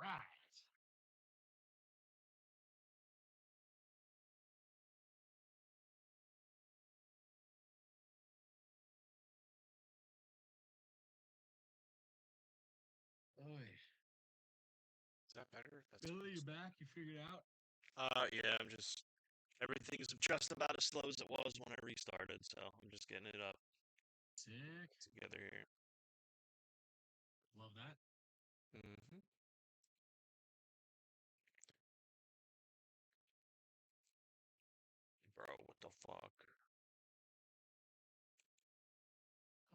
right. Oy. Is that better? That's Billy, you back? You figured it out? yeah, I'm just everything's just about as slow as it was when I restarted, so I'm just getting it up Sick. together here. Love that. Mm-hmm. Bro, what the fuck?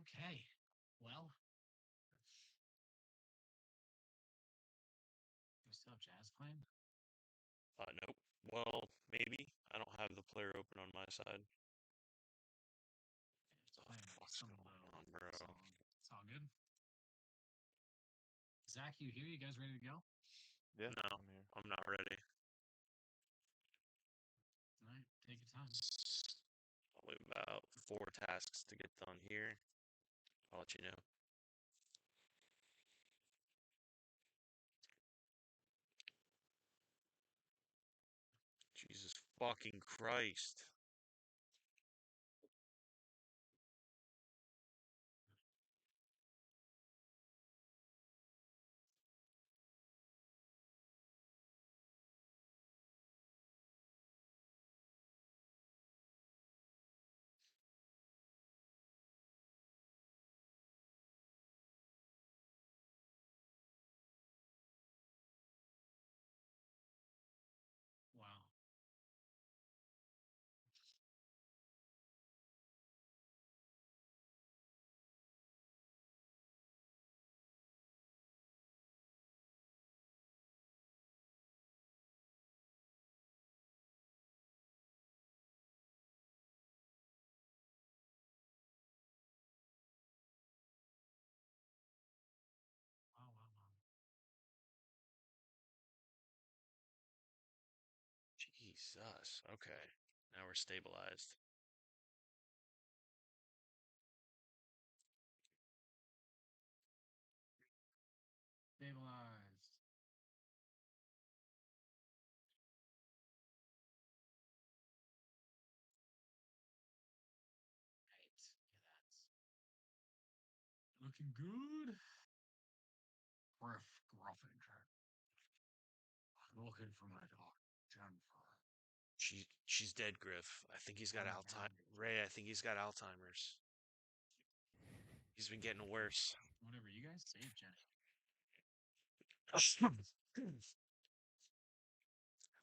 Okay. Well, you still have jazz playing? Nope. Well, maybe. I don't have the player open on my side. It's What the playing fuck's some going low on, bro? song. It's all good. Zach, you here? You guys ready to go? Yeah, No, I'm here. I'm not ready. All right, take your time. Only about 4 tasks to get done here. I'll let you know. Jesus fucking Christ. Wow. Wow, wow, wow. Jesus. Okay. Now we're stabilized. Stabilized. Right. Yeah, that's looking good. Griff Gruffinger. Looking for my dog, Jennifer. She's dead, Griff. I think he's got I'm Alzheimer's. found it. Ray, I think he's got Alzheimer's. He's been getting worse. Whatever, you guys save Jenny.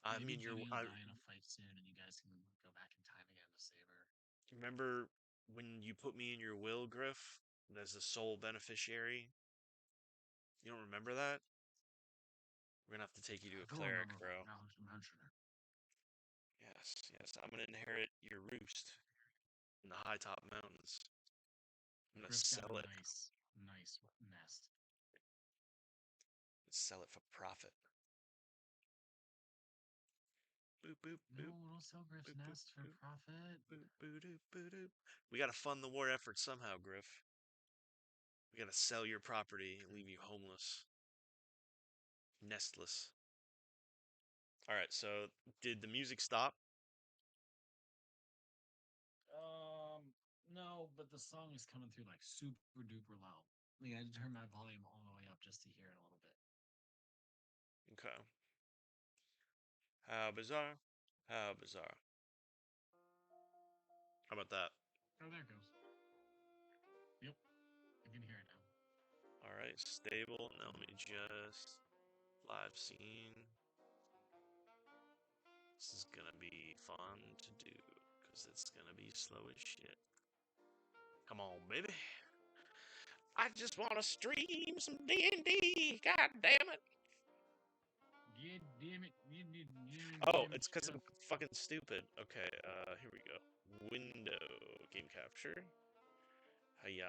I Maybe mean, Jenny will die in a fight soon and you guys can go back in time again to save her. remember when you put me in your will, Griff, as the sole beneficiary? You don't remember that? We're gonna have to take you to I a don't cleric, remember that bro. now that you mention it. Yes, yes. I'm gonna inherit your roost in the high top mountains. I'm gonna Griff's got a sell it. nice, nice nest. Sell it for profit. Boop boop No, boop don't sell Griff's boop boop nest for boop profit. boop boop doop boop doop. We gotta fund the war effort somehow, Griff. We gotta sell your property and leave you homeless, nestless. All right. So did the music stop? No, but the song is coming through like super duper loud. Like I had to turn my volume all the way up just to hear it a little bit. Okay. How bizarre. How bizarre. How about that? Oh, there it goes. Yep, I can hear it now. All right. Stable. Now let me just live scene. This is gonna be fun to do because it's gonna be slow as shit. Come on, baby. I just want to stream some D&D. God damn it. God damn it! Oh, Damn it, it's because stuff. I'm fucking stupid. Okay, here we go. Window game capture. Hiya.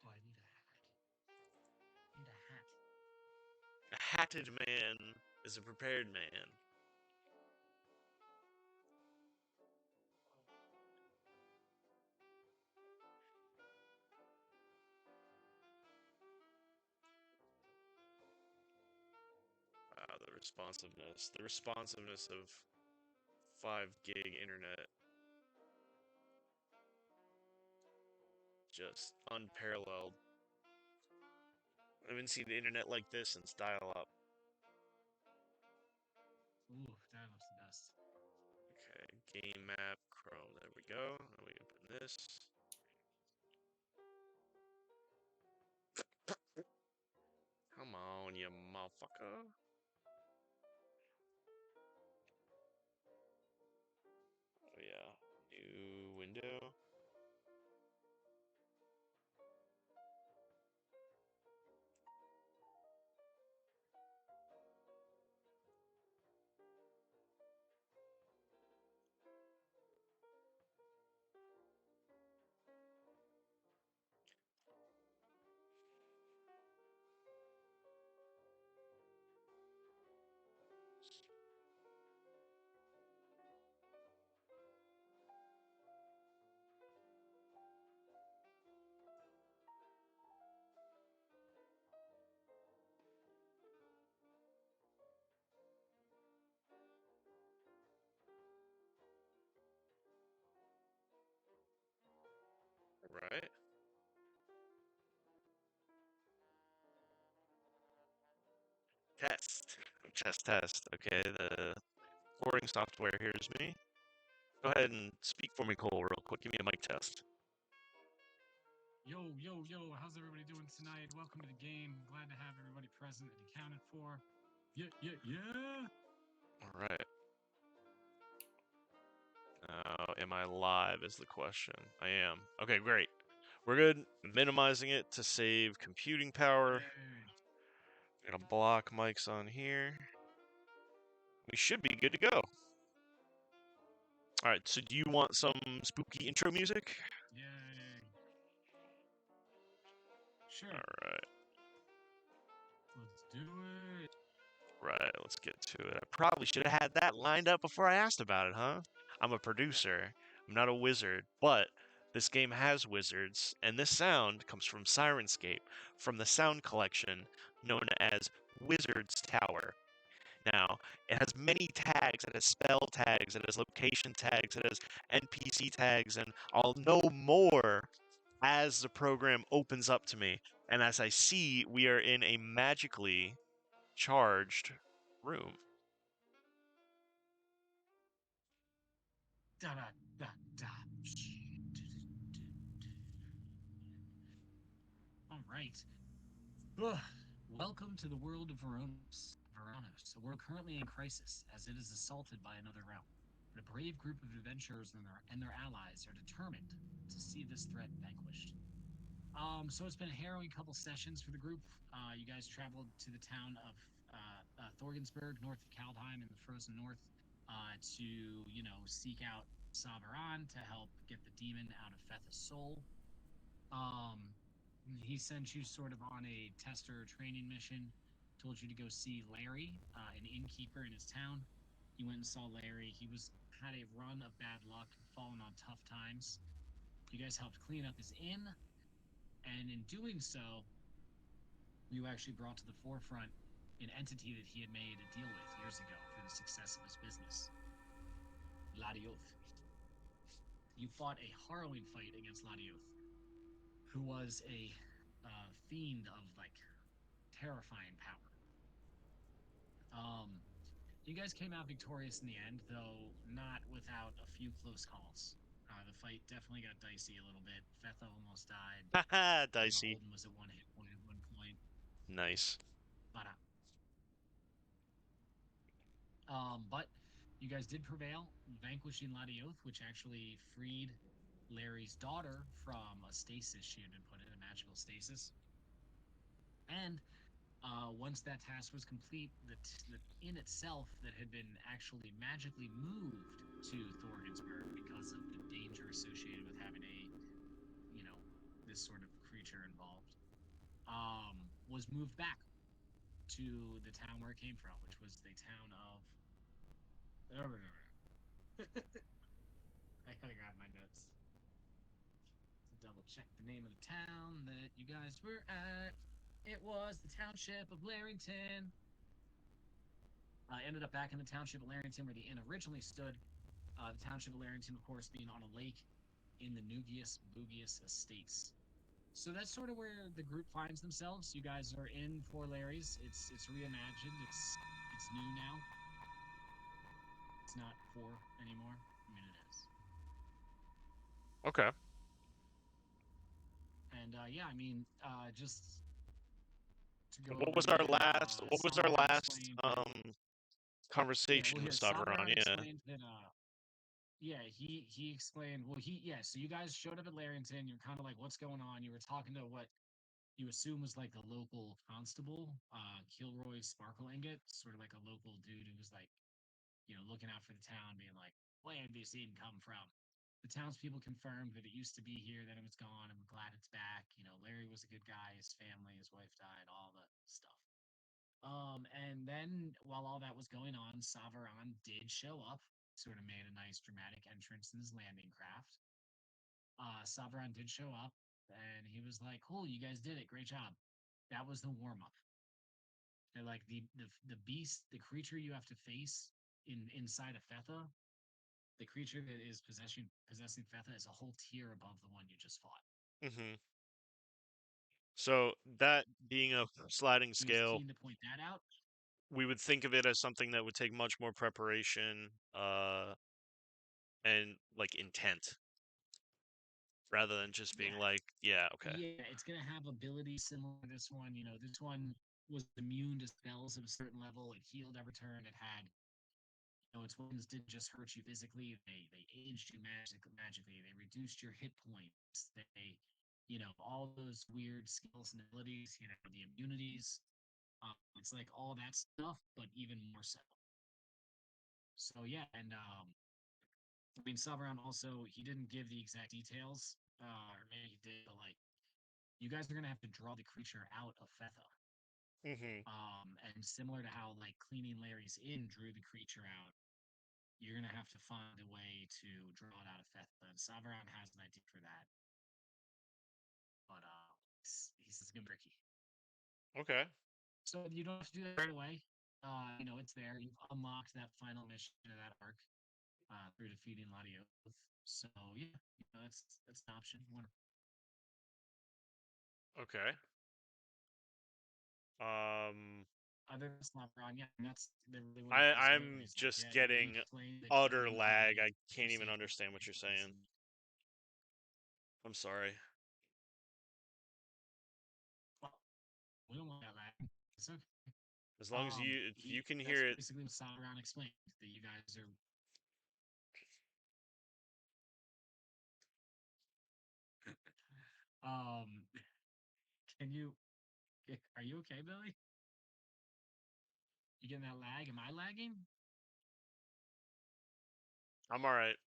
Oh, I need a hat. I need a hat. A hatted man is a prepared man. responsiveness. The responsiveness of 5 gig internet. Just unparalleled. I haven't seen the internet like this since dial-up. Ooh, dial-up's the best. Okay, game map, Chrome. There we go. Now we open this. Come on, you motherfucker. Oh yeah, new window. Right. Test. Test. Okay, the recording software hears me. Go ahead and speak for me, Cole, real quick. Give me a mic test. Yo, yo, yo, how's everybody doing tonight? Welcome to the game. Glad to have everybody present and accounted for. Yeah, yeah, yeah. All right. Am I live is the question. I am. Okay, great. We're good. Minimizing it to save computing power. Yay. Gonna block mics on here. We should be good to go. Alright, so do you want some spooky intro music? Yay. Sure. Alright. Let's do it. Right, let's get to it. I probably should have had that lined up before I asked about it, huh? I'm a producer. I'm not a wizard, but this game has wizards, and this sound comes from Sirenscape, from the sound collection known as Wizard's Tower. Now, it has many tags. It has spell tags, it has location tags, it has NPC tags, and I'll know more as the program opens up to me. And as I see, we are in a magically charged room. Da da da da. All right. Ugh. Welcome to the world of Veranos. Veranos, a world currently in crisis as it is assaulted by another realm. But a brave group of adventurers and their allies are determined to see this threat vanquished. So it's been a harrowing couple sessions for the group. You guys traveled to the town of Thorgensburg, north of Kaldheim in the frozen north, to seek out Sabaran to help get the demon out of Fetha's soul. Um, he sent you sort of on a tester training mission. Told you to go see Larry, an innkeeper in his town. You went and saw Larry. He had a run of bad luck, fallen on tough times. You guys helped clean up his inn, and in doing so, you actually brought to the forefront an entity that he had made a deal with years ago for the success of his business, Ladioth. You fought a harrowing fight against Ladioth, who was a fiend of terrifying power. You guys came out victorious in the end, though not without a few close calls. The fight definitely got dicey a little bit. Fetha almost died. Haha, dicey. Holden was at one hit point at one point. Nice. But you guys did prevail, vanquishing Ladioth, which actually freed Larry's daughter from a stasis she had been put in, a magical stasis. And once that task was complete, the inn itself that had been actually magically moved to Thorgensburg because of the danger associated with having this sort of creature involved, was moved back to the town where it came from, which was the town of. I gotta grab my notes to double check the name of the town that you guys were at. It was the township of Larrington. Ended up back in the township of Larrington where the inn originally stood. The township of Larrington, of course, being on a lake in the Nugius Boogius Estates. So that's sort of where the group finds themselves. You guys are in for Larry's. It's reimagined. It's new now. It's not four anymore. I mean, it is. Okay. And yeah, I mean, just to go What over was it our again, last? What was our Saveron last explained that. Yeah, well, conversation with here Saveron? Saveron Yeah. explained that. Yeah, he explained. Well, he yeah. So you guys showed up at Larrington. You're kind of like, what's going on? You were talking to what you assume was like the local constable, Kilroy Sparkle Ingot, sort of like a local dude who was like, looking out for the town, being like, where have you seen come from? The townspeople confirmed that it used to be here, then it was gone, and we're glad it's back. Larry was a good guy, his family, his wife died, all the stuff. And then while all that was going on, Saveron did show up, sort of made a nice dramatic entrance in his landing craft. Saveron did show up, and he was like, "Cool, you guys did it, great job." That was the warm up. They're like the beast, the creature you have to face inside of Fetha. The creature that is possessing Fetha is a whole tier above the one you just fought. Hmm. So that being a sliding He was scale, keen to point that out. we would think of it as something that would take much more preparation, and like intent, rather than just being Yeah, like, yeah, okay. yeah, it's gonna have abilities similar to this one. This one was immune to spells of a certain level. It healed every turn. It had, its weapons didn't just hurt you physically; they aged you magically. They reduced your hit points. They, all those weird skills and abilities. The immunities. It's like all that stuff, but even more so. So yeah, and I mean, Saveron also he didn't give the exact details, or maybe he did, but like you guys are gonna have to draw the creature out of Fetha. Hmm. And similar to how like cleaning Larry's Inn drew the creature out, you're gonna have to find a way to draw it out of Fetha. And Saveron has an idea for that, but he's gonna be tricky. Okay. So you don't have to do that right away. It's there. You've unlocked that final mission of that arc through defeating Ladioth. So yeah, that's an option. Okay. Um, Other than Saveron, yeah, and that's really what he I was I'm Larry's like. just Yeah, he getting explained that he utter wanted to lag. be I can't even forsaken. understand what you're saying. I'm sorry. Well, we don't want that lag. It's okay. As long as if you can That's hear it, basically what Sauron explained, that you guys are. Um, can you? Are you okay, Billy? You getting that lag? Am I lagging? I'm all right.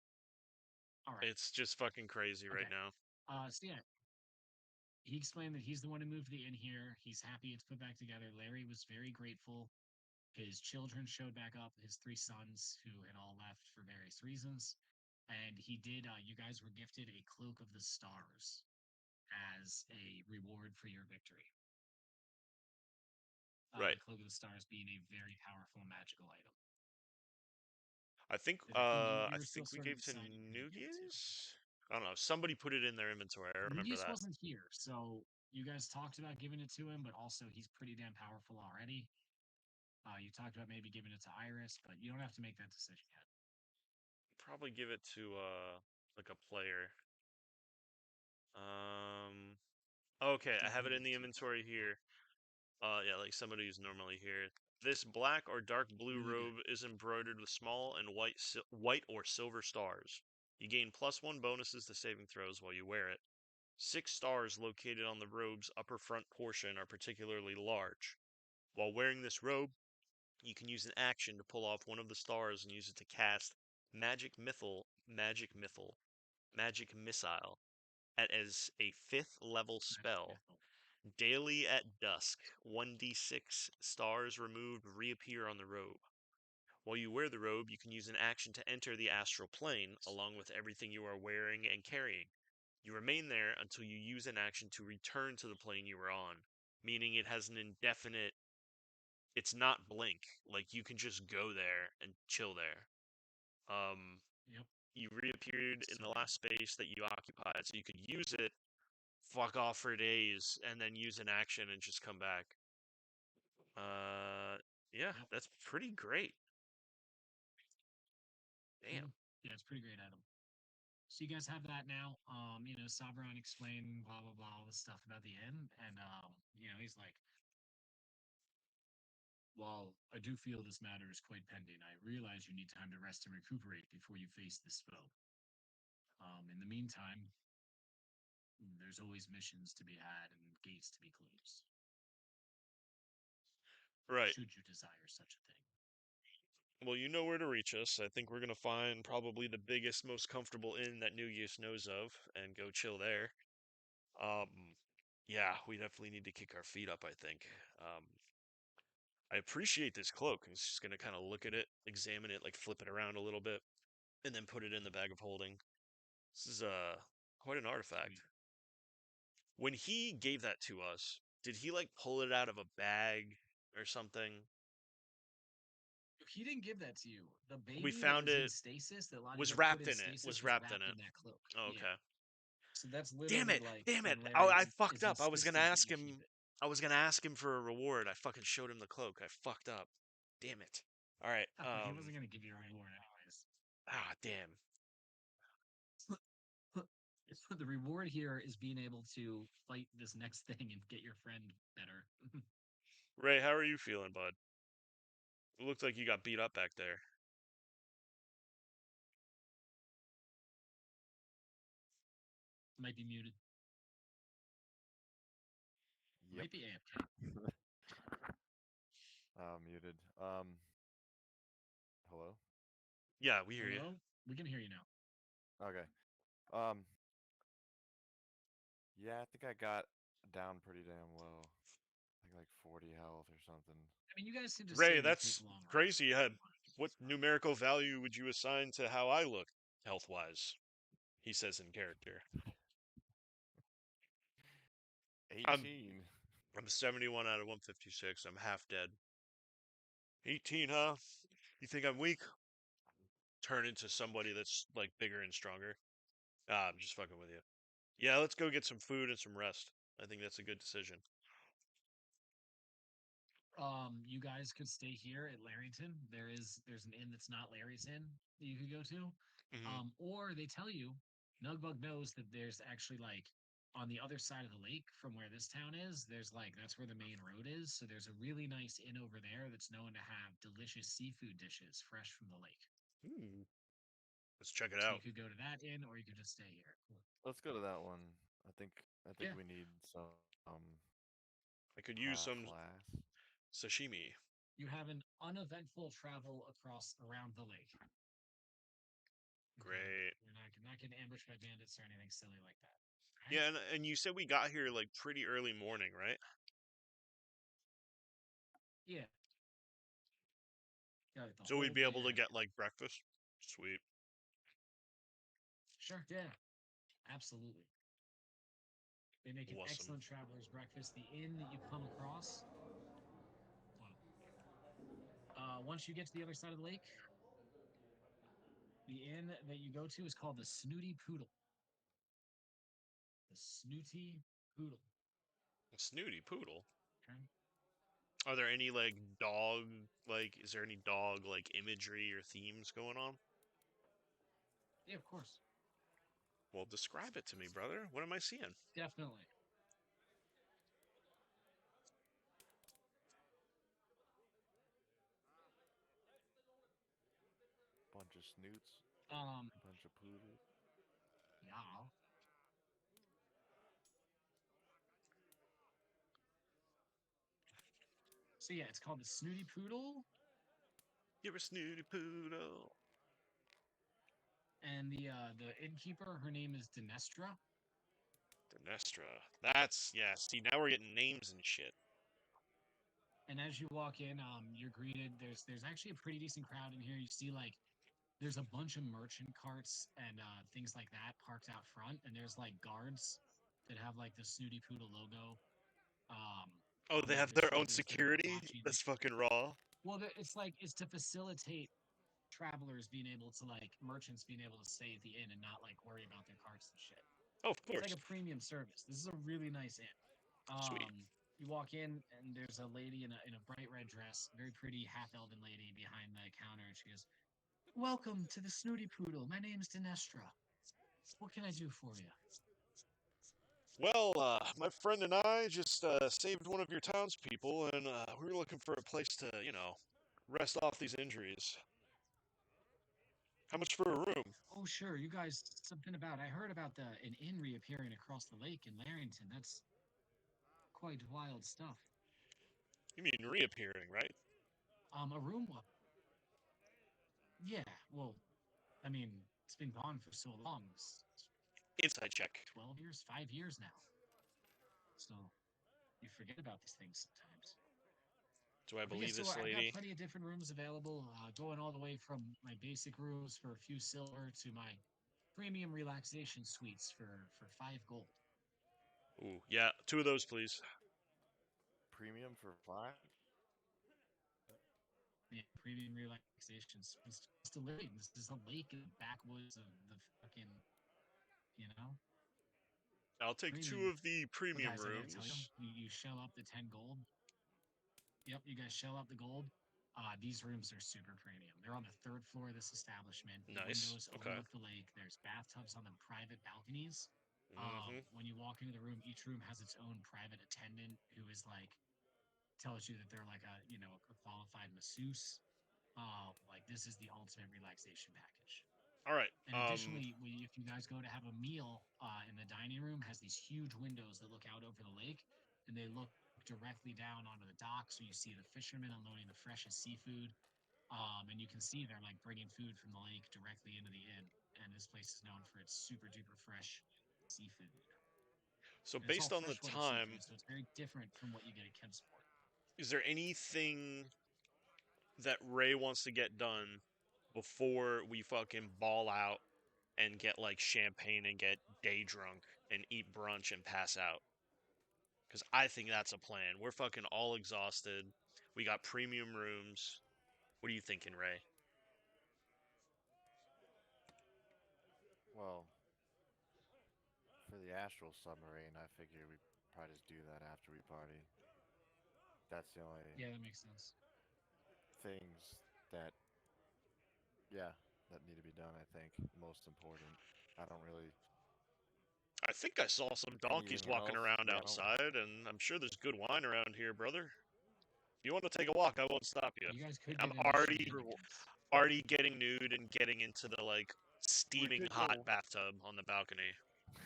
All right. It's just fucking crazy right Okay. now. So yeah, he explained that he's the one who moved the inn here. He's happy it's put back together. Larry was very grateful. His children showed back up, his three sons, who had all left for various reasons. And he did, you guys were gifted a Cloak of the Stars as a reward for your victory. Right. The Cloak of the Stars being a very powerful magical item that I you were still think we sort of gave to deciding who to give it to. Nugius. I don't know. Somebody put it in their inventory. I remember Nudius that. wasn't here, so you guys talked about giving it to him, but also he's pretty damn powerful already. You talked about maybe giving it to Iris, but you don't have to make that decision yet. Probably give it to like a player. Um okay, I Who have can it you in give the it to, Billy? inventory here. Yeah, like somebody who's normally here. This black or dark blue Really good. robe is embroidered with small and white or silver stars. You gain +1 bonuses to saving throws while you wear it. 6 stars located on the robe's upper front portion are particularly large. While wearing this robe, you can use an action to pull off one of the stars and use it to cast Magic Missile as a 5th level Magic spell. Missile. Daily at dusk, 1d6 stars removed reappear on the robe. While you wear the robe, you can use an action to enter the astral plane along with everything you are wearing and carrying. You remain there until you use an action to return to the plane you were on, meaning it has an indefinite it's not Blink. Like you can just go there and chill there. Um, Yep. you reappeared in So the last space that you occupied, so you could use it, fuck off for days, and then use an action and just come back. Uh, yeah, yep. that's pretty great. Damn. Yeah, it's a pretty great item. So you guys have that now. Sabron explained blah blah blah all this stuff about the inn, and he's like, while I do feel this matter is quite pending, I realize you need time to rest and recuperate before you face this foe. In the meantime, there's always missions to be had and gates to be closed, Right. should you desire such a thing. Well, you know where to reach us. I think we're gonna find probably the biggest, most comfortable inn that New Use knows of, and go chill there. Yeah, we definitely need to kick our feet up, I think. I appreciate this cloak. He's just gonna kind of look at it, examine it, like flip it around a little bit, and then put it in the bag of holding. This is quite an artifact. Sweet. When he gave that to us, did he like pull it out of a bag or something? He didn't give that to you. The We baby that found was in it, stasis, that was Lanigar put wrapped in in it, stasis, was was wrapped in wrapped it. in that cloak. Oh, Yeah. okay. So that's Damn literally it, like damn it. when I Larry fucked is up. I was gonna insisting that ask you keep him. it. I was gonna ask him for a reward. I fucking showed him the cloak. I fucked up. Damn it. All right. He wasn't gonna give you a reward anyways. Damn. The reward here is being able to fight this next thing and get your friend better. Ray, how are you feeling, bud? It looked like you got beat up back there. Might be muted. Yep. Might be AFK. Muted. Hello? Yeah, we hear you. Hello? We can hear you now. Okay. Um, yeah, I think I got down pretty damn low. I think like 40 health or something. I mean, you guys can just sit Ray, here and take that's a long rest crazy. if you want. What numerical value would you assign to how I look health wise? He says in character. I'm 18. I'm 71 out of 156. I'm half dead. 18, huh? You think I'm weak? Turn into somebody that's like bigger and stronger. I'm just fucking with you. Yeah, let's go get some food and some rest. I think that's a good decision. You guys could stay here at Larrington. There's an inn that's not Larry's Inn that you could go to. Hmm. Or they tell you, Nugbug knows that there's actually like on the other side of the lake from where this town is, there's like that's where the main road is. So there's a really nice inn over there that's known to have delicious seafood dishes fresh from the lake. Hmm. Let's check it So you out. could go to that inn or you could just stay here. Let's go to that one. I think Yeah. we need some I could use half some last. sashimi. You have an uneventful travel across around the lake. Okay. Great. You're not getting ambushed by bandits or anything silly like that. All right. Yeah, and you said we got here like pretty early morning, right? Yeah. Got like, the So we'd whole be day able to ahead of get you. like breakfast. Sweet. Sure. Yeah. Absolutely. They make an Awesome. excellent traveler's breakfast. The inn that you come across, well, once you get to the other side of the lake, the inn that you go to is called the Snooty Poodle. The Snooty Poodle. A snooty poodle. Okay. Are there any like dog is there any dog like imagery or themes going on? Yeah, of course. Well, describe it to me, brother. What am I seeing? Definitely. Bunch of snoots, Um, bunch of poodles. yeah. So yeah, it's called the Snooty Poodle, You're a snooty poodle. and the innkeeper, her name is Dinestra. Dinestra. That's yeah. See, now we're getting names and shit. And as you walk in, you're greeted. There's actually a pretty decent crowd in here. You see like there's a bunch of merchant carts and things like that parked out front, and there's like guards that have like the Snooty Poodle logo. Um, Oh, they have There's their own soldiers there security? watching. That's fucking raw. Well, it's like it's to facilitate travelers being able to like merchants being able to stay at the inn and not like worry about their carts and shit. Oh, of It's like course. a premium service. This is a really nice inn. Sweet. You walk in and there's a lady in a bright red dress, very pretty half elven lady behind the counter, and she goes, "Welcome to the Snooty Poodle. My name's Dinestra. What can I do for you?" Well, my friend and I just saved one of your townspeople, and we were looking for a place to, rest off these injuries. How much for a room? Oh, sure. You guys, something about I heard about the an inn reappearing across the lake in Larrington. That's quite wild stuff. You mean reappearing, right? A room. Yeah. Well, I mean, it's been gone for so long. It's Inside check. 12 years, 5 years now. So you forget about these things sometimes. Do I But yeah, believe so this I've got lady? plenty of different rooms available, going all the way from my basic rooms for a few silver to my premium relaxation suites for 5 gold. Ooh, yeah, two of those, please. Premium for 5? Yeah, premium relaxation suites. Just a living. This is a lake in the backwoods of the fucking, you know, I'll take two premium. of the But premium guys, I gotta tell you, rooms. you shell up the 10 gold. Yep, you guys shell out the gold. These rooms are super premium. They're on the third floor of this establishment. The Nice. windows Okay. overlook the lake. There's bathtubs on the private balconies. Mm-hmm. When you walk into the room, each room has its own private attendant who is like tells you that they're like a qualified masseuse. Like this is the ultimate relaxation package. All right. And additionally, if you guys go to have a meal in the dining room, has these huge windows that look out over the lake, and they look directly down onto the dock, so you see the fishermen unloading the freshest seafood, and you can see they're like bringing food from the lake directly into the inn. And this place is known for its super duper fresh seafood, So and it's all based on the freshwater seafood, time, so it's very different from what you get at Kempsport. is there anything that Ray wants to get done before we fucking ball out and get like champagne and get day drunk and eat brunch and pass out? Because I think that's a plan. We're fucking all exhausted. We got premium rooms. What are you thinking, Ray? Well, for the astral submarine, I figure we probably just do that after we party. That's the only Yeah, that makes sense. things that, yeah, that need to be done, I think. Most important. I don't really. I think I saw some donkeys Anything walking else? around Yeah, I don't. outside, and I'm sure there's good wine around here, brother. If you want to take a walk, I won't stop you. You guys could I'm get into already getting nude and getting into the like We steaming could hot go. bathtub on the balcony. I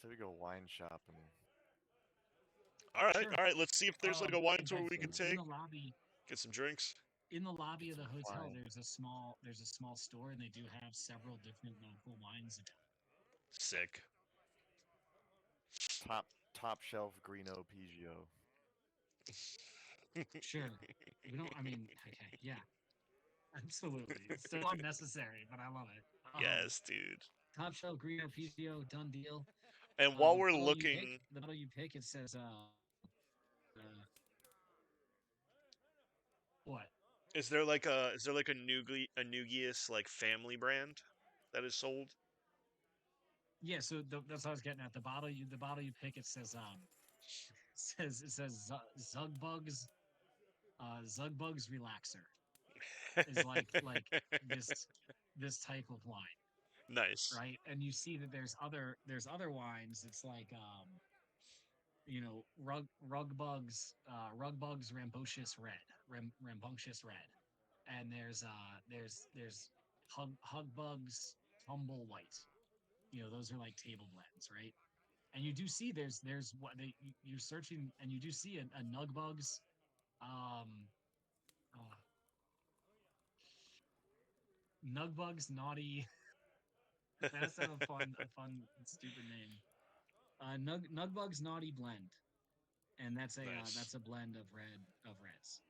say we go wine shopping. Sure. All right. Let's see if there's like a wine tour I we can think in take. the lobby Get some drinks. of Get the some hotel, wine. there's a small store, and they do have several different local wines Sick. Top shelf Greeno PGO. Sure. We don't. I mean, okay, yeah, absolutely. It's still unnecessary, but I love it. Yes, dude. Top shelf Green PGO, done deal. And while we're The looking, bottle you pick, it says what? is there like a Nugius like family brand that is sold? Yeah, so that's what I was getting at. The bottle you pick, it says Zugbugs Zugbugs Relaxer is like this this type of wine, Nice. right? And you see that there's other wines. It's like rug bugs rambunctious red, and there's hug bugs humble white. Those are like table blends, right? And you do see there's what you're searching, and you do see a nug bugs um uh, nug bugs naughty. It has to have a fun stupid name. Nug bugs naughty blend, and Nice. that's a blend of reds.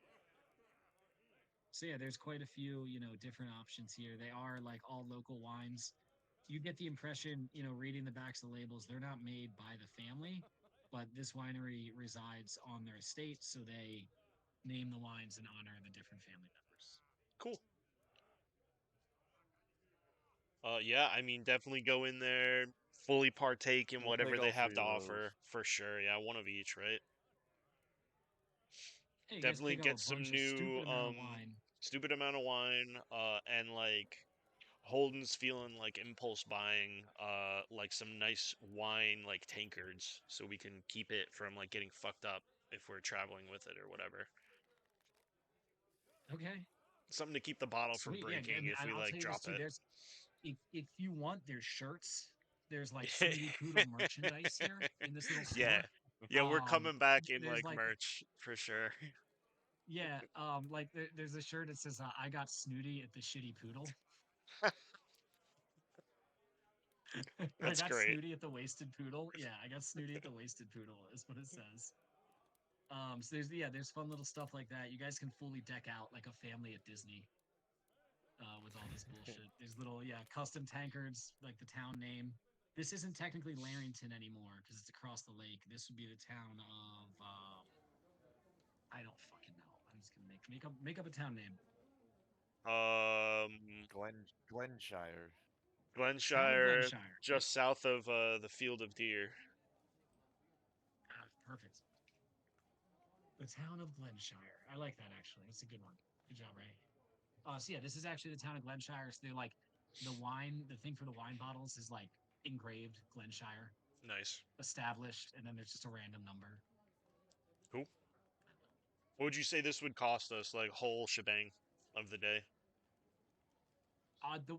So yeah, there's quite a few, different options here. They are like all local wines. You get the impression, reading the backs of the labels, they're not made by the family. but this winery resides on their estate, so they name the wines in honor of the different family members. Cool. Yeah, I mean, definitely go in there, fully partake in We'll take whatever they all have three to of those. offer, for sure. Yeah, one of each, right? Hey, you guys Definitely pick up a get some bunch of new, stupid amount of wine. stupid amount of wine, and like Holden's feeling like impulse buying, like some nice wine, like tankards, so we can keep it from like getting fucked up if we're traveling with it or whatever. Okay, Something to keep the bottle from sweet. Yeah, I breaking mean, if we I'll like tell you this drop too. it. There's if you want, there's shirts. There's like Snooty Poodle merchandise here in this little Yeah. store. Yeah, we're coming back in There's like like merch for sure. yeah, like there's a shirt that says "I got Snooty at the Shitty Poodle." I That's got great. Snooty at the Wasted Poodle. Yeah, I got Snooty at the Wasted Poodle is what it says. So there's fun little stuff like that. You guys can fully deck out like a family at Disney with all this bullshit. There's little custom tankards like the town name. This isn't technically Larrington anymore because it's across the lake. This would be the town of I don't fucking know. I'm just gonna make up a town name. Um, Glenshire. Town of Glenshire, Glenshire. Yep. just south of the Field of Deer. Perfect. The town of Glenshire. I like that actually. That's a good one. Good job, Ray. So yeah, this is actually the town of Glenshire. So they're like the thing for the wine bottles is like engraved Glenshire, Nice. established, and then there's just a random number. Cool. What would you say this would cost us, like whole shebang of the day?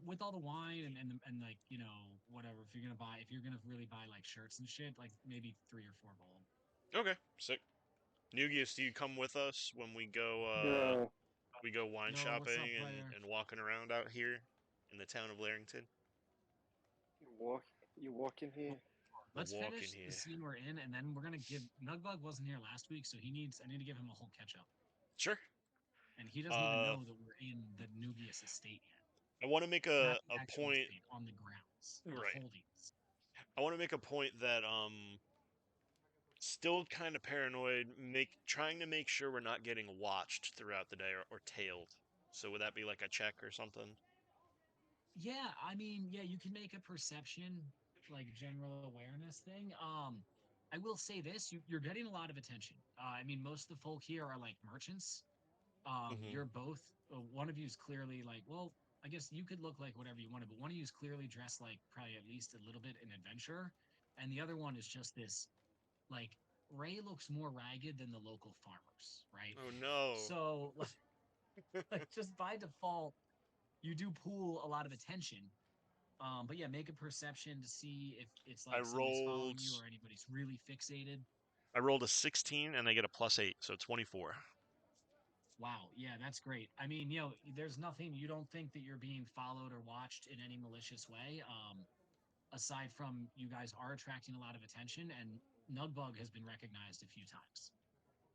With all the wine and like whatever, if you're gonna really buy like shirts and shit, like maybe 3 or 4 gold. Okay, sick. Nugius, do you come with us when Yeah, we go wine Yo, what's up, shopping player? and walking around out here in the town of Larrington? you walk, you walk in here. We'll Let's walk in finish the here. scene we're in, and then we're gonna give Nugbug wasn't here last week, so I need to give him a whole catch up, Sure. and he doesn't even Uh, know that we're in the Nugius estate yet. I want to make Not the a actual point. estate, on the grounds, the Right. holdings. I want to make a point that still kind of paranoid, trying to make sure we're not getting watched throughout the day or tailed. So would that be like a check or something? Yeah, I mean, yeah, you can make a perception, like general awareness thing. I will say this: you're getting a lot of attention. I mean, most of the folk here are like merchants. Mm-hmm. You're both. One of you is clearly like, well, I guess you could look like whatever you wanted, but one of you is clearly dressed like probably at least a little bit an adventurer, and the other one is just this like Ray looks more ragged than the local farmers, right? Oh no. So like just by default, you do pull a lot of attention. But yeah, make a perception to see if it's I like somebody's following rolled you or anybody's really fixated. I rolled a 16 and I get a +8, so 24. Wow, yeah, that's great. I mean, there's nothing you don't think that you're being followed or watched in any malicious way. Aside from you guys are attracting a lot of attention, and Nugbug has been recognized a few times.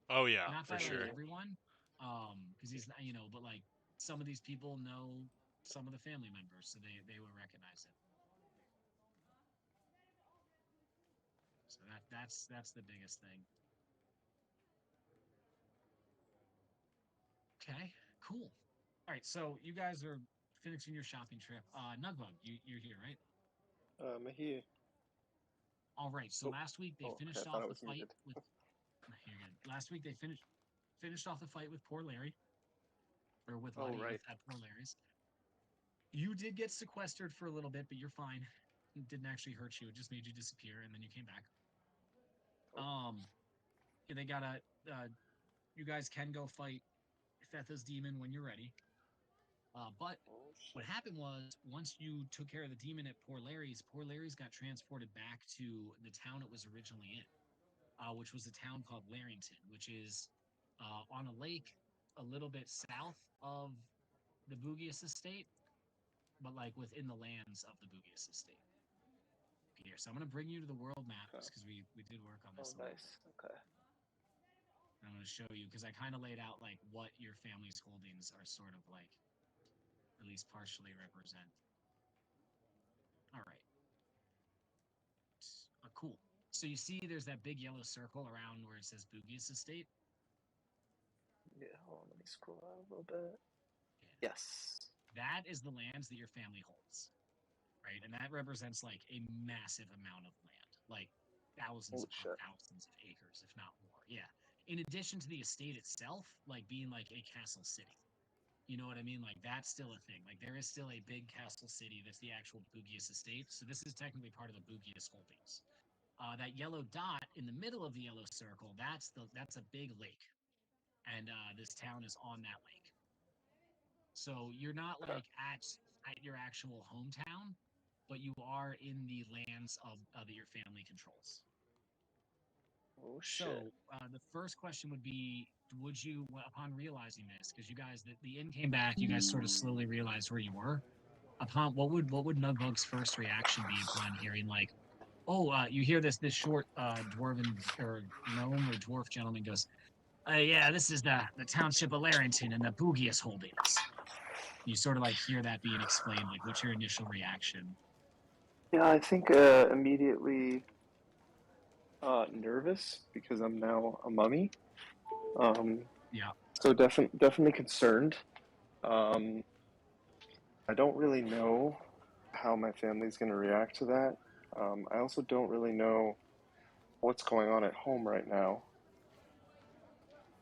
Oh yeah, Not for by like sure. Yeah. everyone, because he's not, but like some of these people know some of the family members, so they will recognize it. So that's the biggest thing. Okay, cool. All right, so you guys are finishing your shopping trip. Nugbug, you're here, right? Here. All right. So Oh, last week they oh, okay. I finished thought I off the was fight muted. with. You're good. Last week they finished off the fight with poor Larry, or with Oh, Letty right. at poor Larry's. You did get sequestered for a little bit, but you're fine. It didn't actually hurt you. It just made you disappear, and then you came back. Oh, Yeah, they got a. You guys can go fight Fetha's demon when you're ready. But oh what shit. happened was once you took care of the demon at Poor Larry's got transported back to the town it was originally in, which was a town called Larrington, which is on a lake a little bit south of the Boogius estate, but like within the lands of the Boogius estate. Here, so I'm gonna bring you to the world map Okay. just because we did work on Oh, this a little bit. nice. Okay. I'm gonna show you because I kind of laid out like what your family's holdings are sort of like, at least partially represent. All right. Cool. So you see, there's that big yellow circle around where it says Boogie's Estate. Yeah, hold on, let me scroll out a little bit. Yeah. Yes. That is the lands that your family holds, right? And that represents like a massive amount of land, like thousands Holy upon shit. thousands of acres, if not more. Yeah. In addition to the estate itself, like being like a castle city. You know what I mean? Like that's still a thing. Like there is still a big castle city that's the actual Bugius estate. So this is technically part of the Bugius holdings. That yellow dot in the middle of the yellow circle, that's a big lake, and this town is on that lake. So you're not Okay. like at your actual hometown, but you are in the lands of that your family controls. Oh shit. So the first question would be: would you, upon realizing this, because you guys, the inn came back, you guys sort of slowly realized where you were. Upon what would Nugbug's first reaction be upon hearing like, oh, you hear this short dwarven or gnome or dwarf gentleman goes, yeah, this is the township of Larrington and the Boogius holdings. You sort of like hear that being explained. Like, what's your initial reaction? Yeah, I think immediately nervous because I'm now a mummy. Um, Yeah, so definitely concerned. Um, I don't really know how my family's going to react to that. I also don't really know what's going on at home right now.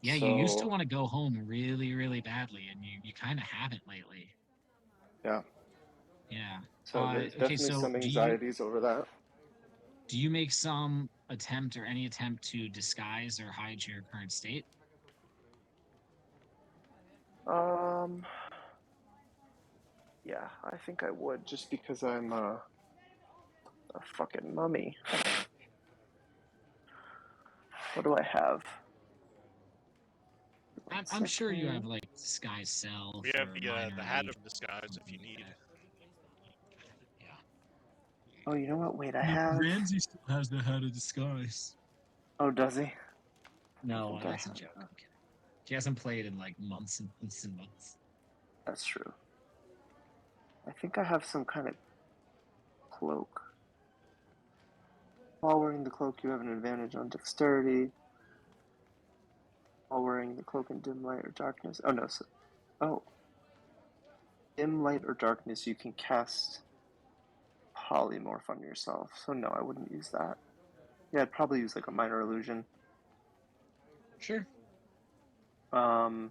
yeah. You used to So want to go home really, really badly, and you kind of haven't lately. yeah, Yeah. so there's Okay. definitely So some do you anxieties over that. make some attempt or any attempt to disguise or hide your current state? Um, yeah, I think I would just because I'm a fucking mummy. What do I have? One I'm sure you have second. like disguise self We have or minor the hat illusion, of disguise if something you like need. that. Yeah. Oh, you know what? Wait, I No, have. Ramsey still has the hat of disguise. Oh, does he? I No, think I that's a have. joke. I'm kidding. He hasn't played in like months and months and months. That's true. I think I have some kind of cloak. While wearing the cloak, you have an advantage on dexterity. While wearing the cloak in dim light or darkness. Oh no. So, oh, dim light or darkness, you can cast polymorph on yourself. So no, I wouldn't use that. Yeah, I'd probably use like a minor illusion. Sure. Um,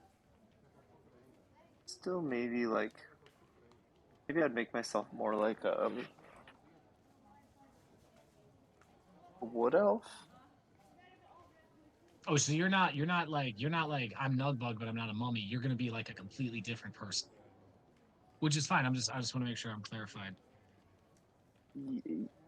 still maybe I'd make myself more like a wood elf. Oh, so you're not like I'm Nugbug, but I'm not a mummy. You're gonna be like a completely different person, which is fine. I just want to make sure I'm clarified.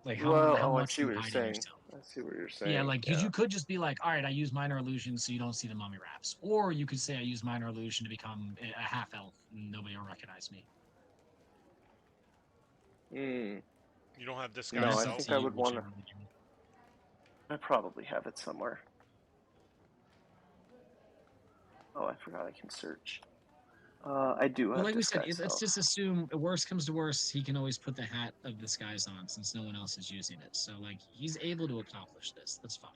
Like Well, how oh, I much see are you what you're hiding saying. yourself? I see what you're Yeah, saying. like because Yeah. you could just be like, all right, I use minor illusion so you don't see the mummy wraps, or you could say I use minor illusion to become a half elf and nobody will recognize me. Hmm. You don't have And No, disguise that's I up self. to think I you, would want to. whichever one you. I probably have it somewhere. Oh, I forgot I can search. I do Well, have like we said, disguise let's self. just assume worst comes to worst, he can always put the hat of disguise on since no one else is using it. So like he's able to accomplish this. That's fine.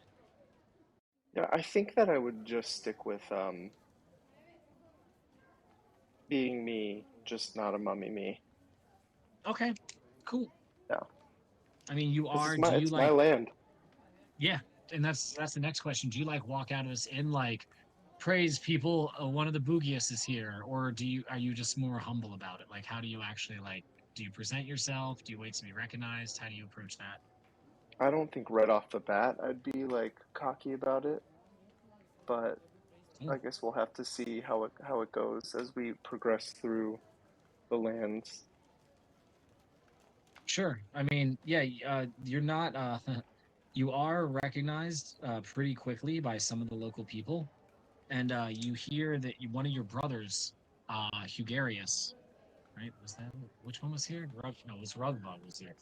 Yeah, I think that I would just stick with being me, just not a mummy me. Okay, cool. Yeah, I mean, you because are. Do you it's my like? land. Yeah, and that's the next question. Do you like walk out of this in like praise people? One of the Boogiest is here, or are you just more humble about it? Like, how do you actually like? Do you present yourself? Do you wait to be recognized? How do you approach that? I don't think right off the bat I'd be like cocky about it, but Cool. I guess we'll have to see how it goes as we progress through the lands. Sure. I mean, yeah, you're not. You are recognized pretty quickly by some of the local people, and you hear that one of your brothers, Hugarius, right? Was that which one was here? No, it was Rugbug was here.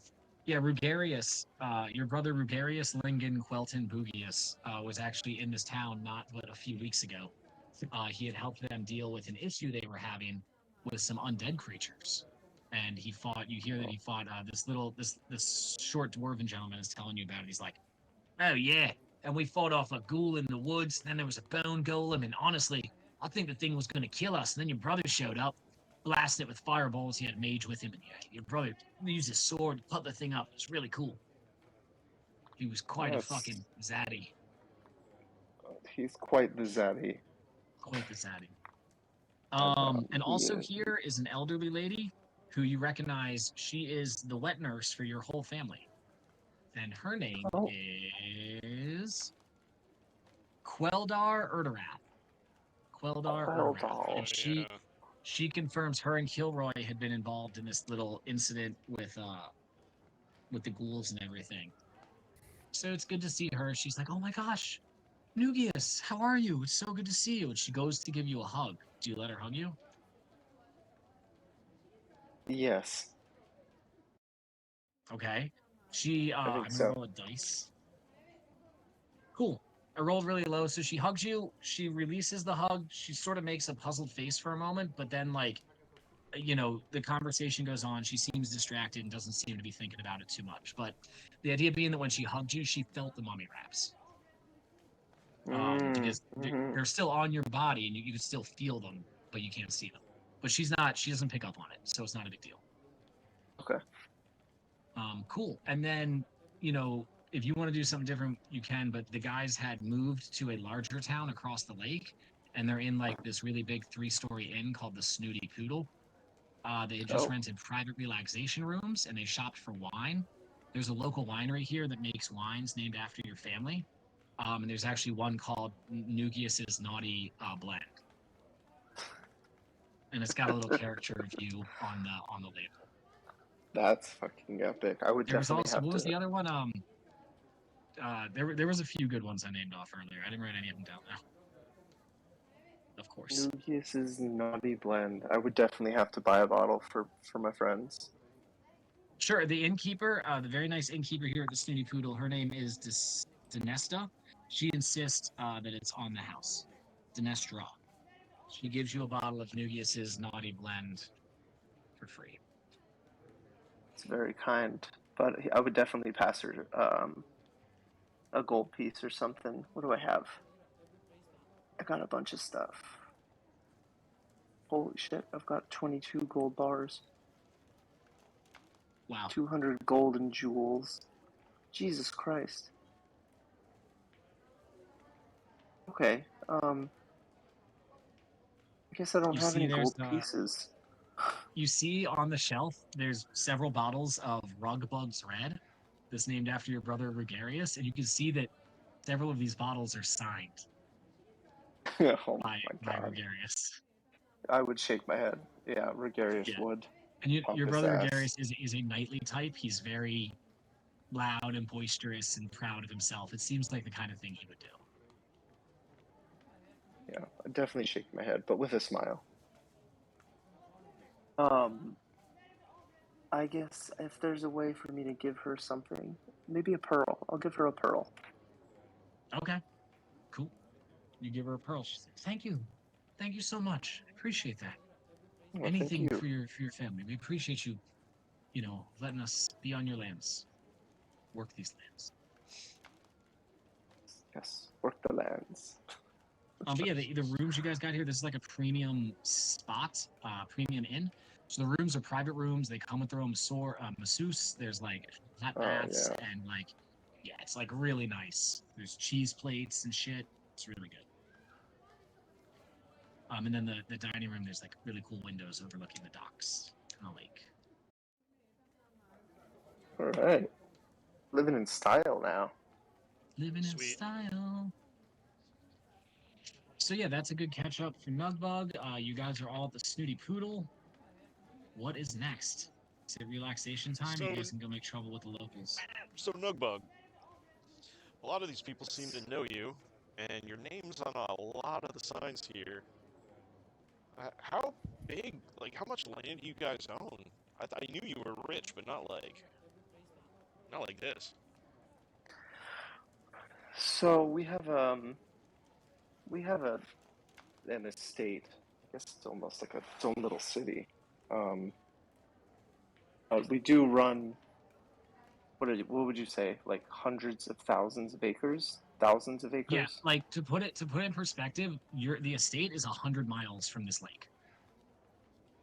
Yeah, Rugarius, your brother Rugarius Lingen Quelton Bugius was actually in this town not but a few weeks ago. He had helped them deal with an issue they were having with some undead creatures. And he fought. You hear that Oh, he fought this short dwarven gentleman is telling you about it. He's like, Oh yeah, and we fought off a ghoul in the woods. Then there was a bone golem, and honestly, I think the thing was going to kill us. And then your brother showed up, blasted it with fireballs. He had a mage with him, and your brother used his sword, cut the thing up. It's really cool. He was quite a That's fucking zaddy, he's quite the zaddy. quite the zaddy. And And he also here is an elderly lady who you recognize. She is the wet nurse for your whole family, and her name oh is Queldar Erdarath. Queldar Erdarath, Queldall. and Oh yeah. she confirms her and Kilroy had been involved in this little incident with the ghouls and everything. So it's good to see her. She's like, "Oh my gosh, Nugius, how are you? It's so good to see you." And she goes to give you a hug. Do you let her hug you? Yes, Okay. She I I'm think gonna so. roll a dice. Cool. I rolled really low, so she hugs you. She releases the hug. She sort of makes a puzzled face for a moment, but then the conversation goes on. She seems distracted and doesn't seem to be thinking about it too much. But the idea being that when she hugged you, she felt the mummy wraps. Mm, Because hmm. they're still on your body and you can still feel them, but you can't see them. But she doesn't pick up on it, so it's not a big deal. Okay. Cool. And then, if you want to do something different, you can, but the guys had moved to a larger town across the lake, and they're in like this really big 3-story inn called the Snooty Poodle. They had just Oh, rented private relaxation rooms and they shopped for wine. There's a local winery here that makes wines named after your family. And there's actually one called Nugius's Naughty Blend, and it's got a little character of you on the label. that's fucking epic. I would There was definitely also have what was to. the other one? There was a few good ones I named off earlier. I didn't write any of them down now, of course. Nugius's Naughty Blend. I would definitely have to buy a bottle for my friends. Sure, the innkeeper, the very nice innkeeper here at the Snooty Poodle, her name is Dinesta. She insists that it's on the house. Dinestra. She gives you a bottle of Nugius's Naughty Blend for free. It's very kind, but I would definitely pass her a gold piece or something. What do I have? I got a bunch of stuff. Holy shit! I've got 22 gold bars, Wow. 200 golden jewels. Jesus Christ. Okay. I guess I don't You have see, any gold pieces. you see on the shelf, there's several bottles of Rugbug's Red, that's named after your brother Regarius, and you can see that several of these bottles are signed Oh by my by god. Regarius. I would shake my head. Yeah, Regarius Yeah, would and pump your his brother ass. Regarius is a knightly type. He's very loud and boisterous and proud of himself. It seems like the kind of thing he would do. Yeah, I'd definitely shake my head, but with a smile. Um, I guess if there's a way for me to give her something, maybe a pearl. I'll give her a pearl. Okay, cool. You give her a pearl. She says, thank you so much. I appreciate that. Well, thank Anything you. for your family. We appreciate you, letting us be on your lands, work these lands. Yes, work the lands. But yeah, the rooms you guys got here, this is like a premium spot, premium inn. So the rooms are private rooms. They come with their own masseuse. There's like hot Oh baths yeah. and like, yeah, it's like really nice. There's cheese plates and shit. It's really good. And then the dining room, there's like really cool windows overlooking the docks and the lake. All right. Living in style now. Living in Sweet. style. So yeah, that's a good catch up for Nugbug. You guys are all at the Snooty Poodle. What is next? Is it relaxation time? You So guys can go make trouble with the locals. so Nugbug. A lot of these people seem to know you, and your name's on a lot of the signs here. How big, like, how much land do you guys own? I knew you were rich, but not like this. So we have an estate. I guess it's almost like its own little city. Um, we do run What would you say? Like hundreds of thousands of acres? Thousands of Yeah, acres? like to put in perspective, the estate is 100 miles from this lake,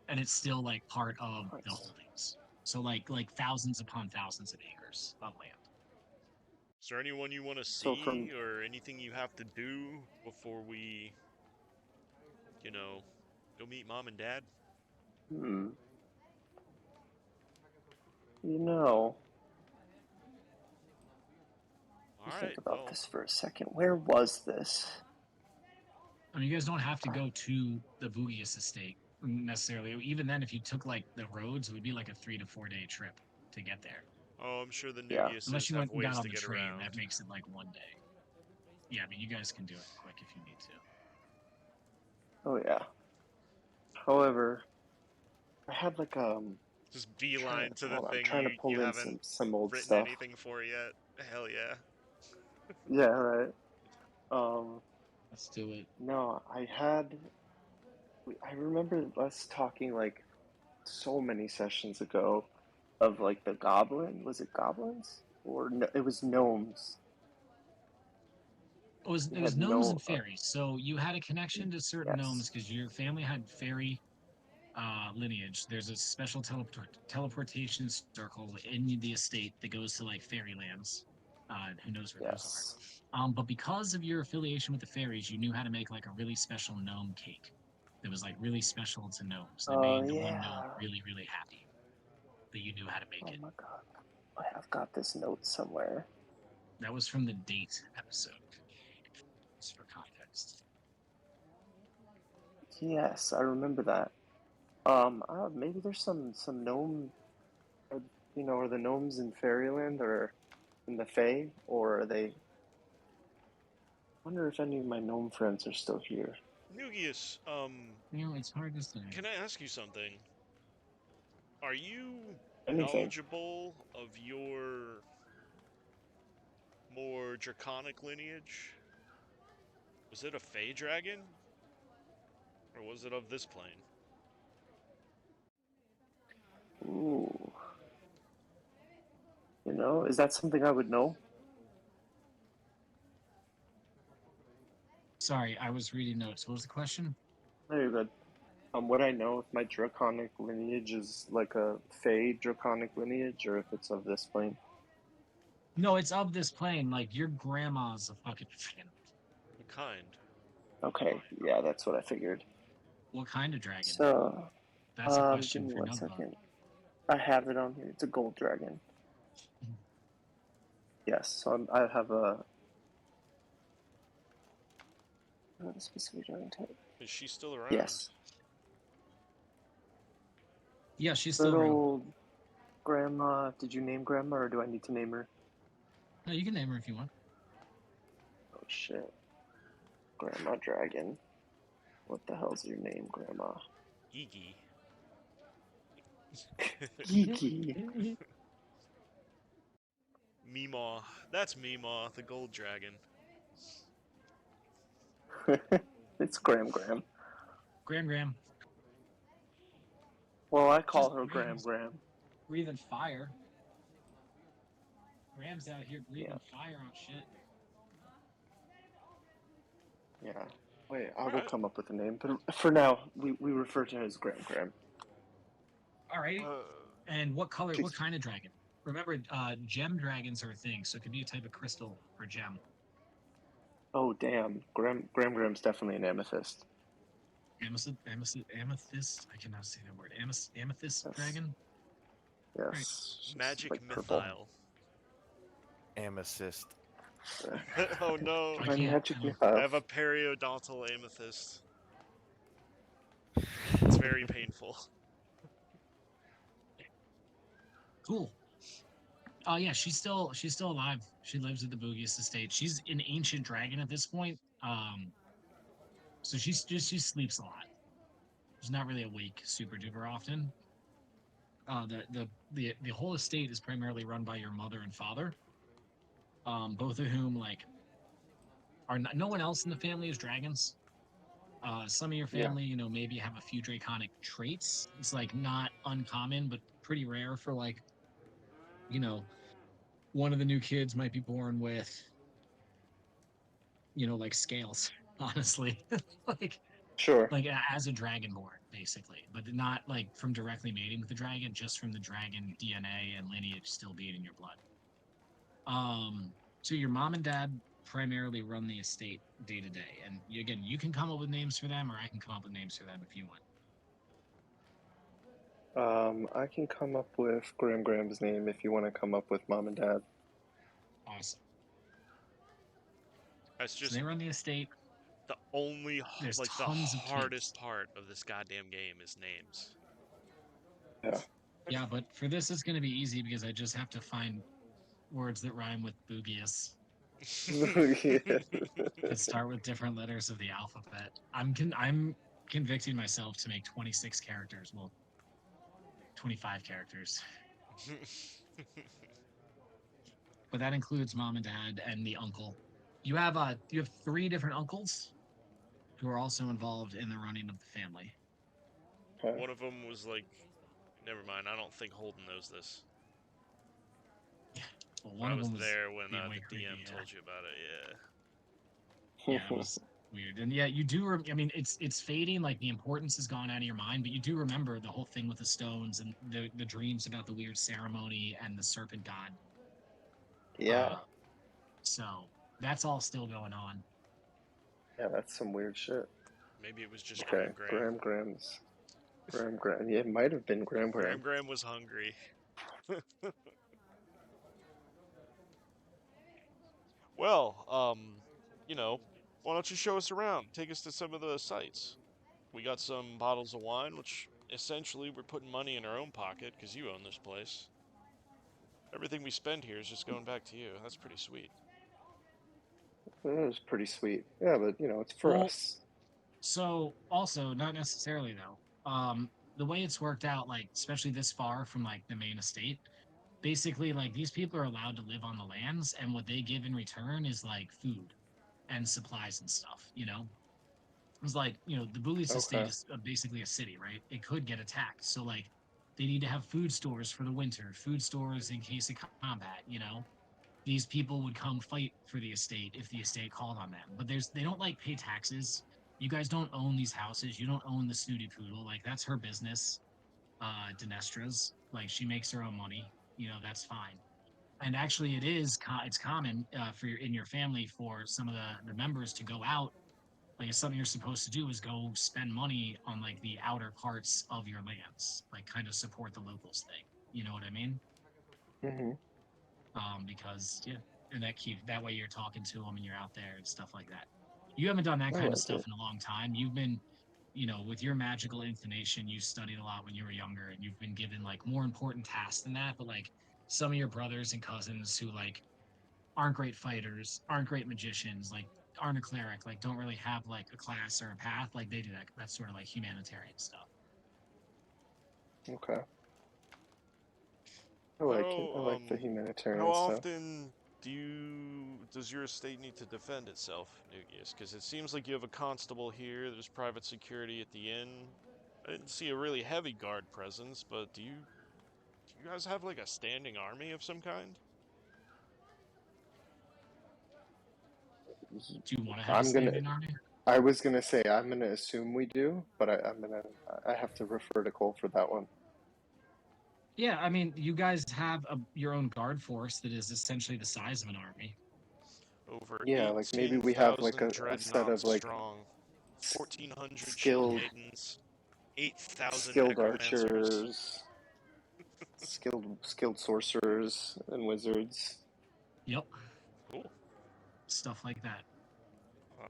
and it's still like part of the Nice. holdings. So like thousands upon thousands of acres of land. Is there anyone you want to So from see or anything you have to do before we, go meet mom and dad? hmm, you know, All let me think right, about well, this for a second. Where was this? I mean, you guys don't have to go to the Vugius estate necessarily. Even then, if you took like the roads, it would be like a 3 to 4 day trip to get there. oh, I'm sure the Yeah. Nugiuses Unless you have went and got ways on to the get train, that around. makes it like 1 day. Yeah, I mean, you guys can do it quick if you need to. Oh yeah. However, I had like Just beeline to the hold on, I'm thing trying to you pull in haven't some old written stuff. anything for yet. Hell yeah. Yeah, right. Um, Let's do it. no, I remember us talking like so many sessions ago of like the goblin. Was it goblins or no, it was gnomes? We It was had gnomes no. and fairies. So you had a connection to certain Yes. gnomes because your family had fairy lineage. There's a special teleportation circle in the estate that goes to like fairy lands. Who knows where those Yes. are? But because of your affiliation with the fairies, you knew how to make like a really special gnome cake that was like really special to gnomes. And it Oh made the one gnome yeah. really, really happy that you knew how to make Oh it. my god. I've got this note somewhere. That was from the date episode, just for context. Yes, I remember that. Maybe there's some gnome. Are, are the gnomes in Fairyland or in the Fae, or are they? I wonder if any of my gnome friends are still here. Nugius, You know, it's hard to say. can I ask you something? Are you Anything? knowledgeable of your more draconic lineage? Was it a Fey dragon? Or was it of this plane? Ooh. Is that something I would know? Sorry, I was reading notes. What was the question? Very good. Would I know if my draconic lineage is like a Fey draconic lineage, or if it's of this plane? No, it's of this plane. Like your grandma's a fucking fan. What kind? Okay, yeah, that's what I figured. What kind of dragon? So, That's a give question me for one Nugbug. second. I have it on here. It's a gold dragon. Yes, so I have a specific dragon type. Is she still around? Yes. Yeah, she's Good still around. old grandma. Did you name grandma, or do I need to name her? No, you can name her if you want. Oh shit. Grandma Dragon. What the hell's your name, Grandma? Iggy. Geeky. Meemaw. That's Meemaw, the gold dragon. It's Gram Gram. Gram. Well, I Just call her Gram Gram. breathing fire. Gram's out here Yeah, breathing fire on shit. yeah. Wait, I will Alright. come up with a name, but for now, we refer to her as Gram Gram. All right. Uh, And what color? Please. What kind of dragon? Remember, gem dragons are a thing, so it could be a type of crystal or gem. Oh, damn. Gram Gram's definitely an amethyst. Amethyst. I cannot say that word. Amethyst Yes. dragon. Yes. She's magic like purple. Mythile. Amethyst. Oh no. I My can't. magic No. I Mythile. have a periodontal amethyst. It's very painful. Cool. Oh yeah, she's still alive. She lives at the Boogiest estate. She's an ancient dragon at this point. So she sleeps a lot. She's not really awake super duper often. The whole estate is primarily run by your mother and father. Both of whom like are not, no one else in the family is dragons. Some of your Yeah. family, maybe have a few draconic traits. It's like not uncommon, but pretty rare for like, you know, one of the new kids might be born with, like scales, honestly. like Sure. as a dragonborn, basically, but not like from directly mating with the dragon, just from the dragon DNA and lineage still being in your blood. So your mom and dad primarily run the estate day to day, and again, you can come up with names for them, or I can come up with names for them if you want. I can come up with Graham's name if you want to come up with mom and dad. Awesome. That's So just they run the estate. the only There's like the tons of hardest kids. part of this goddamn game is names. Yeah. Yeah, but for this, it's going to be easy because I just have to find words that rhyme with boogius Yeah. that start with different letters of the alphabet. I'm convicting myself to make 26 characters. Well, 25 characters, but that includes mom and dad and the uncle. You have three different uncles who are also involved in the running of the family. Okay. One of them was like, never mind. I don't think Holden knows this. Well, But one I of was them was there when being way the DM creepy. told you about it. Yeah. Yeah, that was weird. And yeah, you do. I mean, it's fading. Like the importance has gone out of your mind, but you do remember the whole thing with the stones and the dreams about the weird ceremony and the serpent god. Yeah. Uh, so that's all still going on. Yeah, that's some weird shit. Maybe it was just Okay. Graham. Graham. Yeah, it might have been Graham. Graham was hungry. Well, you know, why don't you show us around? Take us to some of the sites. We got some bottles of wine, which essentially we're putting money in our own pocket because you own this place. Everything we spend here is just going back to you. That's pretty sweet. It was pretty sweet. Yeah, but it's for Well, us. so also not necessarily though. The way it's worked out, like especially this far from like the main estate, basically like these people are allowed to live on the lands, and what they give in return is like food and supplies and stuff. It's like the Bullies estate Okay. is basically a city, right? It could get attacked, so like they need to have food stores for the winter, food stores in case of combat. These people would come fight for the estate if the estate called on them, but they don't like pay taxes. You guys don't own these houses. You don't own the snooty poodle. Like that's her business. Dinestra's like she makes her own money. That's fine. And actually, it's common for in your family for some of the members to go out, like it's something you're supposed to do is go spend money on like the outer parts of your lands, like kind of support the locals thing. You know what I mean? Hmm. Because yeah, and that way you're talking to them and you're out there and stuff like that. You haven't done that I kind of like stuff it. in a long time. You've been, with your magical inclination, you studied a lot when you were younger, and you've been given like more important tasks than that. But like some of your brothers and cousins who like aren't great fighters, aren't great magicians, like aren't a cleric, like don't really have like a class or a path, like they do that sort of like humanitarian stuff. Okay. I like it. I How like the how humanitarian stuff. often does your estate need to defend itself, Nugius? Because it seems like you have a constable here. There's private security at the inn. I didn't see a really heavy guard presence, but do you guys have like a standing army of some kind? Do you want to have a I'm gonna. standing army? I was gonna say I'm gonna assume we do, but I'm gonna. I have to refer to Cole for that one. Yeah, I mean, you guys have your own guard force that is essentially the size of an army. Over Yeah, like maybe we have like 18,000 a set of dreadnoughts like strong, 1,400 shield skilled maidens, 8,000 skilled necromancers. archers, skilled sorcerers and wizards. Yep, Cool. stuff like that.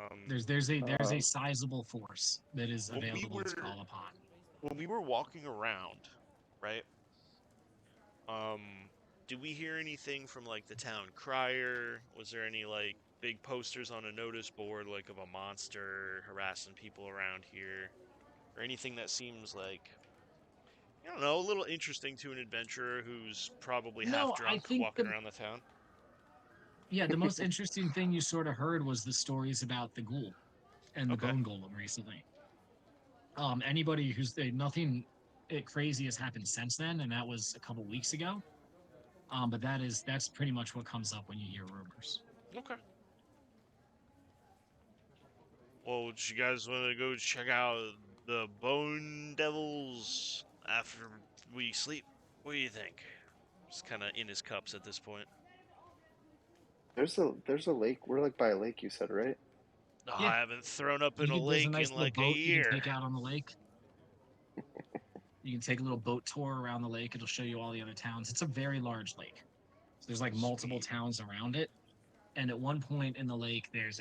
Um, There's a Um, sizable force that is when we available to were call upon. when we were walking around, right? Did we hear anything from like the town crier? Was there any like big posters on a notice board like of a monster harassing people around here? Or anything that seems like, I don't know, a little interesting to an adventurer who's probably half No, I drunk think walking around the town? the most interesting thing you sort of heard was the stories about the ghoul and the Okay. bone golem recently. Anybody who's nothing crazy has happened since then, and that was a couple weeks ago. But that's pretty much what comes up when you hear rumors. Okay. Well, would you guys want to go check out the Bone Devils after we sleep? What do you think? Just kind of in his cups at this point. There's a lake. We're like by a lake. You said, right? Oh, Yeah. I haven't thrown up in a There's a lake nice in little like a boat you can year. take out on the lake. You can take a little boat tour around the lake. It'll show you all the other towns. It's a very large lake. So there's like multiple Sweet. towns around it. And at one point in the lake, there's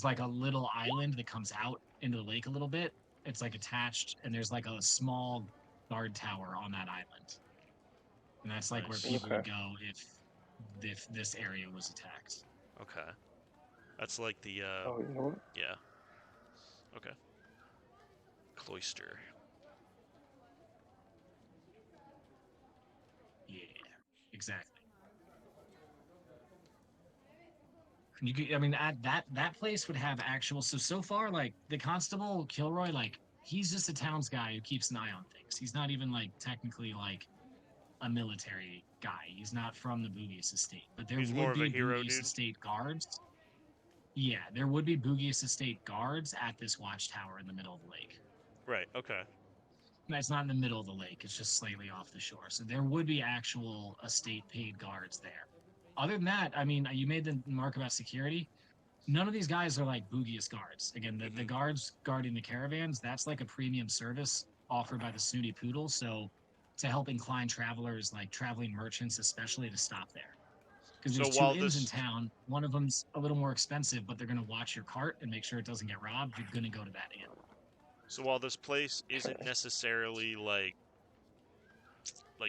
like a little island that comes out into the lake a little bit. It's like attached, and there's like a small guard tower on that island. And that's like where Nice. people Okay. would go if this area was attacked. Okay. That's like the, Oh, you know what? yeah. Okay. Cloister. Yeah, exactly. You could, I mean, that place would have actual. So far, like the constable Kilroy, like he's just a towns guy who keeps an eye on things. He's not even like technically like a military guy. He's not from the Boogius estate, but there He's more would of a be hero, Boogius dude. estate guards. Yeah, there would be Boogius estate guards at this watchtower in the middle of the lake. Right, okay. No, it's not in the middle of the lake. It's just slightly off the shore. So there would be actual estate paid guards there. Other than that, I mean, you made the mark about security. None of these guys are like Boogiest guards. Again, the guards guarding the caravans, that's like a premium service offered by the Snooty Poodle. So to help incline travelers, like traveling merchants, especially to stop there. Because So there's two while inns in this town. One of them's a little more expensive, but they're going to watch your cart and make sure it doesn't get robbed. You're going to go to that inn. so while this place isn't Okay. necessarily like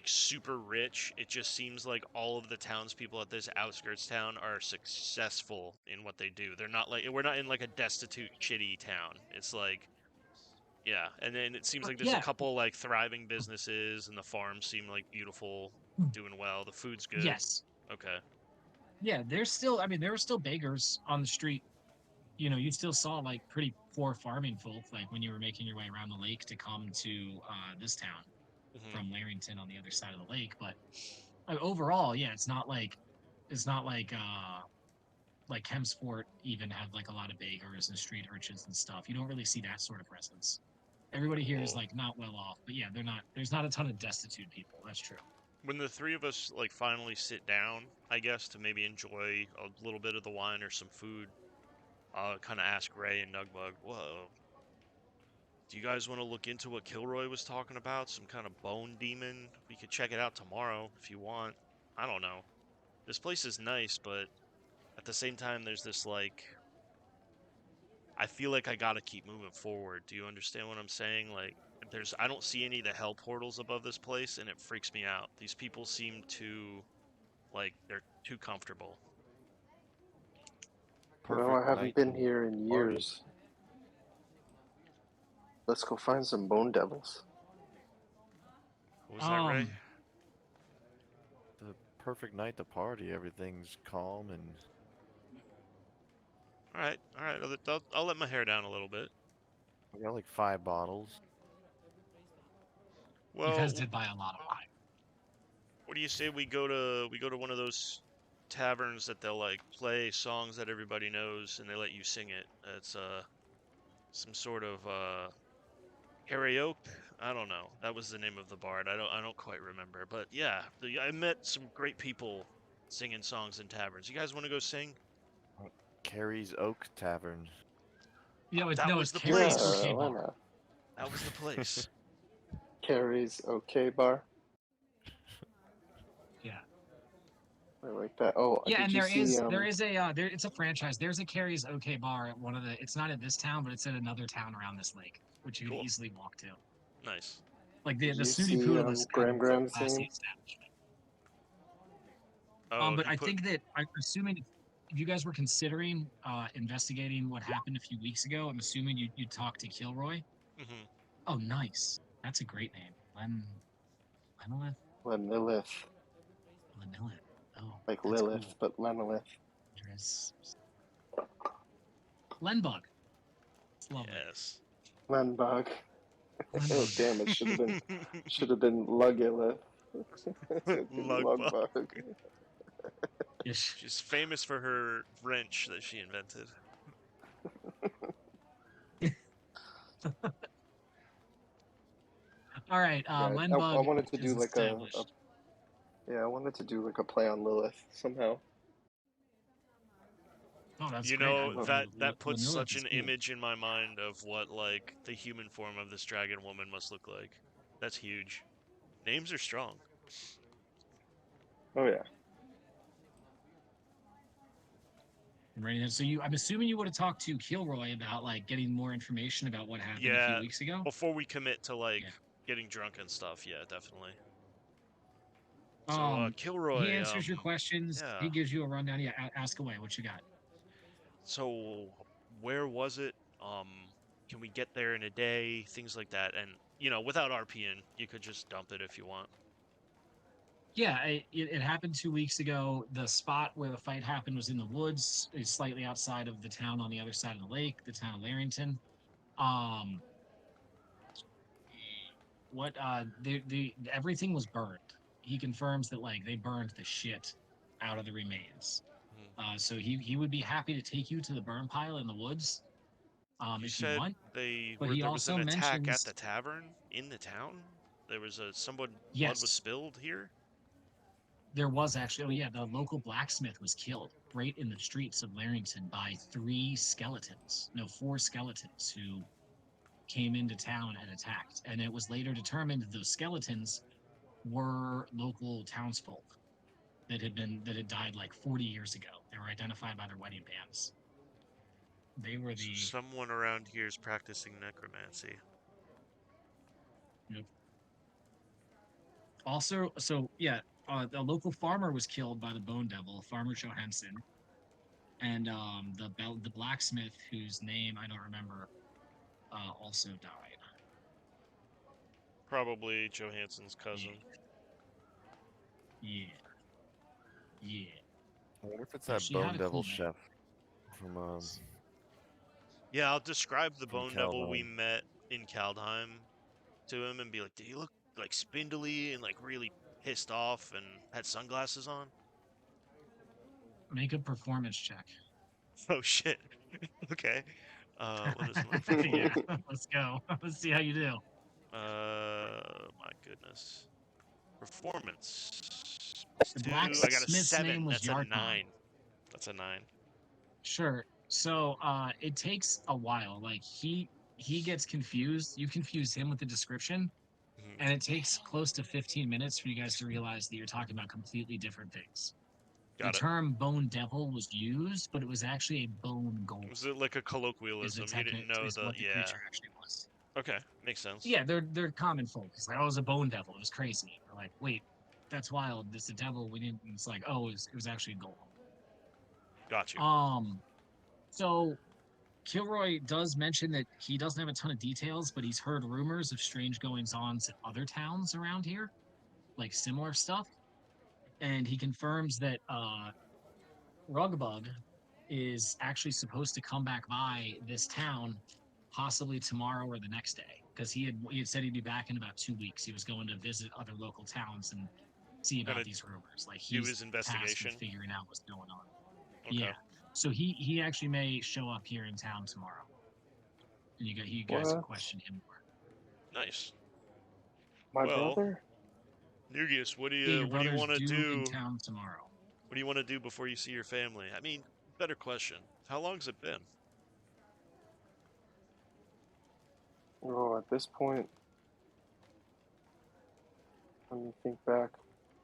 super rich, it just seems like all of the townspeople at this outskirts town are successful in what they do. They're not like we're not in like a destitute shitty town. It's like yeah, and then it seems like there's a Yeah. couple like thriving businesses and the farms seem like beautiful, doing well. The food's good. Yes. Okay. Yeah. There's still, I mean, there were still beggars on the street. You know, you still saw like pretty poor farming folk, like when you were making your way around the lake to come to this town Hmm. from Larrington on the other side of the lake. But overall, yeah, it's not like Kempsport even had like a lot of beggars and street urchins and stuff. You don't really see that sort of presence. Everybody here is Well, like not well off, but yeah, they're not. There's not a ton of destitute people. That's true. when the three of us like finally sit down, I guess to maybe enjoy a little bit of the wine or some food, I'll kind of ask Ray and Nugbug, "Whoa, do you guys want to look into what Kilroy was talking about? Some kind of bone demon? We could check it out tomorrow if you want. I don't know. This place is nice, but at the same time, there's this like, I feel like I gotta keep moving forward. Do you understand what I'm saying? Like, I don't see any of the hell portals above this place, and it freaks me out. These people seem too, like, they're too comfortable. No, I Perfect haven't night been to here in party. years. Let's go find some bone devils. What was that, Ray? The perfect night to party. Everything's calm and All right, all right. I'll let my hair down a little bit. we got like 5 bottles. You guys Well, did buy a lot of wine. what do you say we go to one of those taverns that they'll like play songs that everybody knows and they let you sing it. It's some sort of karaoke. I don't know. That was the name of the bard. I don't quite remember. But yeah, I met some great people singing songs in taverns. You guys want to go sing? Carrie's Oak Tavern. You know, it's That no, was it's the Carrie's place. OK Why Bar. not? That was the place. Carrie's OK Bar. Yeah. I like that. Oh, Yeah, did and you see? there is a it's a franchise. There's a Carrie's OK Bar at one of the. It's not at this town, but it's at another town around this lake, which you could Cool. easily walk to. Nice. Like Did the you Snooty see Poodle is kind of a Graham's classy name? establishment. Oh, But he I put. think that I'm assuming if you guys were considering investigating what happened a few weeks ago, I'm assuming you talked to Kilroy. Hmm. Oh, nice. That's a great name, Lenilith. Lenilith, Lenilith. Oh, like that's Lilith, cool. but Lenilith. Lenbug. It's lovely. Yes. Lenbug. Oh Lenbug. damn! It should have been Lugilith. It's a big Lug lug bug. bug. Yes. She's famous for her wrench that she invented. All right. Yeah, I Lenbug wanted to is do like established. I wanted to do like a play on Lilith somehow. Oh, that's You great. know, that puts Lenilith such is an cool. image in my mind of what like the human form of this dragon woman must look like. That's huge. Names are strong. Oh yeah. Right. So I'm assuming you would have talked to Kilroy about like getting more information about what happened a few Yeah, weeks ago. before we commit to like Yeah. getting drunk and stuff, yeah, definitely. So, Um, he Kilroy, answers your questions. yeah. He gives you a rundown. Yeah, ask away. What you got? So, where was it? Can we get there in a day? Things like that, and without RPing, you could just dump it if you want. Yeah, it happened 2 weeks ago. The spot where the fight happened was in the woods, it's slightly outside of the town on the other side of the lake, the town of Larrington. Um, what the everything was burned. He confirms that like they burned the shit out of the remains. Mhm. So he would be happy to take you to the burn pile in the woods, You if you said want. But he there was also an attack at the mentions tavern in the town. There was someone blood was yes, spilled here. there was actually. Oh yeah, the local blacksmith was killed right in the streets of Larrington by three skeletons. No, four skeletons who came into town and attacked. And it was later determined that those skeletons were local townsfolk that had died like 40 years ago. They were identified by their wedding bands. They were So the someone around here is practicing necromancy. you know, also so yeah. A local farmer was killed by the Bone Devil, Farmer Johansson, and the blacksmith whose name I don't remember also died. Probably Johansson's cousin. Yeah, yeah. I wonder if it's So that she had Bone a Devil cool name. chef from Yeah, I'll describe the from Bone Devil we Kaldheim. met in Kaldheim to him and be like, "Did he look like spindly and like really pissed off and had sunglasses on?" Make a performance check. Oh shit. Okay. What is my Yeah, performance? let's go. Let's see how you do. My goodness. Performance. The +2. I got a blacksmith's 7. name was That's a Yarkon. 9. That's a 9. Sure. So it takes a while. Like he gets confused. You confuse him with the description, Mhm. and it takes close to 15 minutes for you guys to realize that you're talking about completely different things. The Got it. term bone devil was used, but it was actually a bone golem Was it like a is the colloquialism? You didn't technique know is the what the yeah. creature actually was. Okay, makes sense. Yeah, they're common folk. It's like, oh, it was a bone devil. It was crazy. They're like, wait, that's wild. This is a devil. We didn't. It's like, oh, it was actually a Got you. golem. So Kilroy does mention that he doesn't have a ton of details, but he's heard rumors of strange goings-ons in other towns around here, like similar stuff. And he confirms that Rugbug is actually supposed to come back by this town, possibly tomorrow or the next day, because he had said he'd be back in about 2 weeks. He was going to visit other local towns and see about Gonna these rumors. Like do he's his tasked with investigation. figuring out what's going on. Okay. Yeah. So he actually may show up here in town tomorrow, and you guys can What? question him more. Nice. My Well, brother? Nugius, Yeah, your what do you brother's want to due in do? town tomorrow. What do you want to do before you see your family? I mean, better question. How long's it been? Oh, at this point, let me think back.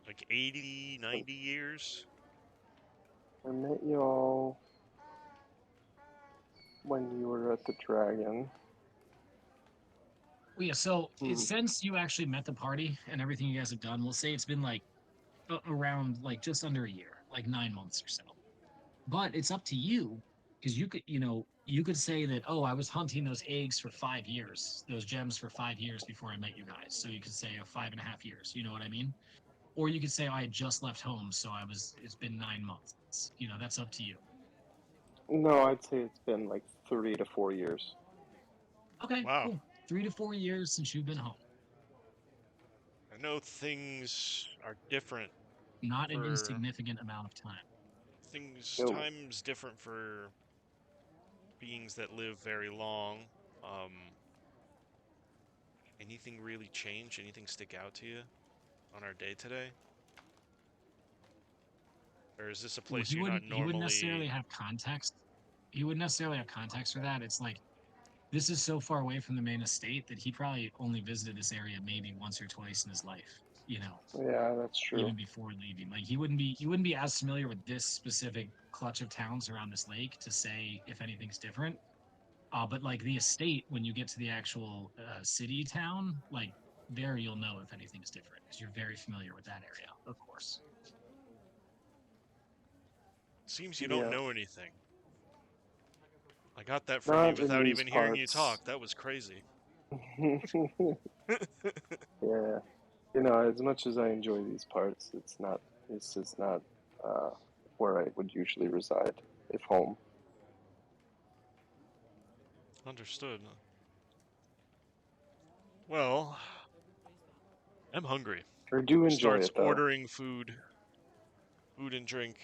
Like 80, 90 years? I met y'all when you were at the Dragon. Well, yeah, so Hmm. since you actually met the party and everything you guys have done, we'll say it's been like around like just under a year, like 9 months or so. But it's up to you because you could say that, oh, I was hunting those eggs for 5 years, those gems for 5 years before I met you guys. So you could say 5.5 years. You know what I mean? Or you could say, oh, I had just left home, so it's been 9 months. That's up to you. No, I'd say it's been like 3 to 4 years. Okay, Wow. cool. 3 to 4 years since you've been home. I know things are different Not an for insignificant amount of time. Yo, time's different for beings that live very long. Anything really change? Anything stick out to you on our day today? Or is this a Well, place you're not he wouldn't necessarily normally? have context. He wouldn't necessarily have context for that. It's like this is so far away from the main estate that he probably only visited this area maybe once or twice in his life. You know, yeah, that's true. even before leaving. Like he wouldn't be as familiar with this specific clutch of towns around this lake to say if anything's different. But like the estate, when you get to the actual city town, like there you'll know if anything's different because you're very familiar with that area, of course. Seems you don't Yeah, know anything. I got that from you not in without these even hearing you parts. talk. That was crazy. Yeah, you know, as much as I enjoy these parts, it's not. This is not uh, where I would usually reside if home. Understood. Well, I'm hungry. I do enjoy Starts it though. ordering food and drink,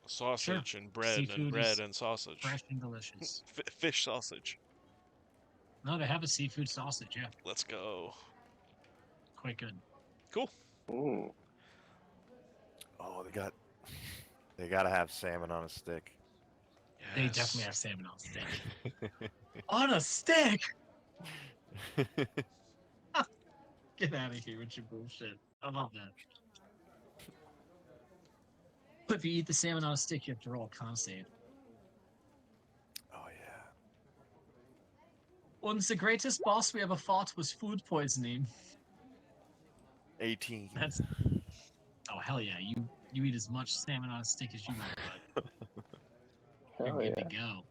Sure, sausage and seafood bread is and sausage, fresh and delicious. fish sausage. No, they have a seafood sausage. Yeah, Let's go. quite good. Cool. Mm. Oh, they gotta have salmon on a stick. They definitely Yes. have salmon on stick. On a stick? Get out of here with your bullshit. I love that. But if you eat the salmon on a stick, you have to roll a con save. Oh yeah. Once the greatest boss we ever fought was food poisoning. 18. That's oh hell yeah! You eat as much salmon on a stick as you want, bud. You're Hell good to yeah. go.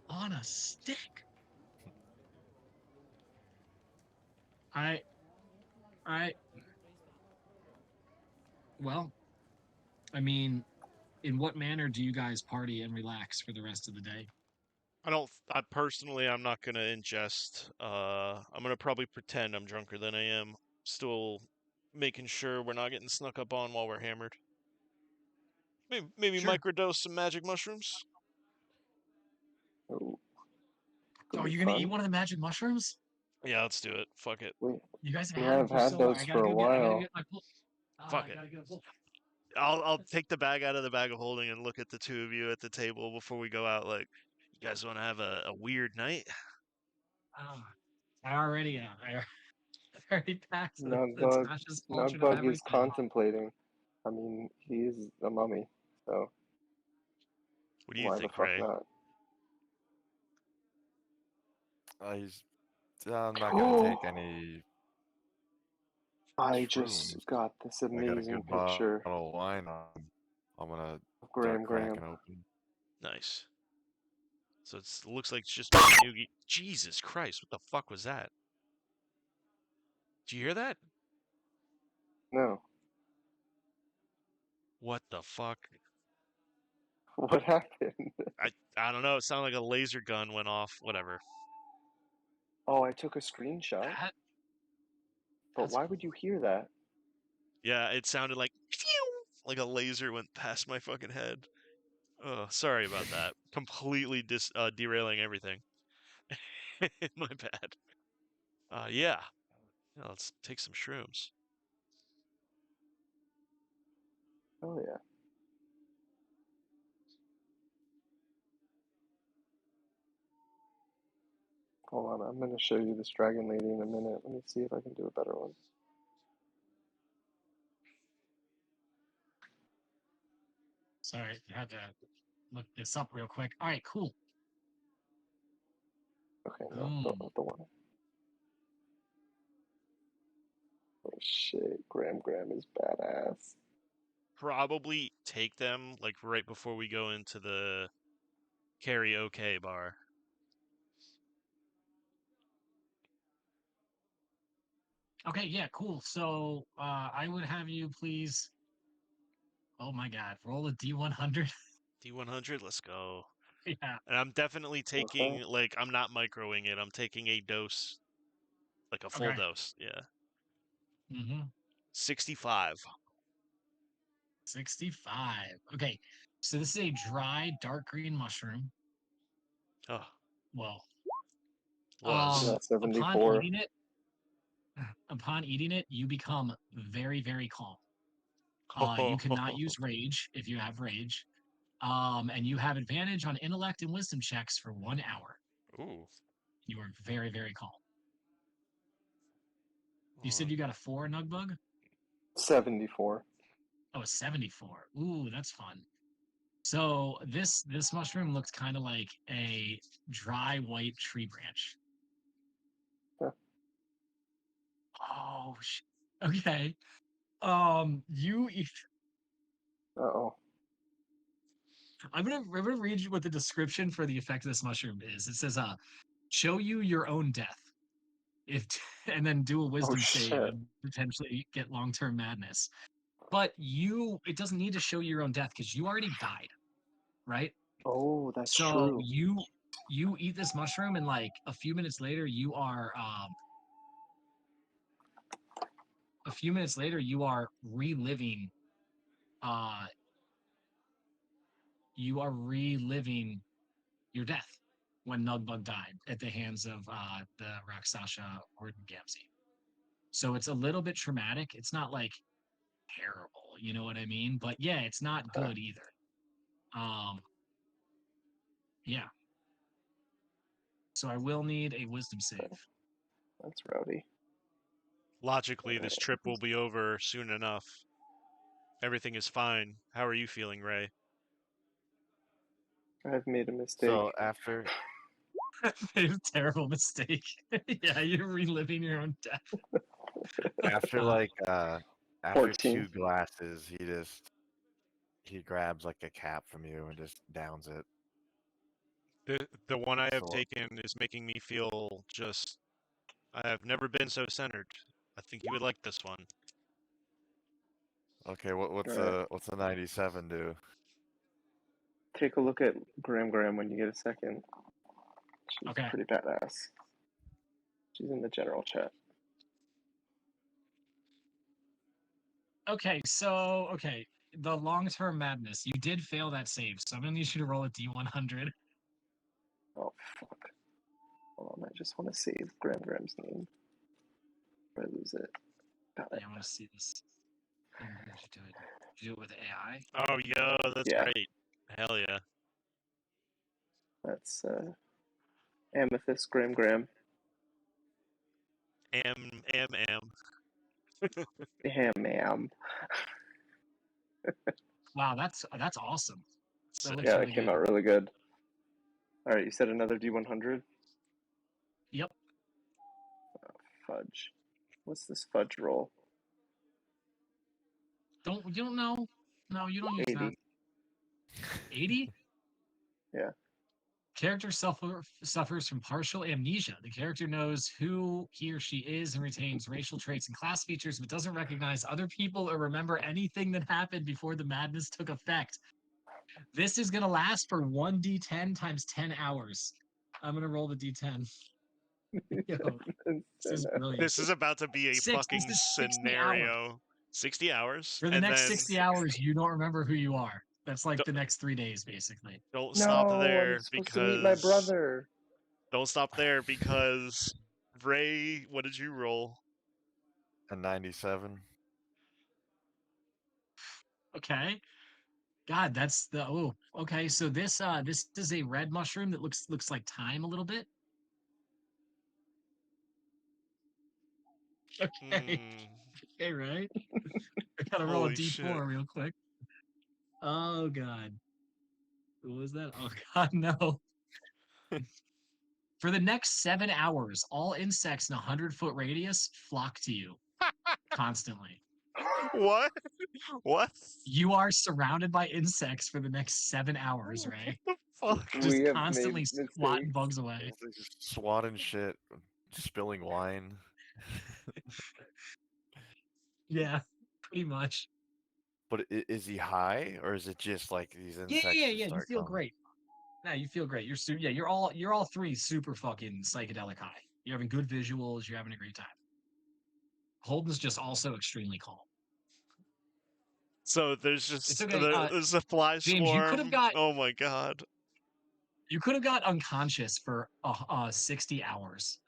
On a stick. I I well, I mean, in what manner do you guys party and relax for the rest of the day? I don't. I personally, I'm not gonna ingest. I'm gonna probably pretend I'm drunker than I am. Still making sure we're not getting snuck up on while we're hammered. Maybe Sure. microdose some magic mushrooms. Oh, could Oh, be you're gonna eat fun. one of the magic mushrooms? Yeah, let's do it. Fuck it. We You guys have we had them have for had so long. those for a I gotta while. get my pull. Fuck I it. gotta get a pull. I'll take the bag out of the bag of holding and look at the two of you at the table before we go out. Like, you guys want to have a weird night? Ah, I already packed the Nugbug, Tasha's cauldron of Nugbug is everything. contemplating. I mean, he is a mummy, so What do you why the think, fuck Ray? not? He's. I'm not gonna take Oh, any I just shrooms. got this I got a amazing good picture bottle of wine on. I'm gonna of start Graham. cracking open. Nice. So it looks like it's just me and Yugi. Jesus Christ, what the fuck was that? Did you hear that? No, What the fuck? what happened? I don't know. It sounded like a laser gun went off. Whatever. Oh, I took a screenshot, That but that's why cool. would you hear that? Yeah, it sounded like phew, like a laser went past my fucking head. Oh, sorry about that. Completely derailing everything. My bad. Yeah. Yeah, let's take some shrooms. Oh yeah. Hold on, I'm gonna show you this dragon lady in a minute. Let me see if I can do a better one. Sorry, I had to look this up real quick. All right, cool. Okay, no, Boom. not the one. Oh shit, Graham is badass. Probably take them like right before we go into the karaoke bar. Okay, yeah, cool. So I would have you please. Oh my God, roll a D100. D100, let's go. Yeah. And I'm definitely Okay. taking, like, I'm not microing it. I'm taking a dose like a full Okay. dose. Yeah. Mm-hmm. 65. 65. Okay. So this is a dry, dark green mushroom. Oh, Well, was. Yeah, upon 74. eating it, you become very, very calm. You cannot use rage if you have rage. And you have advantage on intellect and wisdom checks for 1 hour. Ooh. You are very, very calm. You said One. you got a 4 nug bug? 74. Oh, a 74. Ooh, that's fun. So this mushroom looks kind of like a dry white tree branch. Huh. Oh, okay. You eat. Uh-oh. I'm gonna read you what the description for the effect of this mushroom is. It says, show you your own death. If and then do a Oh, wisdom save shit. and potentially get long-term madness. But it doesn't need to show you your own death because you already died, right? Oh, that's So true. you eat this mushroom and like a few minutes later you are reliving uh your death when Nugbug died at the hands of the Rakshasa Ordengamsi. So it's a little bit traumatic. It's not like terrible, you know what I mean? But yeah, it's not Okay. good either. Um, yeah. So I will need a wisdom save. That's rowdy. Logically, this Alright. trip will be over soon enough. Everything is fine. How are you feeling, Ray? I've made a mistake. So after Made a terrible mistake. Yeah, you're reliving your own death. after Uh, like after 14. 2 glasses, he grabs like a cap from you and just downs it. The one I have So taken is making me feel just. I have never been so centered. I think you would like this one. okay, Alright. what's a 97 do? Take a look at Graham when you get a second. She's okay. pretty badass. She's in the general chat. Okay. The long-term madness. You did fail that save, so I'm gonna need you to roll a D100. Oh, fuck. Hold on, I just want to save Graham's name. If I lose it. Got it. Yeah, I want to see this. Here, how'd you do it? Did you do it with AI? Oh, yo, that's Yeah. great. Hell yeah. That's Amethyst Graham. Am. Ham. Wow, that's awesome. That looks Yeah, really that came good. out really good. Alright, you said another D100? Yep. Fudge. What's this fudge roll? You don't know? No, you don't use 80. that. 80? Yeah. Character suffers from partial amnesia. The character knows who he or she is and retains racial traits and class features, but doesn't recognize other people or remember anything that happened before the madness took effect. This is going to last for 1d10 times 10 hours. I'm going to roll the d10. Yo, this is brilliant. This is about to be a fucking This is 60 hours. scenario. 60 hours? For the And next then 60 hours, you don't remember who you are. That's like the next 3 days, basically. don't stop No, I'm there supposed to meet my because. brother. Don't stop there because. Ray, what did you roll? A 97. Okay. God, that's the okay. So this is a red mushroom that looks like thyme a little bit. Okay. Hmm. Okay, right? I gotta roll a Holy shit. D4 real quick. Oh god. What was that? Oh god, no. For the next 7 hours, all insects in a 100-foot radius flock to you constantly. What? What? You are surrounded by insects for the next 7 hours, Ray. Fuck. Just We have constantly made swatting mistakes. bugs away. It's like just swatting shit, spilling wine. Yeah, pretty much. But is he high, or is it just like these Yeah, insects yeah, just yeah. You start feel coming? great. Nah, you feel great. You're all three super fucking psychedelic high. You're having good visuals. You're having a great time. Holden's just also extremely calm. So there's It's just okay. there's a fly James, swarm. Oh my god. you could have got unconscious for 60 hours,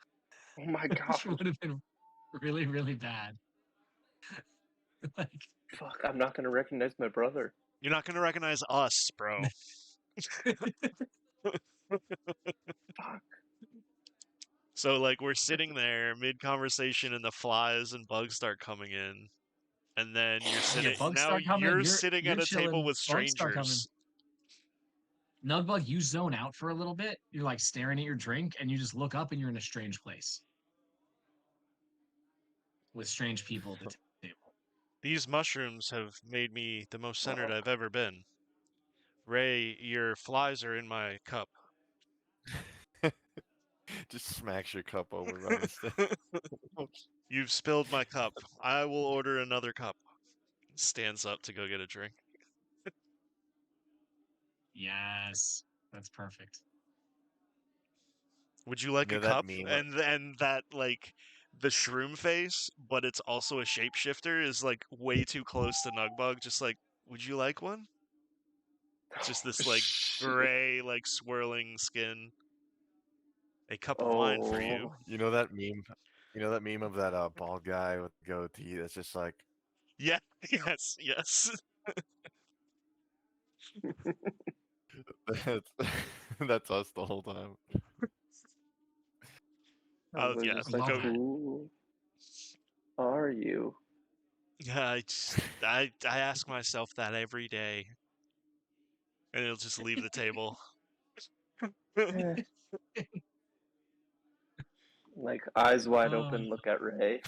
Oh my which god. would have been really, really bad. Like, Fuck, I'm not gonna recognize my brother. You're not gonna recognize us, bro. Fuck. So like we're sitting there mid conversation and the flies and bugs start coming in. And then yeah, bugs start coming. you're sitting You're at a table chilling. with Bugs start coming. strangers. Nugbug, you zone out for a little bit. You're like staring at your drink, and you just look up, and you're in a strange place with strange people at the table. These mushrooms have made me the most centered I've ever been. Ray, your flies are in my cup. Just smacks your cup over by mistake. You've spilled my cup. I will order another cup. Stands up to go get a drink. Yes, that's perfect. Would you like You a know that cup? meme? And that like the shroom face, but it's also a shapeshifter is like way too close to Nugbug. Just like, would you like one? Just this like Shit. gray, like swirling skin. A cup of wine for you. Oh. You know that meme? You know that meme of that bald guy with the goatee that's just like Yeah, yes, yes. that's that's us the whole time. Oh They're yeah, just I like, love go. that. who are you? Yeah, I ask myself that every day, and it'll just leave the table. Eh. Like, eyes wide Oh, open, look at Ray.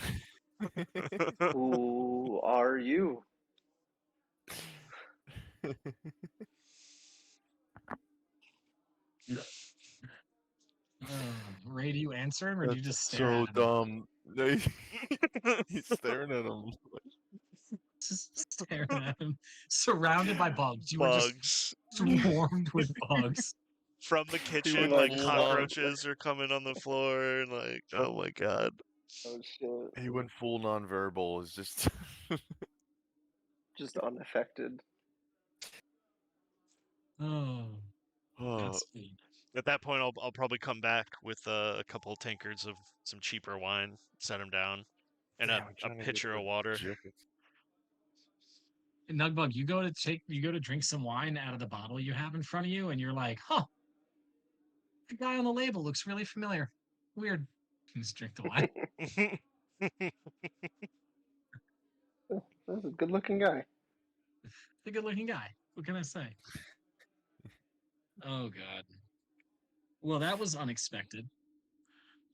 Who are you? Ray, do you answer him, or do you That's just stare so at him? dumb. He's staring at him. Just staring at him, surrounded by bugs. You were just Bugs swarmed with bugs. from the He kitchen, went like Like, full on. cockroaches are coming on the floor, and like, oh my god. oh shit. He went full non-verbal. It's just Just unaffected. Oh, oh, that's funny. At that point, I'll probably come back with a couple tankards of some cheaper wine, set them down, and damn, I'm a trying to get pitcher the of water. jackets. Nugbug, you go to drink some wine out of the bottle you have in front of you, and you're like, huh, the guy on the label looks really familiar. Weird. You just drink the wine. That's a good looking guy. The good looking guy. What can I say? Oh god. Well, that was unexpected.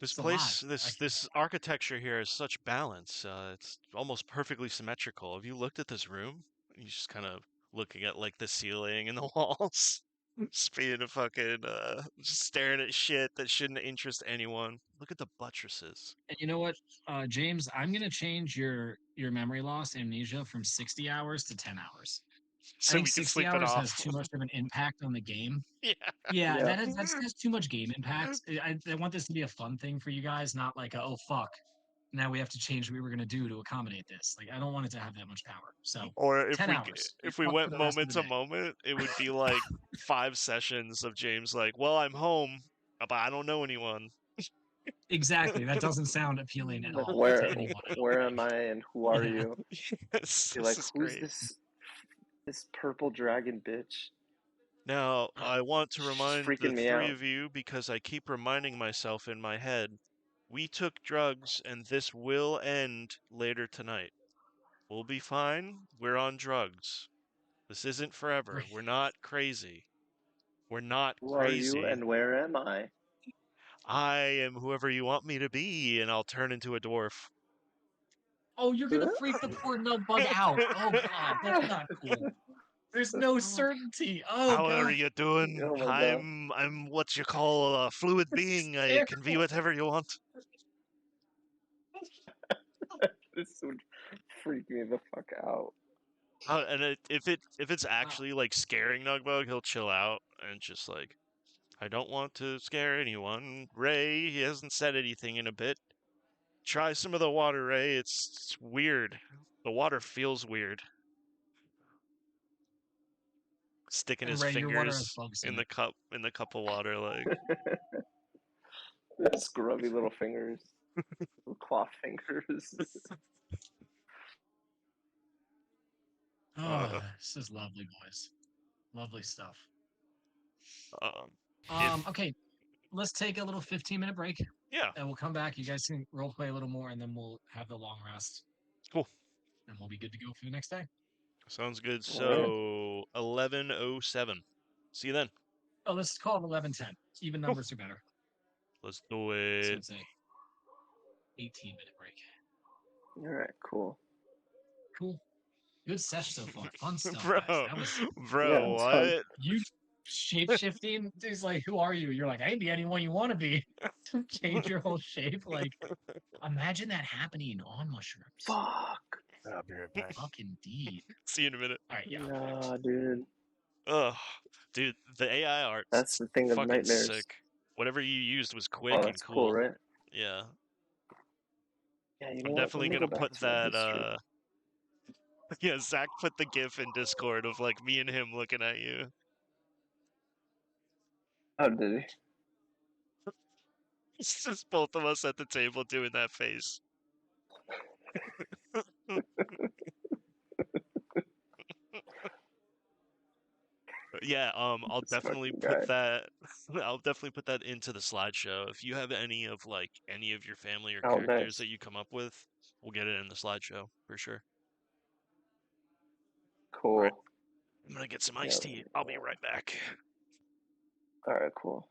This It's a lot. place, this architecture here is such balance. It's almost perfectly symmetrical. Have you looked at this room? You just kind of looking at like the ceiling and the walls, just being a fucking, just staring at shit that shouldn't interest anyone. Look at the buttresses. And you know what, James, I'm gonna change your memory loss amnesia from 60 hours to 10 hours. I So think we can 60 sleep it hours has off. too much of an impact on the game. Yeah. Yeah, Yeah. has too much game impact. I want this to be a fun thing for you guys, not like oh fuck, now we have to change what we were gonna do to accommodate this. Like I don't want it to have that much power. So Or 10 hours. You're if we fucked for went the rest of moment the to day. moment, it would be like 5 sessions of James like, "Well, I'm home, but I don't know anyone." Exactly. That doesn't sound appealing at Like, all to anyone, I don't where think. am I and who are Yeah. you? Yes, Be this like, is who's great. this purple dragon bitch? Now, I want to She's remind the freaking me three out. of you because I keep reminding myself in my head, we took drugs and this will end later tonight. We'll be fine. We're on drugs. This isn't forever. Great. We're not crazy. We're not Who are you crazy. and where am I? I am whoever you want me to be, and I'll turn into a dwarf. Oh, you're gonna freak the poor nug bug out. Oh god, that's not cool. There's no certainty. Oh How are god. you doing? Oh my god. I'm what you call a fluid being. I can be whatever you want. This would freak me the fuck out. And if it's actually like scaring Nugbug, he'll chill out and just like I don't want to scare anyone. Ray, he hasn't said anything in a bit. Try some of the water, Ray. It's weird. The water feels weird. Sticking And his Ray, your water has fingers bugs in in it. the cup of water, like Scrubby little fingers. Little cloth fingers. Oh, this is lovely, boys. Lovely stuff. um, if Okay, let's take a little 15-minute break, yeah, and we'll come back. You guys can role play a little more, and then we'll have the long rest, cool. and we'll be good to go for the next day. Sounds good. All right. So 11:07. See you then. Oh, let's call it 11:10. Even Cool. numbers are better. Let's do So it. it's a 18-minute break. All right. Cool. Cool. Good sesh so far. Fun stuff, guys. Bro, That was Yeah, bro, it's fun. what? you shape shifting. He's like, who are you? You're like, I can be anyone you want to be. Change your whole shape. Like, imagine that happening on mushrooms. Fuck. I'll be right back. Fuck indeed. See you in a minute. All right, yeah. Nah, dude. Ugh, dude, the AI That's art's the thing of fucking nightmares. sick. Whatever you used was Oh, quick and that's cool, cool. right? Yeah, Yeah, you know I'm what? Let definitely me go gonna back put to my that. history. Yeah, Zach put the GIF in Discord of like me and him looking at you. Oh, did he? It's just both of us at the table doing that face. Yeah, I'll This definitely fucking put guy. that. I'll definitely put that into the slideshow. If you have any of your family or Oh, characters nice. that you come up with, we'll get it in the slideshow for sure. All right, Cool. I'm gonna get some Yeah. iced tea. I'll be right back. All right, cool.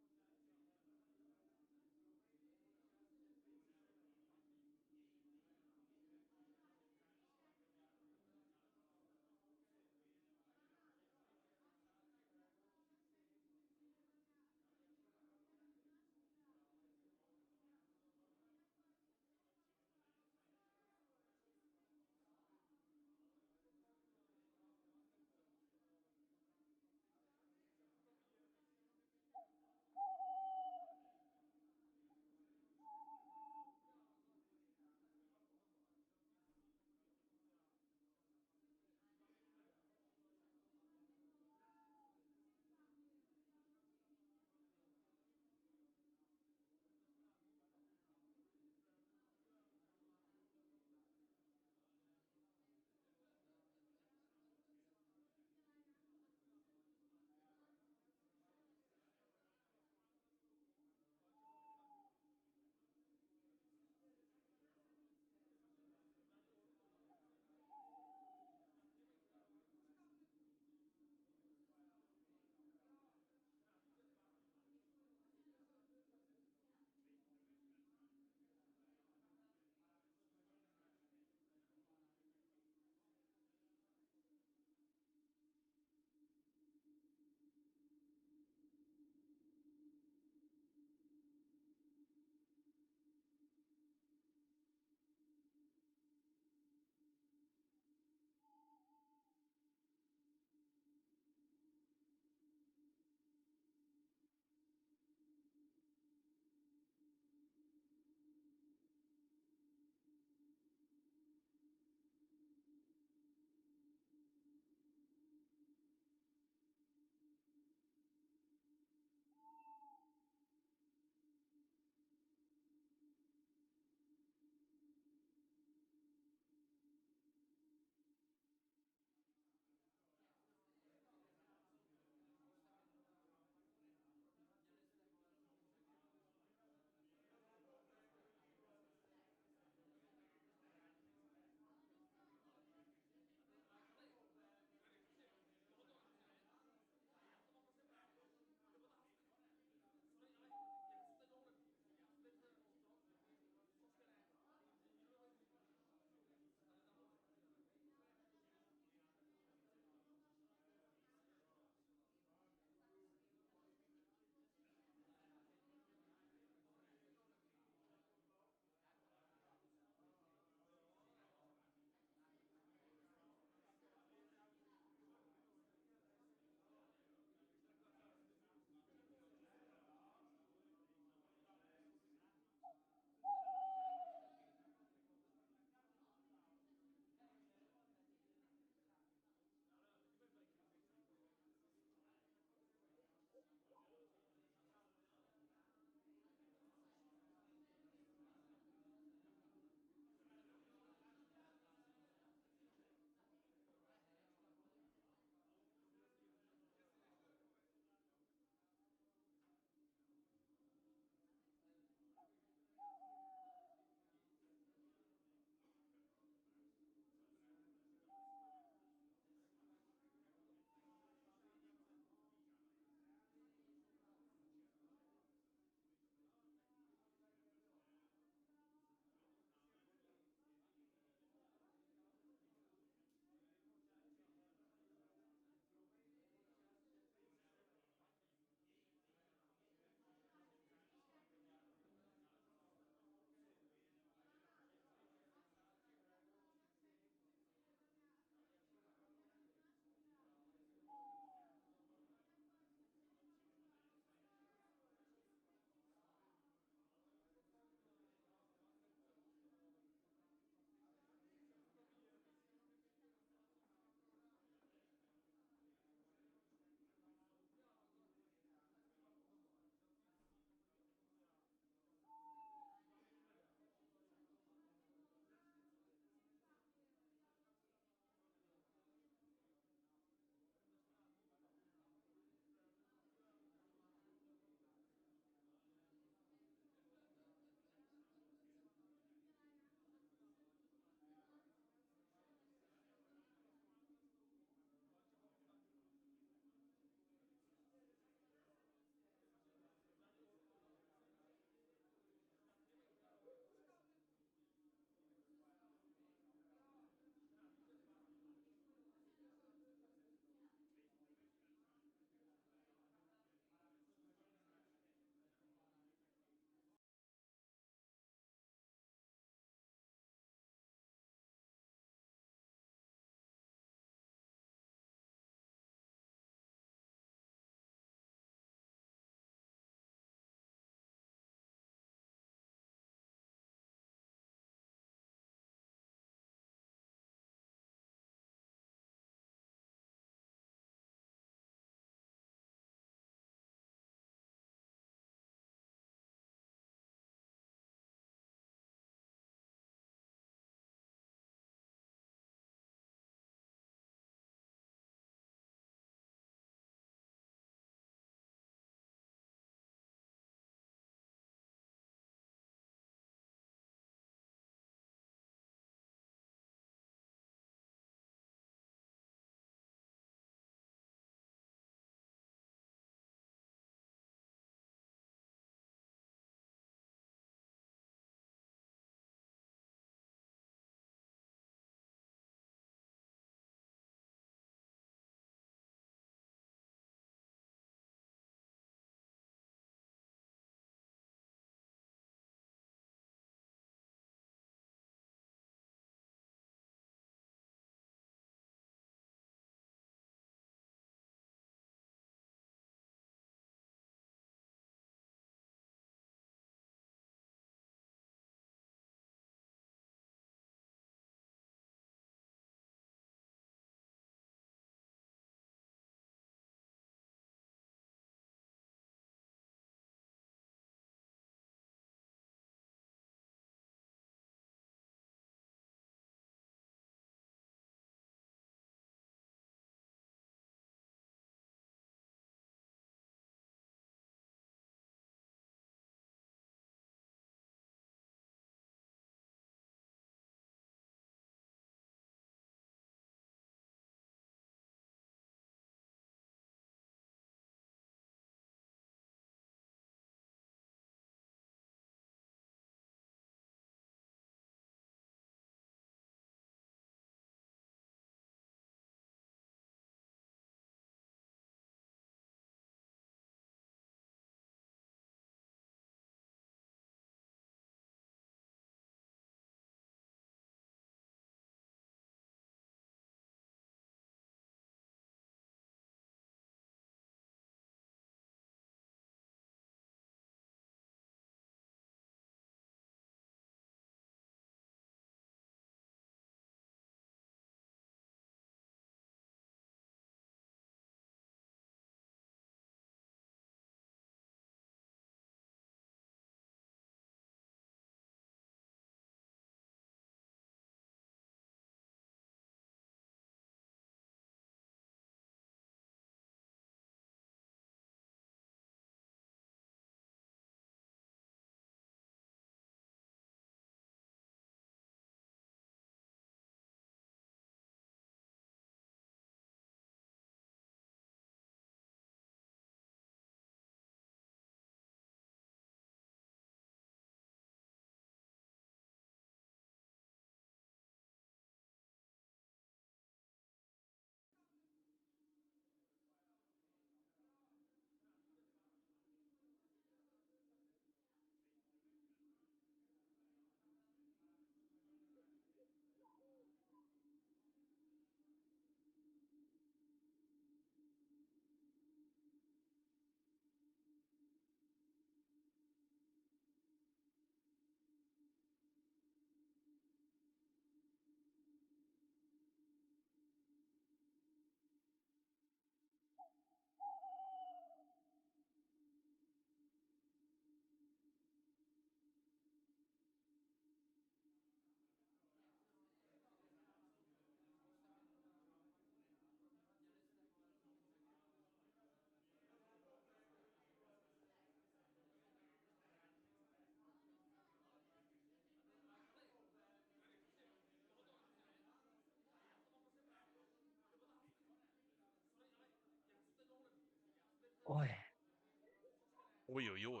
Oi, oi, oi.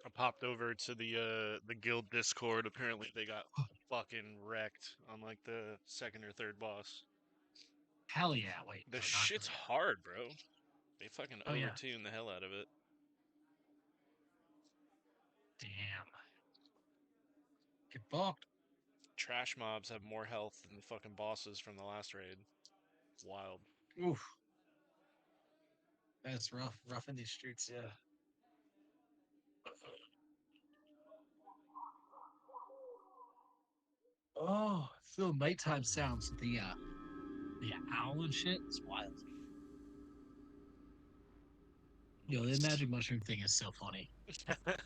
I popped over to the guild Discord. Apparently they got fucking wrecked on like the second or third boss. Hell yeah! Wait, The no, not shit's great. hard, bro. They fucking Oh yeah, overtune the hell out of it. damn. Get fucked. Trash mobs have more health than the fucking bosses from the last raid. Wild. Oof, that's rough. Rough in these streets. Yeah. Oh, still nighttime sounds. The owl and shit. It's wild. Yo, the magic mushroom thing is so funny.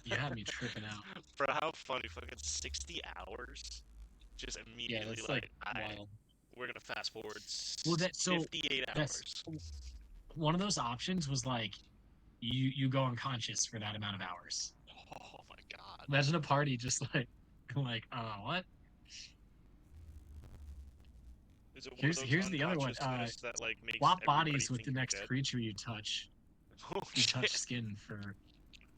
You had me tripping out. Bro, how funny. Fucking 60 hours. Just Yeah, immediately that's like like, I wild. we're gonna fast forward Well, that so 58 that's hours. one of those options was like you go unconscious for that amount of hours. Oh my god. Imagine a party just like what? Is it one of those Here's the other one. unconsciousness that like makes Swap everybody bodies with think the you're next dead? creature you touch. Oh You touch shit. skin for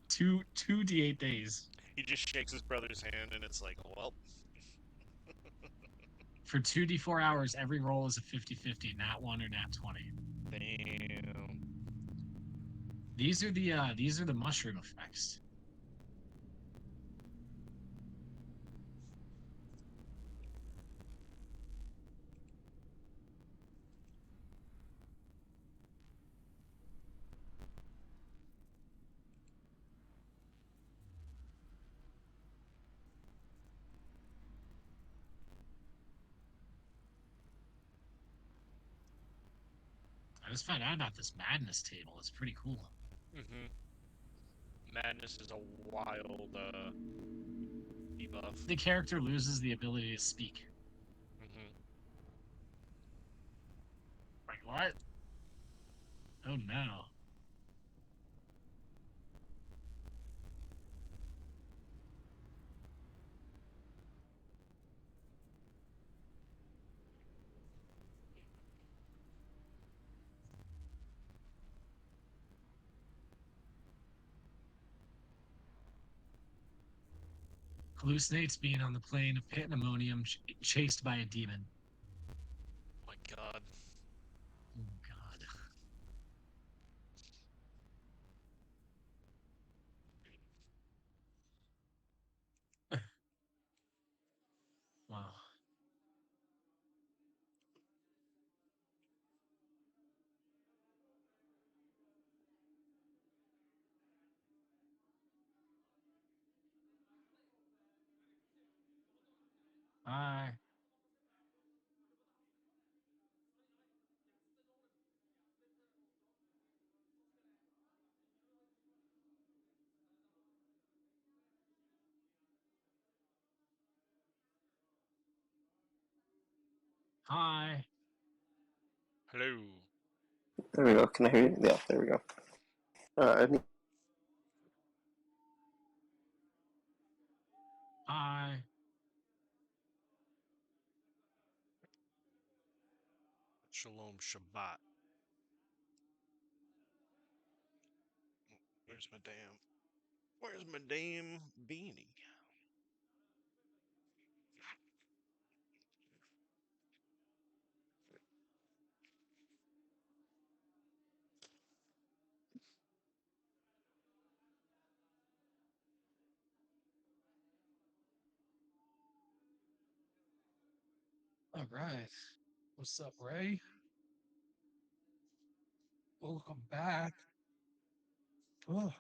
two d8 days. He just shakes his brother's hand and it's like, well, For 2d4 hours, every roll is a 50-50, nat 1 or nat 20. damn. These are the mushroom effects. I just found out about this madness table. It's pretty cool. Mm-hmm. Madness is a wild debuff. The character loses the ability to speak. Mm-hmm. Like what? Oh no. Hallucinates being on the plane of pandemonium, chased by a demon. Oh my god. Oh god. Wow. Hi. Hi. Hello. There we go. Can I hear you? Yeah, there we go. I think Hi. Shalom Shabbat. Where's my damn beanie? All right. What's up, Ray? Welcome back. Oh,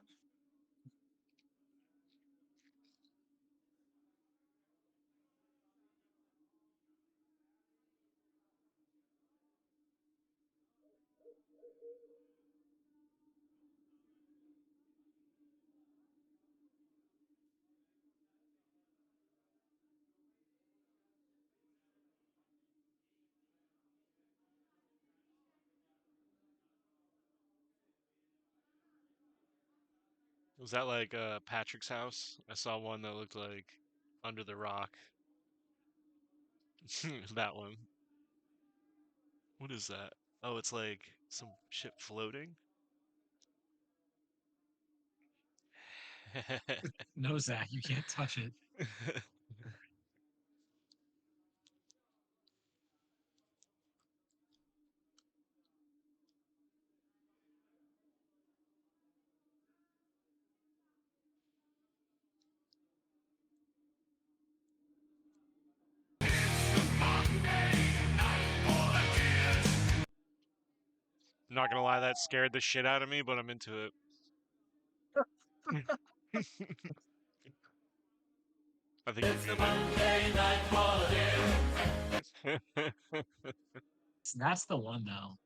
Was that like Patrick's house? I saw one that looked like Under the Rock. That one. What is that? Oh, it's like some shit floating? No, Zach, you can't touch it. Not gonna lie, that scared the shit out of me, but I'm into it. I think you're good. That's the one, though.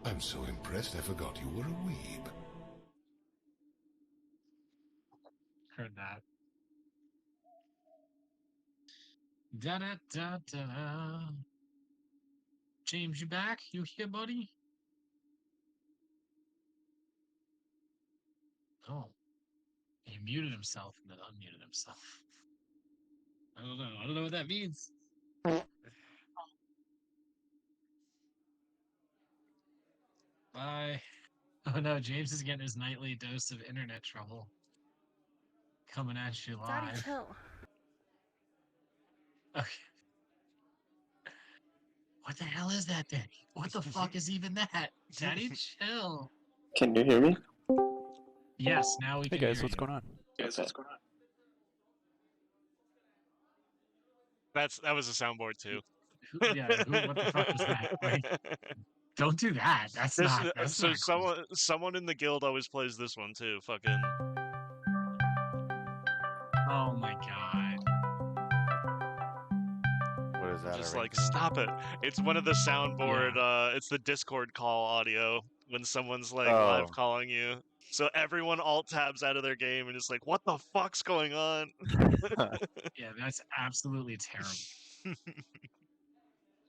I'm so impressed I forgot you were a weeb. Heard that. Da da da da. James, you back? You here, buddy? Oh, he muted himself and then unmuted himself. I don't know. I don't know what that means. Bye. Oh no, James is getting his nightly dose of internet trouble. Coming at you Daddy, live. chill. Okay. What the hell is that, Daddy? What the fuck is even that? Daddy, chill. Can you hear me? Yes, now we Hey can guys, hear what's you. going on? Yes, what's going on? That was a soundboard too. What the fuck was that? Like, don't do that. That's This not so cool. someone in the guild always plays this one too. Fucking Oh my god. What is that? just a like ringtone? stop it. It's one of the soundboard. Yeah. It's the Discord call audio when someone's like live Oh. calling you. So everyone alt tabs out of their game and it's like, what the fuck's going on? Yeah, that's absolutely terrible.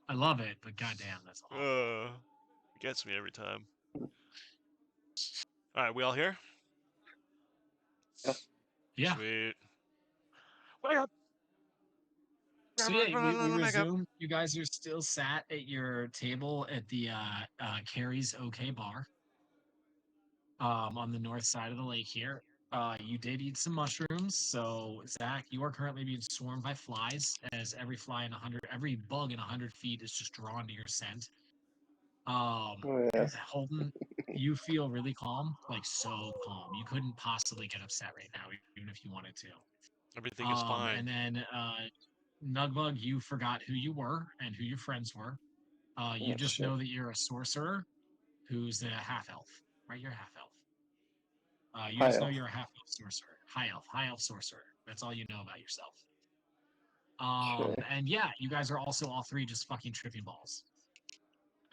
I love it, but goddamn, that's awful. It gets me every time. All right, we all here? Yeah. Sweet. Wake up! So yeah, we resume. You guys are still sat at your table at the Carrie's OK Bar, on the north side of the lake here. You did eat some mushrooms, so Zach, you are currently being swarmed by flies, as every bug in 100 feet is just drawn to your scent. Oh, yeah. Holden, you feel really calm, like so calm. You couldn't possibly get upset right now, even if you wanted to. Everything is fine. And then Nugbug, you forgot who you were and who your friends were. You Oh, just shit. know that you're a sorcerer who's a half elf, right? You're a half elf. You Hi, just know Elf. you're a half elf sorcerer, high elf sorcerer. That's all you know about yourself. Okay. And yeah, you guys are also all three just fucking tripping balls.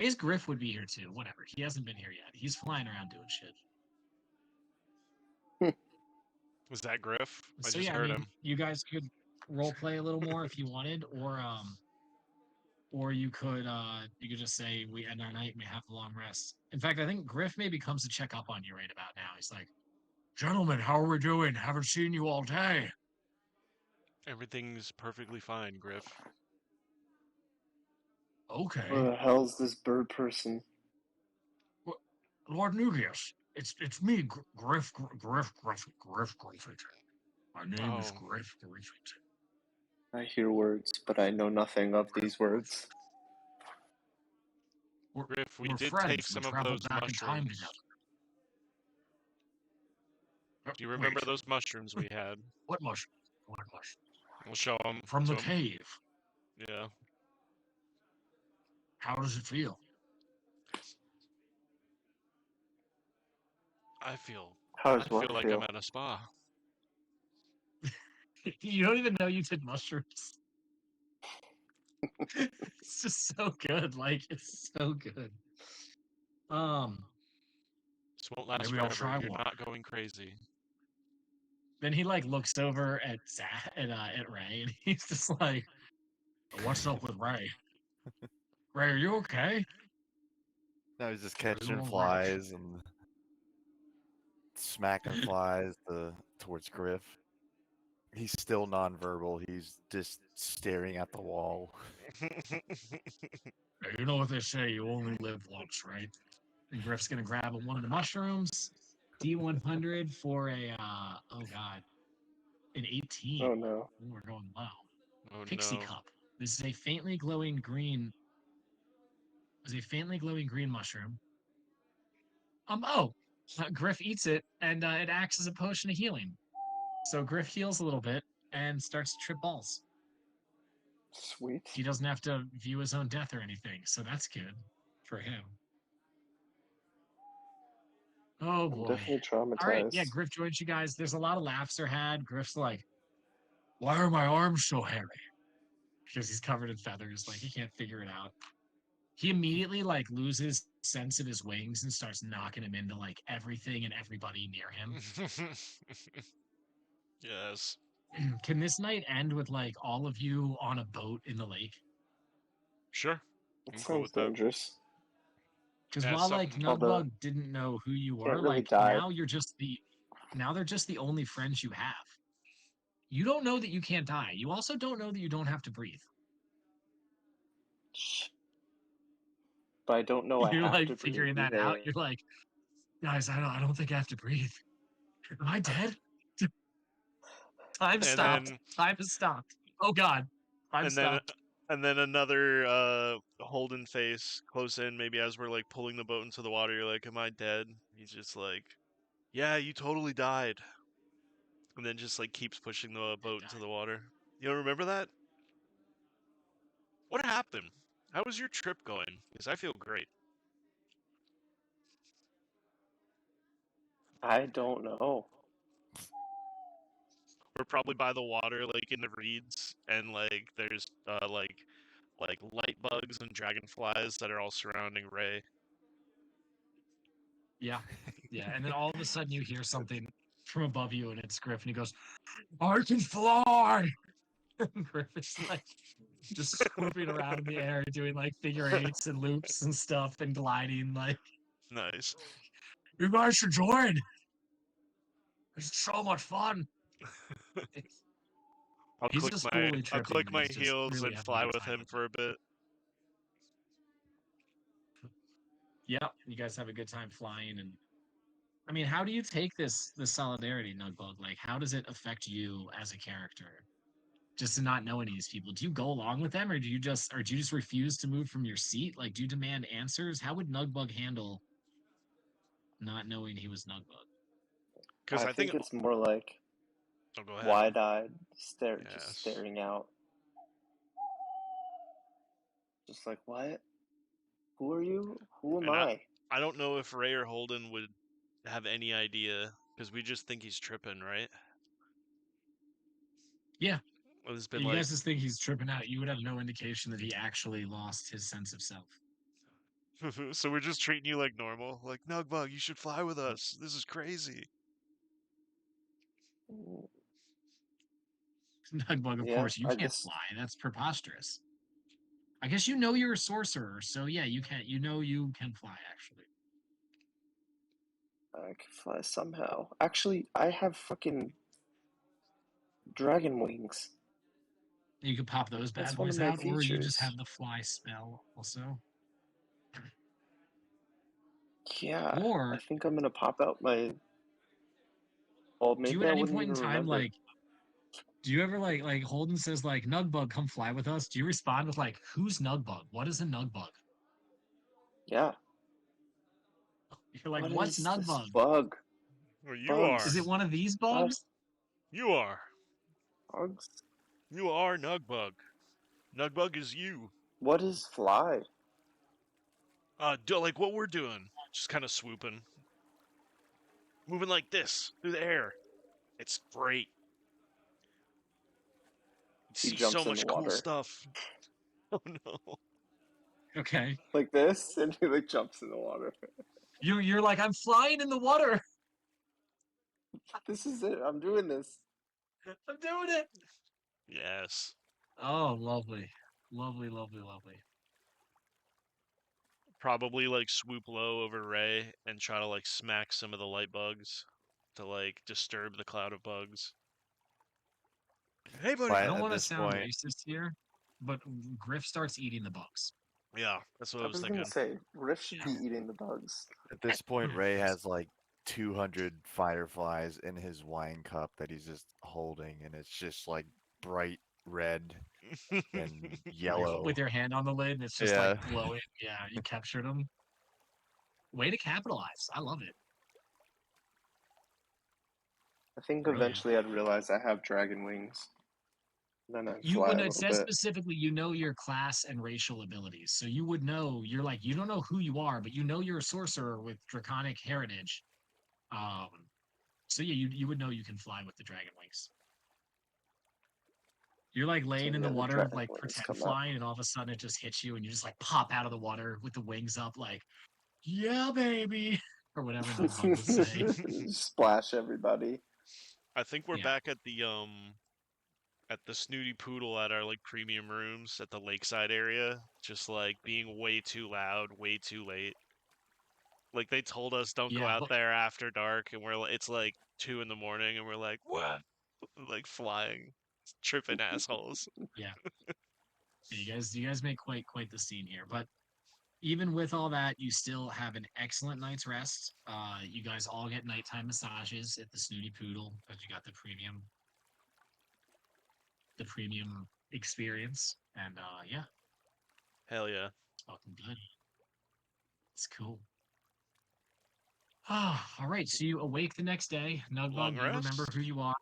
I guess Griff would be here too. Whatever. He hasn't been here yet. He's flying around doing shit. Was that Griff? I So just yeah, I heard mean, him. you guys could role play a little more if you wanted, or you could just say we end our night and we have a long rest. In fact, I think Griff maybe comes to check up on you right about now. He's like, "Gentlemen, how are we doing? Haven't seen you all day." Everything's perfectly fine, Griff. Okay. Where the hell's this bird person? Lord Nugius, it's me, Griff Griffington. My name is Oh, Griff Griffington. I hear words, but I know nothing of these words. Griff, we We're did friends. take some We of traveled those back in time mushrooms. together. Do you remember Wait, those mushrooms we had? what mushroom? What mushroom? We'll show them From to the him. cave. Yeah. How does it feel? I feel How does what like I'm feel? at a spa. You don't even know you did mushrooms. It's just so good. Like, it's so good. This won't last Maybe I'll forever. try You're one. not going crazy. Then he like looks over at Zach at Ray, and he's just like, "What's up with Ray? Ray, are you okay? No, he's just Are you catching all right?" flies and smacking flies towards Griff. He's still nonverbal. He's just staring at the wall. You know what they say, you only live once, right? And Griff's gonna grab one of the mushrooms. D100 for a oh god, an 18. Oh no. Ooh, we're going low. Oh Pixie no. cup. This is a faintly glowing green. Is a faintly glowing green mushroom. Oh, Griff eats it, and it acts as a potion of healing. So Griff heals a little bit and starts to trip balls. Sweet. He doesn't have to view his own death or anything, so that's good for him. Oh I'm boy. definitely All right, yeah, traumatized. Griff joins you guys. There's a lot of laughs are had. Griff's like, "Why are my arms so hairy?" Because he's covered in feathers. Like he can't figure it out. He immediately like loses sense of his wings and starts knocking him into like everything and everybody near him. Yes. Can this night end with like all of you on a boat in the lake? Sure. That I'm cool sounds with that. dangerous. Because Yeah, while like something. Although Nugbug didn't know who you can't were, really like die. now they're just the only friends you have. You don't know that you can't die. You also don't know that you don't have to breathe. But I don't know I You're have like to breathe figuring that out. either. You're like, guys, I don't think I have to breathe. Am I dead? Time And stopped. then Time has stopped. Oh God, time and then stopped. and then another Holden face close in, maybe as we're like pulling the boat into the water. You're like, "Am I dead?" He's just like, "Yeah, you totally died." And then just like keeps pushing the boat into the water. You don't remember that? What happened? How was your trip going? Because I feel great. I don't know. We're probably by the water, like in the reeds, and like there's like light bugs and dragonflies that are all surrounding Ray. Yeah, yeah. And then all of a sudden you hear something from above you, and it's Griff, and he goes, "I can fly!" And Griff is like just swooping around in the air, doing like figure eights and loops and stuff, and gliding. Like, Nice. you guys should join. It's so much fun. He's just fully I'll tripping, click and my he's just heels really and having a fly good with time him with it. for a bit. Yep, you guys have a good time flying, and I mean, how do you take this solidarity, Nugbug? Like, how does it affect you as a character? Just to not know any of these people. Do you go along with them, or do you just refuse to move from your seat? Like, do you demand answers? How would Nugbug handle not knowing he was Nugbug? Because I I think. think it's more like Oh, go ahead. wide-eyed, just Yes. staring out. Just like, what? Who are you? Who am And I? I don't know if Ray or Holden would have any idea because we just think he's tripping, right? Yeah, It's been you like, guys just think he's tripping out. You would have no indication that he actually lost his sense of self. so we're just treating you like normal. Like, Nugbug, you should fly with us. This is crazy. Mm, Nugbug, of yeah, course, you I can't just fly. That's preposterous. I guess you know you're a sorcerer, so yeah, you can. You know you can fly. Actually, I can fly somehow. Actually, I have fucking dragon wings. you could pop those bad That's one of boys my out, or you just features. have the fly spell also. Yeah, I Or think I'm gonna pop out my. Well, do you maybe at I any wouldn't point in even time remember. like do you ever like Holden says like Nugbug come fly with us? Do you respond with like who's Nugbug? What is a Nugbug? Yeah. You're like What what's is this Nugbug? bug? Well, you are. Is it Bugs. one of these What? bugs? You are. Bugs? You are Nugbug. Nugbug is you. What is fly? Like what we're doing. Just kind of swooping. Moving like this through the air. It's great. You He see so jumps in the much cool water. stuff. Oh no. Okay. Like this, and he like jumps in the water. You're like I'm flying in the water. This is it. I'm doing this. I'm doing it. Yes. Oh, lovely. Lovely, lovely, lovely. Probably like swoop low over Ray and try to like smack some of the light bugs. to like disturb the cloud of bugs. Hey, buddy. I But don't at want to this sound point, racist here, but Griff starts eating the bugs. Yeah, that's what I I was was gonna thinking. say, Riff should be eating the bugs. at this point, Ray has like 200 fireflies in his wine cup that he's just holding, and it's just like bright red and With yellow. your hand on the lid, and it's just like Yeah. glowing. Yeah, you captured them. Way to capitalize. I love it. I think Brilliant. eventually I'd realize I have dragon wings. Then I'd You fly when a it little says bit. specifically, you know your class and racial abilities, so you would know. You're like you don't know who you are, but you know you're a sorcerer with draconic heritage. Um, so yeah, you would know you can fly with the dragon wings. You're like So laying in the yeah, the water, dragon like wings pretend come up. flying, and all of a sudden it just hits you, and you just like pop out of the water with the wings up, like yeah, baby, or whatever Nugbug would say. Splash everybody. I think we're Yeah, back at the snooty poodle at our like premium rooms at the lakeside area, just like being way too loud, way too late. Like they told us don't go yeah, out but there after dark, and it's like 2 in the morning, and we're like what, like flying, tripping assholes. yeah. You guys make quite the scene here, but even with all that, you still have an excellent night's rest. You guys all get nighttime massages at the Snooty Poodle because you got the premium experience, and yeah, Hell yeah. it's fucking good. It's cool. All right, so you awake the next day. Long Nugbug, you remember rest. who you are.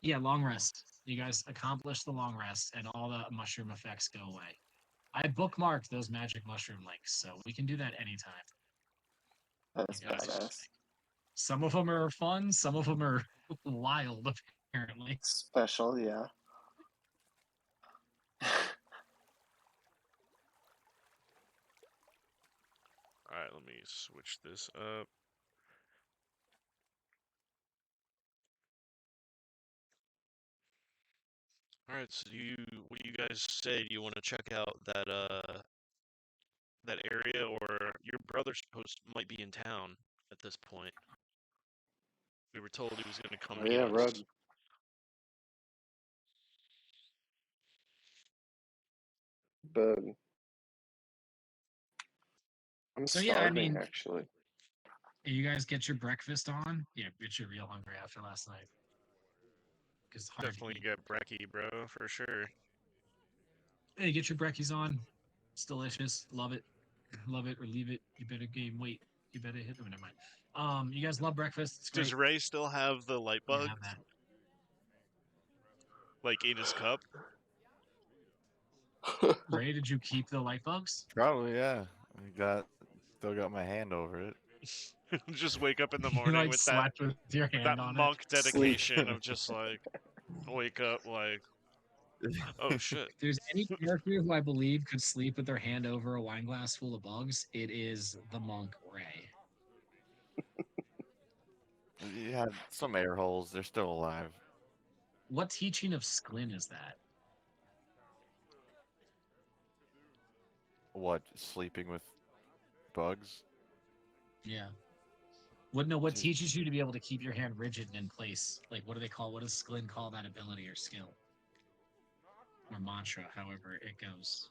Yeah, long rest. You guys accomplish the long rest, and all the mushroom effects go away. I bookmarked those magic mushroom links, so we can do that anytime. You That's guys badass. Some of them are fun, some of them are wild, apparently. Special, yeah. All right, let me switch this up. All right, so what do you guys say? Do you want to check out that area, or your brother's supposed might be in town at this point? We were told he was going to come Oh meet yeah, us. Rug. But I'm So yeah, I starving mean, actually. you guys get your breakfast on. Yeah, get you real hungry after last night because it's hard to Definitely eat. get brekkie, bro, for sure. Hey, get your brekkies on. It's delicious. Love it. Love it or leave it. You better gain weight. You better hit them. Never mind. You guys love breakfast. It's Does great. Ray still have the light You bug, have that. like in his cup? Ray, did you keep the light bugs? Probably, yeah. Still got my hand over it. Just wake up in the You morning like with slept with your that hand on it. monk Sleep. dedication of just like wake up like, oh shit. If there's any character who I believe could sleep with their hand over a wine glass full of bugs, it is the monk Ray. Yeah, some air holes. They're still alive. What teaching of Sklin is that? What, sleeping with bugs? Yeah. What Just teaches you to be able to keep your hand rigid and in place? Like what does Sklin call that ability or skill? Or mantra, however it goes.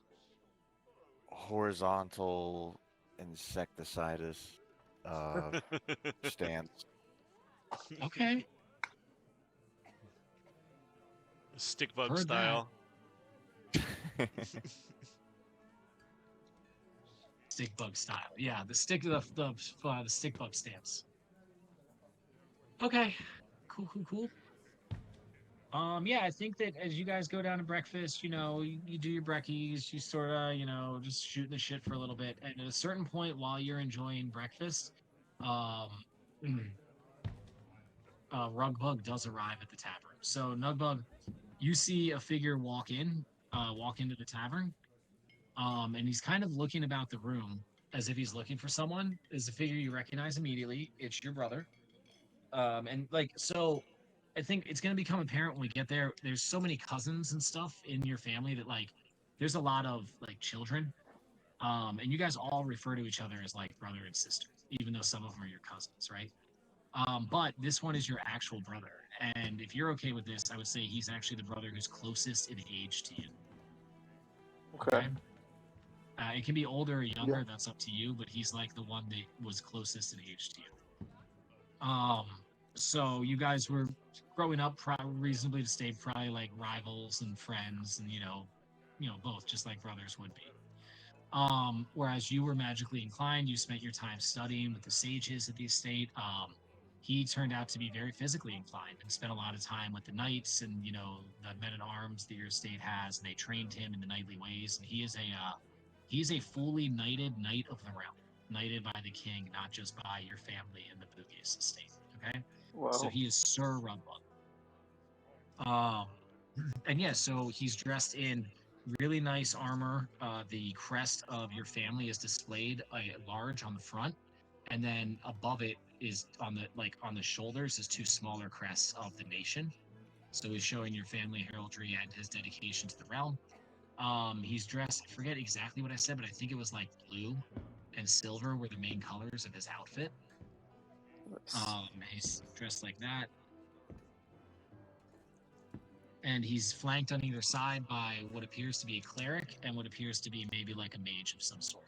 horizontal insecticidus uh, stance. Okay. Stick bug Heard that. style. Stick bug style. Yeah, the stick bug stance. Okay. Cool. Yeah, I think that as you guys go down to breakfast, you do your brekkies, you sort of, just shooting the shit for a little bit. And at a certain point while you're enjoying breakfast, um, Rugbug does arrive at the tavern. So Nugbug, you see a figure walk into the tavern, and he's kind of looking about the room as if he's looking for someone. Is a figure you recognize immediately. It's your brother. And like so, I think it's gonna become apparent when we get there. There's so many cousins and stuff in your family that like there's a lot of like children. And you guys all refer to each other as like brother and sister, even though some of them are your cousins, right? But this one is your actual brother. And if you're okay with this, I would say he's actually the brother who's closest in age to you. Okay. Okay. It can be older or Yeah. younger. That's up to you. But he's like the one that was closest in age to you. Um. So you guys were growing up reasonably to stay probably like rivals and friends, and both just like brothers would be. Whereas you were magically inclined, you spent your time studying with the sages at the estate. He turned out to be very physically inclined and spent a lot of time with the knights and the men at arms that your estate has, and they trained him in the knightly ways. And he is a fully knighted knight of the realm, knighted by the king, not just by your family and the Bugius estate. Okay, so Wow. he is Sir Rugbug. Um, and yeah, so he's dressed in really nice armor. The crest of your family is displayed large on the front, and then above it is on the shoulders is two smaller crests of the nation. So he's showing your family heraldry and his dedication to the realm. He's dressed. I forget exactly what I said, but I think it was like blue and silver were the main colors of his outfit. Nice. He's dressed like that. And he's flanked on either side by what appears to be a cleric and what appears to be maybe like a mage of some sort.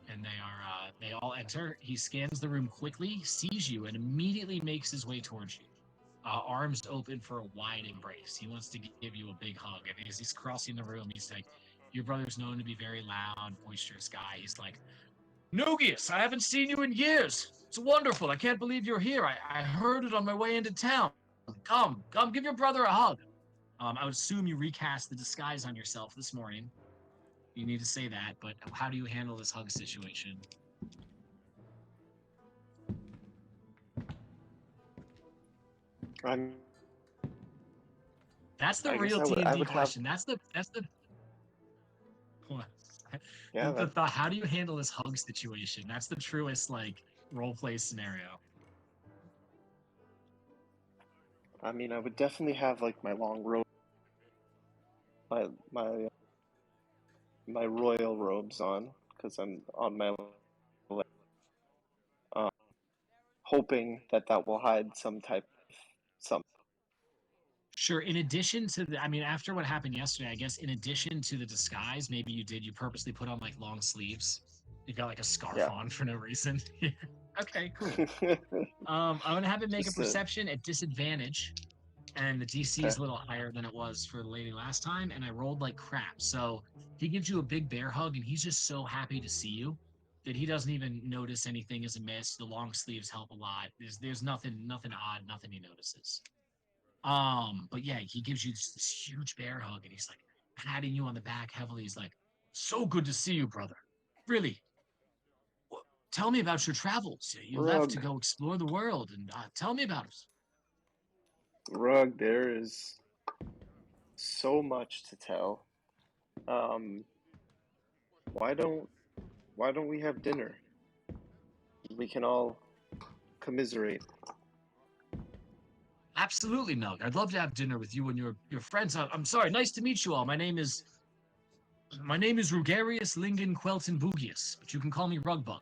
And they all enter. He scans the room quickly, sees you, and immediately makes his way towards you. Arms open for a wide embrace. He wants to give you a big hug. And as he's crossing the room, he's like, your brother's known to be very loud, boisterous guy. He's like, Nugius, I haven't seen you in years. It's wonderful. I can't believe you're here. I heard it on my way into town. Come, give your brother a hug. I would assume you recast the disguise on yourself this morning. You need to say that, but how do you handle this hug situation? I'm. That's the I guess real I would. I D&D would have. question. That's the what? Yeah. The thought. How do you handle this hug situation? That's the truest like role play scenario. I mean, I would definitely have like my long robe, my my my royal robes on because I'm on my um, hoping that that will hide some type of some. Sure. In addition to I mean, after what happened yesterday, I guess in addition to the disguise, maybe you purposely put on like long sleeves. You got like a scarf Yeah. on for no reason. Okay, cool. I'm gonna have it make a Just a, perception at disadvantage, and the DC is okay. a little higher than it was for the lady last time, and I rolled like crap. So he gives you a big bear hug, and he's just so happy to see you that he doesn't even notice anything as a miss. The long sleeves help a lot. There's nothing odd, nothing he notices. But yeah, he gives you this huge bear hug, and he's like patting you on the back heavily. He's like, "So good to see you, brother. Really, tell me about your travels. You left to Rug, go explore the world, and tell me about it." rug. There is so much to tell. Um, why don't why don't we have dinner? We can all commiserate. Absolutely, Nug. I'd love to have dinner with you and your friends. I'm sorry. Nice to meet you all. My name is Rugarius Lingen Quelton Bugius, but you can call me Rugbug.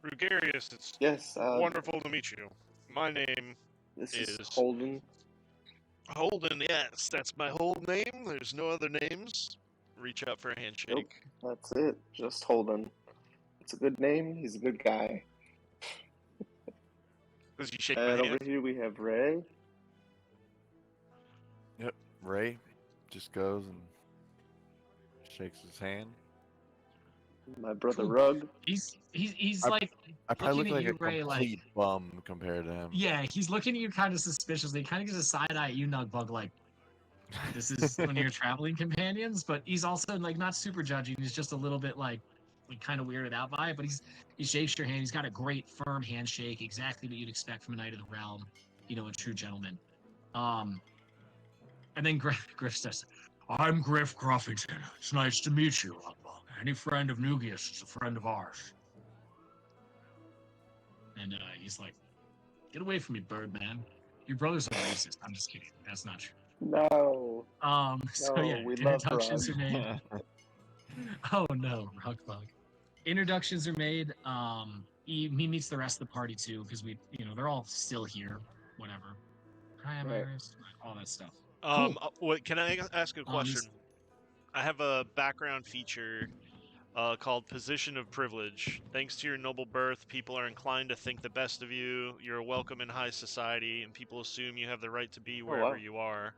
Rugarius, it's Yes. wonderful to meet you. My name This is is Holden. Holden. Yes, that's my whole name. There's no other names. Reach out for a handshake. Nope. That's it. Just Holden. It's a good name. He's a good guy. Does he shake my And over hand? here we have Ray. Yep. Ray just goes and shakes his hand. My brother Cool. Rug. He's I- like I probably looking look at like you, a Ray, complete bum compared to him. yeah, he's looking at you kind of suspiciously. Kind of gives a side eye at you, Nugbug, like this is one of your traveling companions. But he's also like not super judging. He's just a little bit like kind of weirded out by it. But he shakes your hand. He's got a great firm handshake, exactly what you'd expect from a knight of the realm. A true gentleman. And then Griff says, "I'm Griff Gruffington. It's nice to meet you, Rugbug. Any friend of Nugius is a friend of ours." And he's like, "Get away from me, Birdman. Your brothers are racist." I'm just kidding. That's not true. No. So No, yeah, we love introductions Rug. are made. Oh no, Rugbug. Introductions are made. He meets the rest of the party too, because they're all still here. Whatever. Hi, I'm Right. Iris. All that stuff. Cool. What can I ask a question? He's I have a background feature called Position of Privilege. Thanks to your noble birth, people are inclined to think the best of you. You're welcome in high society, and people assume you have the right to be Oh wherever wow. you are.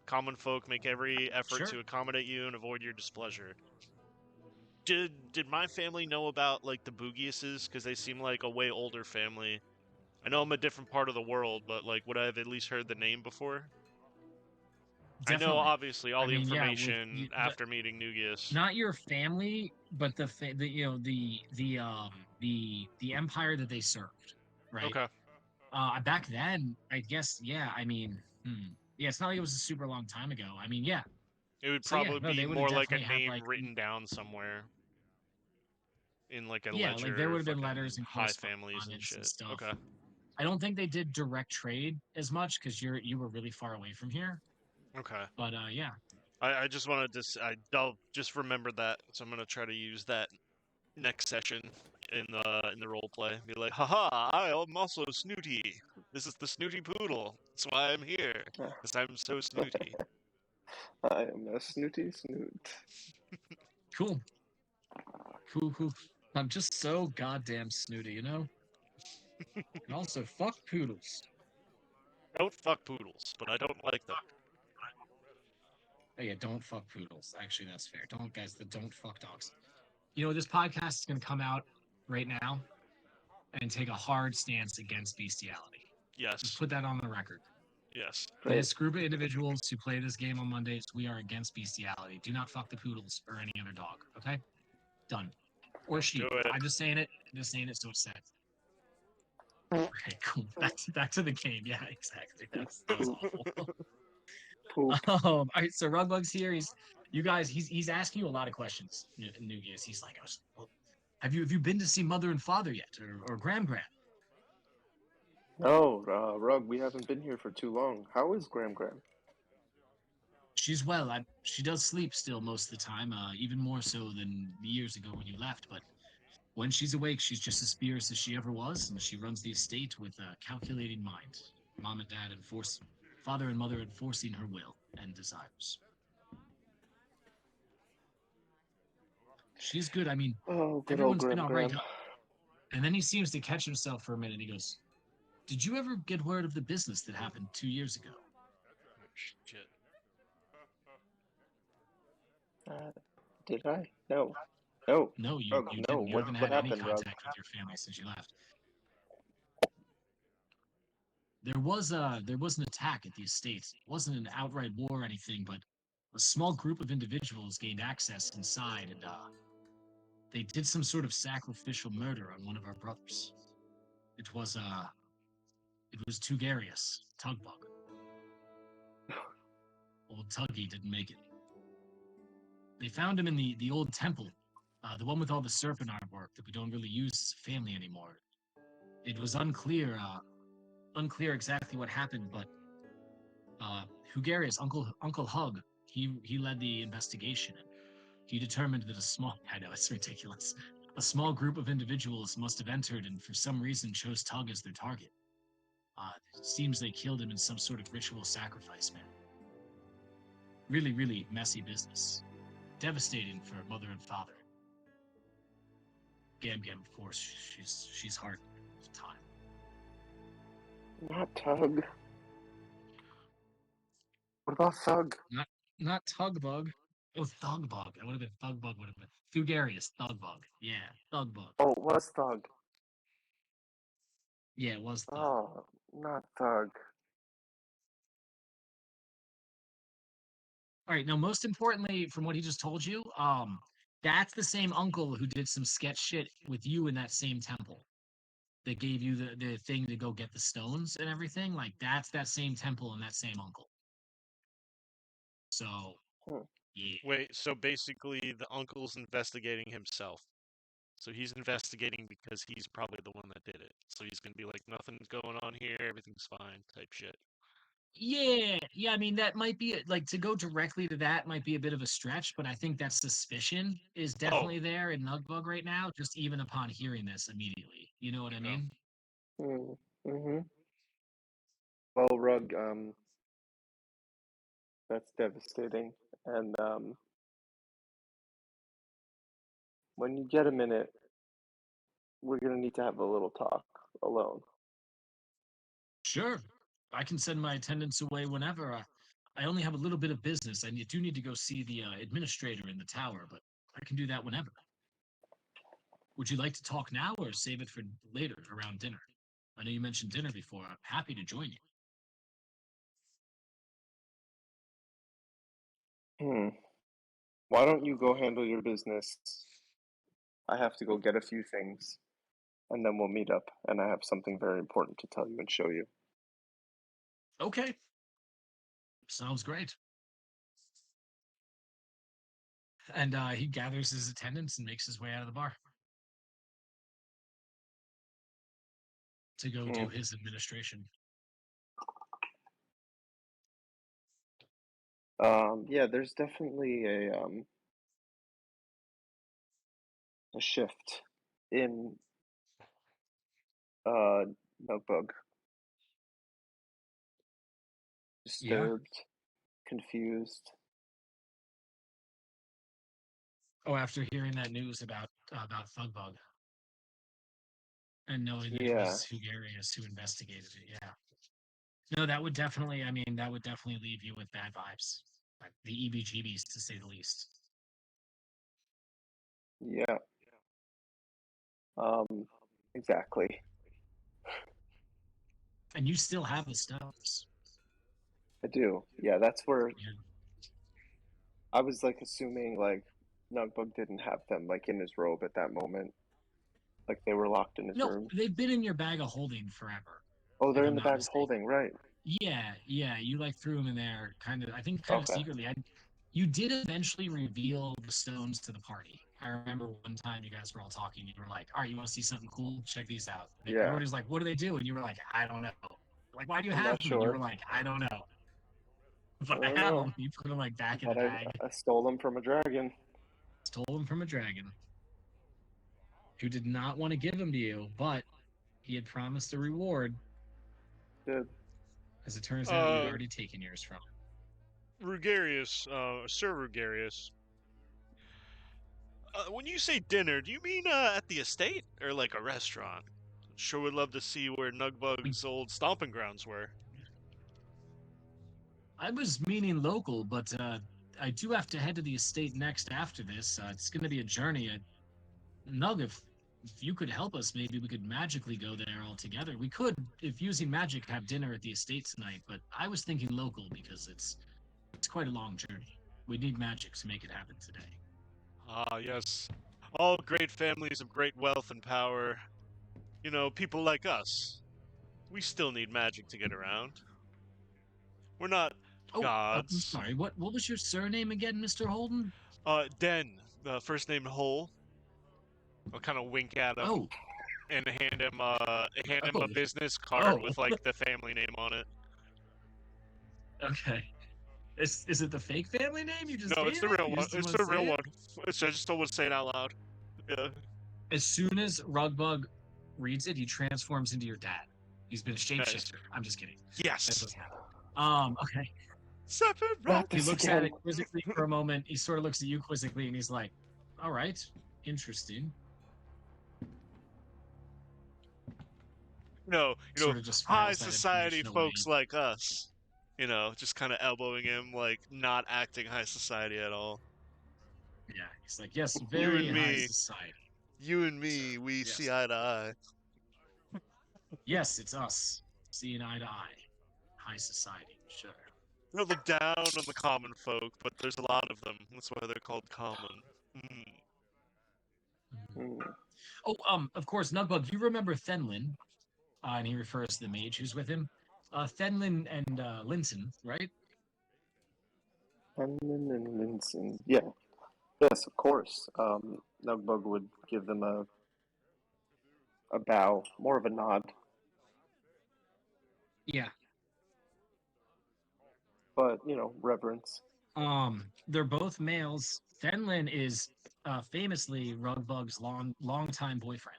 Common folk make every effort sure. to accommodate you and avoid your displeasure. Did my family know about like the Boogiuses? Because they seem like a way older family. I know I'm a different part of the world, but like, would I have at least heard the name before? I know Definitely. obviously all I the mean, yeah, with information the after meeting Nugius. not your family, but the empire that they served, right? Okay. Back then, I guess, yeah. I mean, yeah, it's not like it was a super long time ago. I mean, yeah. It would So yeah, probably no, be they would have more like a definitely had name like written down somewhere in like a yeah, like there ledger, would have been letters fucking and high families and correspondence and shit. stuff. Okay. I don't think they did direct trade as much because you were really far away from here. Okay. But yeah, I just wanted to I'll just remember that, so I'm gonna try to use that next session in the role play. Be like, haha, I am also Snooty. This is the Snooty Poodle. That's why I'm here. Because I'm so snooty. I am a snooty snoot. cool, cool. I'm just so goddamn snooty, you know. And also, fuck poodles. Don't fuck poodles, but I don't like them. Oh, yeah, don't fuck poodles. Actually, that's fair. Don't guys, don't fuck dogs. This podcast is gonna come out right now and take a hard stance against bestiality. Just Yes. put that on the record. Yes. Right. This group of individuals who play this game on Mondays, we are against bestiality. Do not fuck the poodles or any other dog. Okay, done. Or Don't do sheep. it. I'm just saying it. I'm just saying it so it's said. Okay, cool. Back to the game. Yeah, exactly. That was awful. Poop. All right, so Rugbug's here. He's asking you a lot of questions. Nugius. He's like, well, have you been to see mother and father yet, or Gram? No, Rug, we haven't been here for too long. How is Gram Gram? She's well. She does sleep still most of the time, even more so than years ago when you left. But when she's awake, she's just as fierce as she ever was, and she runs the estate with a calculating mind. Mom and dad father and mother enforcing her will and desires. She's good. I mean, Oh, good old everyone's been Gram all right. Gram. And then he seems to catch himself for a minute. He goes, "Did you ever get word of the business that happened 2 years ago?" Shit. Uh, did I? No. No. No, you Rug, you no. didn't. You haven't What had any happened, Rug? contact with your family since you left. There was an attack at the estate. It wasn't an outright war or anything, but a small group of individuals gained access inside, and they did some sort of sacrificial murder on one of our brothers. It was Tugarius, Tugbug. Old Tuggy didn't make it. They found him in the old temple, the one with all the serpent artwork that we don't really use as a family anymore. It was unclear exactly what happened, but Hugarius, Uncle Hug, he led the investigation. And he determined that I know it's ridiculous. A small group of individuals must have entered and for some reason chose Tug as their target. It seems they killed him in some sort of ritual sacrifice, man. Really, really messy business. Devastating for mother and father. Gam Gam, of course, she's hard at the time. Not Tug. What about Thug? Not Tugbug. Oh, Thugbug. That would have been Thugbug. Would have been Thugarius. Thugbug. Yeah, Thugbug. Oh, it was Thug. Yeah, it was Thug. Oh, not Thug. All right. Now, most importantly, from what he just told you, that's the same uncle who did some sketch shit with you in that same temple that gave you the thing to go get the stones and everything. Like that's that same temple and that same uncle. So, Hmm. yeah. Wait, so basically the uncle's investigating himself. So he's investigating because he's probably the one that did it. So he's gonna be like, nothing's going on here, everything's fine, type shit. Yeah. I mean, that might be like to go directly to that might be a bit of a stretch, but I think that suspicion is Oh, definitely there in Nugbug right now, just even upon hearing this immediately. You know what I yeah. mean? Mm-hmm. Well, Rug, that's devastating. And when you get a minute, we're gonna need to have a little talk alone. Sure. I can send my attendants away whenever. I only have a little bit of business. Do need to go see the administrator in the tower, but I can do that whenever. Would you like to talk now or save it for later around dinner? I know you mentioned dinner before. I'm happy to join you. Hmm. Why don't you go handle your business? I have to go get a few things, and then we'll meet up, and I have something very important to tell you and show you. Okay. Sounds great. And he gathers his attendants and makes his way out of the bar to go do Hmm. his administration. Yeah, there's definitely a shift in uh Notebook. Yeah. Disturbed, confused. Oh, after hearing that news about Thugbug and knowing that it Yeah, was Hugarius who investigated it, yeah. No, that would definitely. I mean, that would definitely leave you with bad vibes, like the EBGBs to say the least. yeah. Exactly. And you still have the stones. I do. Yeah, that's where Yeah. I was like assuming like Notebook didn't have them like in his robe at that moment. Like they were locked in his No, room. they've been in your bag of holding forever, Oh, if they're in I'm the not bag of mistaken. holding, right? Yeah. You like threw them in there, kind of. I think kind of Okay. secretly. You did eventually reveal the stones to the party. I remember one time you guys were all talking. You were like, "All right, you want to see something cool? Check these out." And Yeah. everybody's like, "What do they do?" And you were like, "I don't know." Like, why do you I'm have not them? And you were sure. like, "I don't know." I But I don't have know. them. You put them like back in the But bag. I stole them from a dragon. Stole them from a dragon who did not want to give them to you, but he had promised a reward. Did. As it turns out, you'd Uh, already taken yours from him. Rugarius, Sir Rugarius. When you say dinner, do you mean at the estate or like a restaurant? Sure would love to see where We, Nugbug's old stomping grounds were. I was meaning local, but I do have to head to the estate next after this. It's going to be a journey. Nug, if you could help us, maybe we could magically go there all together. We could, if using magic, have dinner at the estate tonight. But I was thinking local because it's quite a long journey. We need magic to make it happen today. Ah, yes. All great families of great wealth and power. You know, people like us. We still need magic to get around. We're not Oh, I'm gods. sorry. What was your surname again, Mister Holden? Den, the first name Hole. I'll kind of wink at him Oh, and hand him oh, a business card oh. with like the family name on it. Okay. Is it the fake family name you just No, it's gave the me? real You one. just didn't It's want to the say real it? one. I just don't want to say it out loud. Yeah. As soon as Rugbug reads it, he transforms into your dad. He's been a Nice. shapeshifter. I'm just kidding. That Yes. doesn't happen. Okay. Sephiroth. Not He this looks at again. it quizzically for a moment. He sort of looks at you quizzically and he's like, all right, interesting. Sort of just High files that society information away. folks like us. Just kind of elbowing him, like not acting high society at all. Yeah. He's like, yes, You very and high me, society, you and sir. me, we see Yes. eye to eye. Yes, it's us. Seeing eye to eye. High society, sure. They look down on the common folk, but there's a lot of them. That's why they're called common. Mm. Mhm. Hmm. Oh, of course, Nugbug, you remember Thenlin, and he refers to the mage who's with him. Thenlin and Linton, right? Henman and Linson. Yeah. Yes, of course. Nugbug would give them a bow, more of a nod. Yeah. but reverence. They're both males. Fenlin is famously Rugbug's long time boyfriend.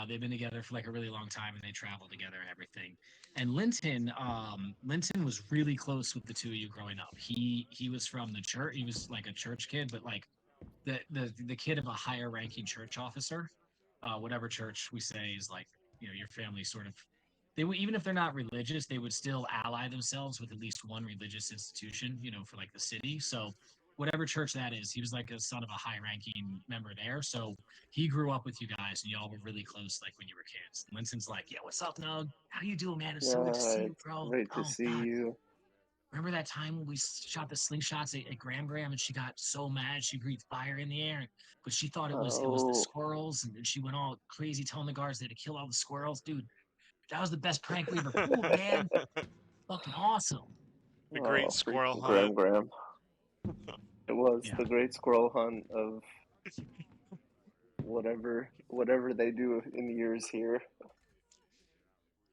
They've been together for like a really long time, and they travel together and everything. And Linton was really close with the two of you growing up. He was from the church. He was like a church kid, but like the kid of a higher ranking church officer. Whatever church we say is like your family sort of. They would, even if they're not religious, they would still ally themselves with at least one religious institution, for like the city. So whatever church that is, he was like a son of a high ranking member there. So he grew up with you guys and y'all were really close like when you were kids. And Winston's like, yeah, what's up, Nug? How you doing, man? It's so good to Yeah, see you, it's bro. great to Oh see God. you. Remember that time when we shot the slingshots at Graham and she got so mad she breathed fire in the air, but she thought it was the Oh, squirrels, and she went all crazy telling the guards they had to kill all the squirrels. Dude, that was the best prank we ever pulled, man. Fucking awesome. The Great Squirrel freaking Hunt. Graham. It was Yeah. the great squirrel hunt of whatever they do in years here.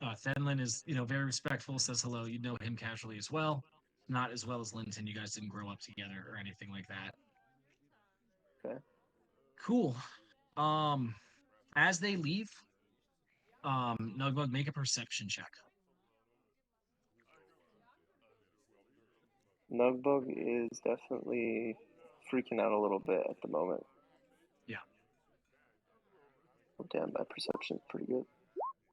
Fenlin is, very respectful, says hello. You know him casually as well. Not as well as Linton. You guys didn't grow up together or anything like that. Okay. Cool. Um, as they leave, Nugbug, make a perception check. Nugbug is definitely freaking out a little bit at the moment. Yeah. Oh, damn, my perception's pretty good.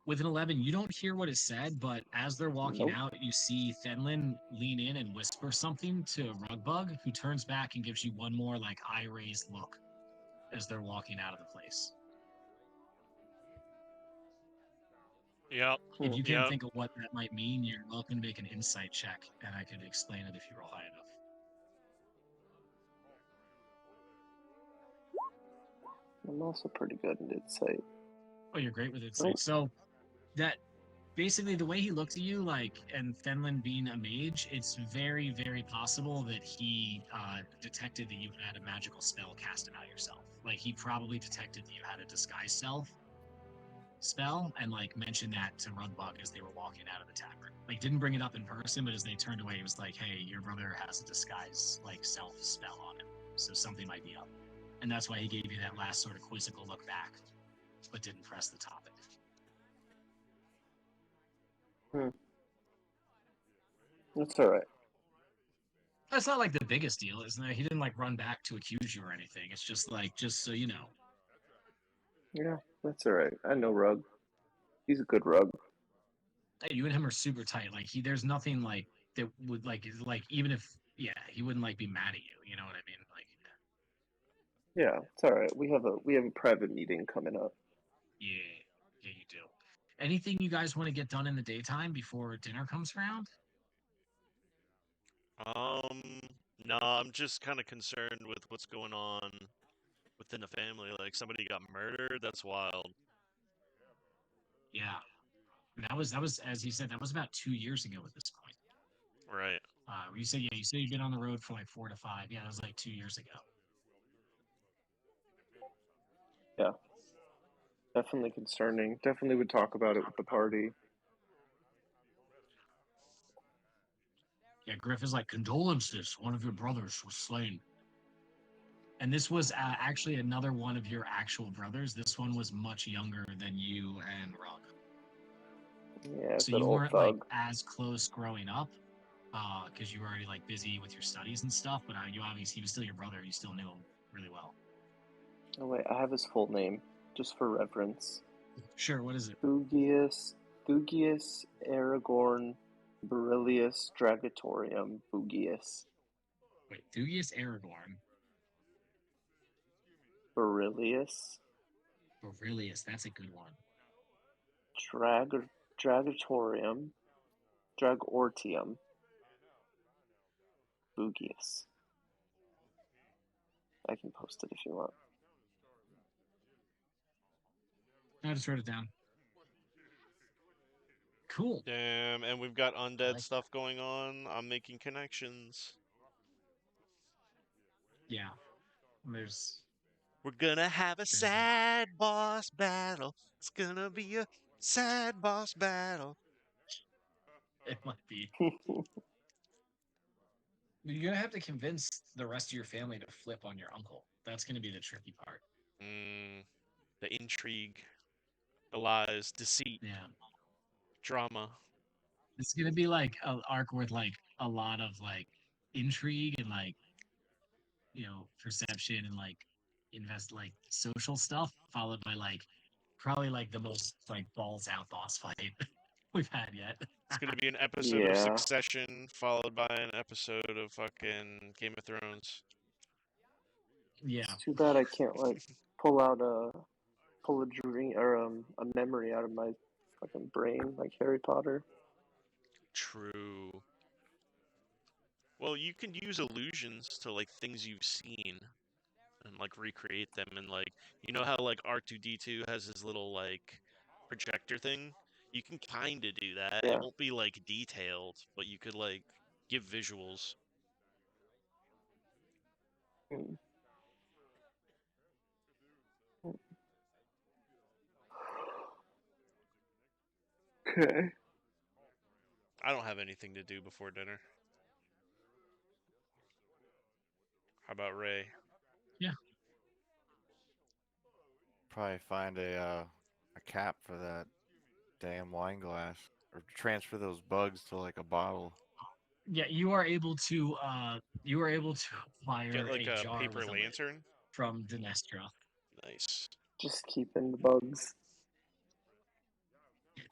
With an 11, you don't hear what is said, but as they're walking Nope. out, you see Fenlin lean in and whisper something to Rugbug, who turns back and gives you one more like eye raised look as they're walking out of the place. Yep. If you can't Yep. think of what that might mean, you're welcome to make an insight check, and I could explain it if you roll high enough. I'm also pretty good at insight. Oh, you're great with insight. So that basically the way he looked at you, like, and Fenlin being a mage, it's very, very possible that he detected that you had a magical spell cast about yourself. Like, he probably detected that you had a disguise self spell and like mentioned that to Rugbug as they were walking out of the tavern. Like, didn't bring it up in person, but as they turned away, he was like, "Hey, your brother has a disguise like self spell on him, so something might be up." And that's why he gave you that last sort of quizzical look back, but didn't press the topic. That's all right. That's not like the biggest deal, isn't it? He didn't like run back to accuse you or anything. It's just like, just so you know. Yeah, that's all right. I know Rug. He's a good Rug. Hey, you and him are super tight. Like there's nothing like that would like even if he wouldn't like be mad at you. You know what I mean? Like Yeah, it's all right. We have a private meeting coming up. yeah, yeah, you do. Anything you guys want to get done in the daytime before dinner comes around? Um, no, I'm just kind of concerned with what's going on within the family. Like somebody got murdered. That's wild. Yeah, that was as you said, that was about 2 years ago at this point. Right. You said you've been on the road for like 4 to 5. Yeah, that was like 2 years ago. Yeah, definitely concerning. Definitely would talk about it with the party. Yeah, Griff is like, condolences. One of your brothers was slain. And this was actually another one of your actual brothers. This one was much younger than you and Rug. Yeah, So good you old weren't like thug. as close growing up because you were already like busy with your studies and stuff. But you obviously, he was still your brother. You still knew him really well. Oh wait, I have his full name, just for reference. Sure, what is it? Thugius Aragorn Berilius Dragatorium Bugius. Wait, Thugius Aragorn. Berilius Aurelius, that's a good one. Dragatorium Dragortium Bugius. I can post it if you want. I just wrote it down. Cool. Damn, and we've got I undead like stuff going on. I'm making connections. Yeah. There's We're gonna have a there's sad boss battle. It's gonna be a sad boss battle. it might be. You're gonna have to convince the rest of your family to flip on your uncle. That's gonna be the tricky part. Mm, the intrigue, the lies, deceit, Yeah, drama. it's gonna be like an arc with like a lot of like intrigue and like perception and like invest like social stuff, followed by like probably like the most like balls out boss fight we've had yet. It's gonna be an episode of Yeah. Succession followed by an episode of fucking Game of Thrones. Yeah, It's too bad I can't like pull out pull a dream or a memory out of my fucking brain like Harry Potter. True. Well, you can use illusions to like things you've seen and like recreate them and like you know how like R2D2 has his little like projector thing? You can kind of do that. It Yeah. won't be like detailed, but you could like give visuals. Mm. Okay. I don't have anything to do before dinner. How about Ray? yeah. Probably find a cap for that damn wine glass, or transfer those bugs to like a bottle. Yeah, you are able to Get acquire like a a jar paper with a lid lantern? from Dinestra. Nice. Just keeping the bugs.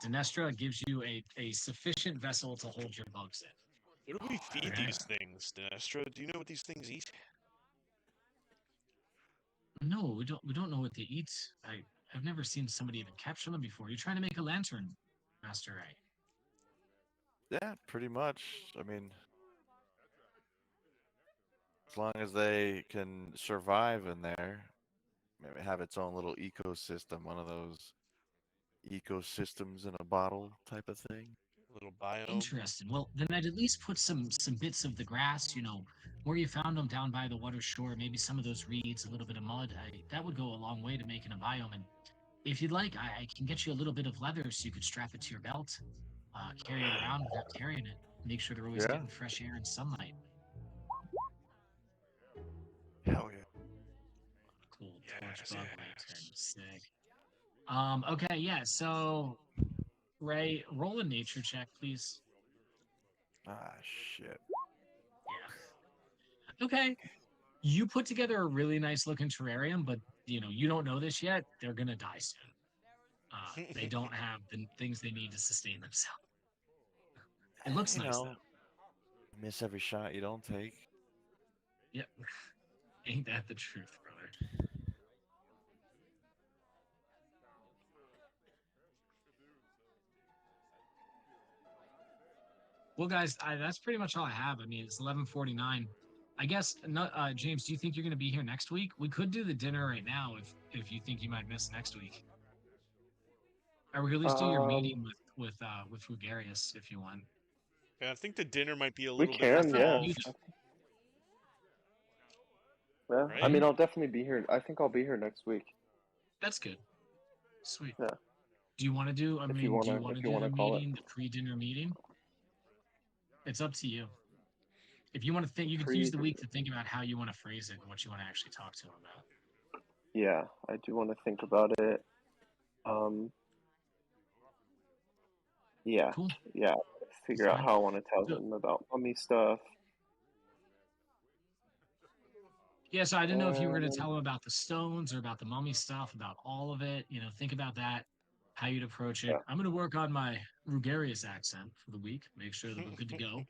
Dinestra gives you a sufficient vessel to hold your bugs in. What do we feed Okay. these things, Dinestra? Do you know what these things eat? No, we don't know what they eat. I've never seen somebody even capture them before. You're trying to make a lantern, Master Ray. Yeah, pretty much. I mean, as long as they can survive in there, maybe have its own little ecosystem, one of those ecosystems in a bottle type of thing. A little biome? Interesting. Well, then I'd at least put some bits of the grass, where you found them down by the water shore, maybe some of those reeds, a little bit of mud. That would go a long way to making a biome. And if you'd like, I can get you a little bit of leather so you could strap it to your belt, carry it around without carrying it. Make sure they're always Yeah. getting fresh air and sunlight. Hell yeah. Cool torch Yes, bug lantern. yes. Sick. Okay, yeah. So Ray, roll a nature check, please. Ah, shit. Yeah. Okay. You put together a really nice looking terrarium, but you don't know this yet. They're gonna die soon. They don't have the things they need to sustain themselves. It looks You nice know, though. miss every shot you don't take. Yep. Ain't that the truth, brother? Well, guys, that's pretty much all I have. I mean, it's 11:49. I guess, James, do you think you're going to be here next week? We could do the dinner right now if you think you might miss next week, or we could at least do your Um, meeting with Rugarius if you want. Yeah, I think the dinner might be a we little bit That's can, not yeah. you, involved, Yeah. I right? hmm mean, I'll definitely be here. I think I'll be here next week. That's good. Sweet. Yeah. Do you want to do? I If you mean, do you wanna, want if to you do the wanna call it. meeting, the pre-dinner meeting? It's up to you. If you want to think, you could use Pre. the week to think about how you want to phrase it and what you want to actually talk to him about. Yeah, I do want to think about it. Um. Yeah. Cool. Yeah. That's Figure out fine. how I want to tell So, him about mummy stuff. yeah, so I didn't know if you were going to And tell him about the stones or about the mummy stuff, about all of it. Think about that, how you'd approach it. yeah. I'm going to work on my Rugarius accent for the week, make sure that we're good to go,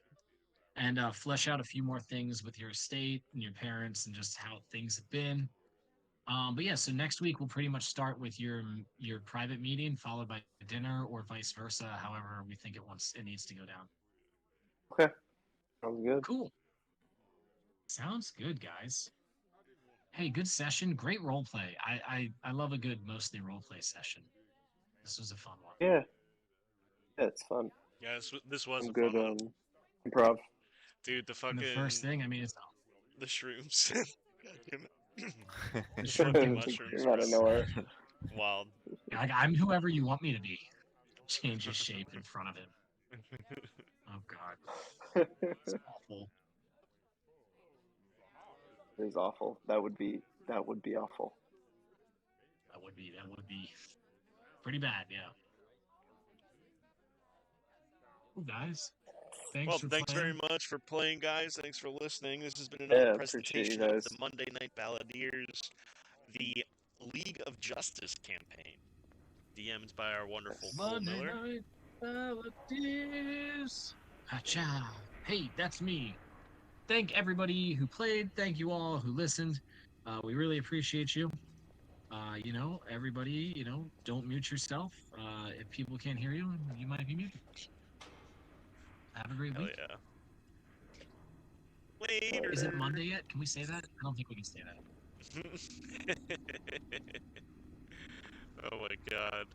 and flesh out a few more things with your estate and your parents and just how things have been. But yeah, so next week we'll pretty much start with your private meeting, followed by dinner, or vice versa, however we think it needs to go down. Okay. Sounds good. Cool. Sounds good, guys. Hey, good session. Great role play. I love a good mostly role play session. This was a fun one. Yeah. Yeah, it's fun. Yeah, this was Some a fun good one. improv. Dude, the And the first fucking thing, I mean, it's the shrooms. God damn it. the The shrunken fucking Just mushrooms came were out of nowhere. wild. I'm whoever you want me to be. Change his shape in front of him. Oh God, it's awful. is awful. That would be awful. That would be pretty bad. Yeah. Well, guys, thanks Well, for thanks very playing. much for playing, guys. Thanks for listening. This has been another Yeah, appreciate you presentation of guys. the Monday Night Balladeers, the League of Justice campaign, DM'd by our wonderful Yes. Cole Monday Miller. night Balladeers. Hacha. Hey, that's me. Thank everybody who played. Thank you all who listened. We really appreciate you. Everybody, don't mute yourself. If people can't hear you, you might be muted. Have a great Hell week. yeah. Later. Is it Monday yet? Can we say that? I don't think we can say that. Oh my god.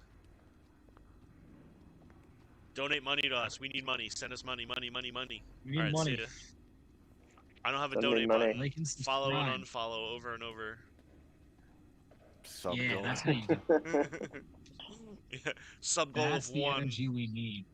Donate money to us. We need money. Send us money, money, money, money. We need Alright, see money. ya. I don't have a Send me donate money. button. Like and Follow and subscribe. unfollow over and over. Sub Yeah, goal. that's how you do it. Yeah, sub goal That's of the 1. energy we need.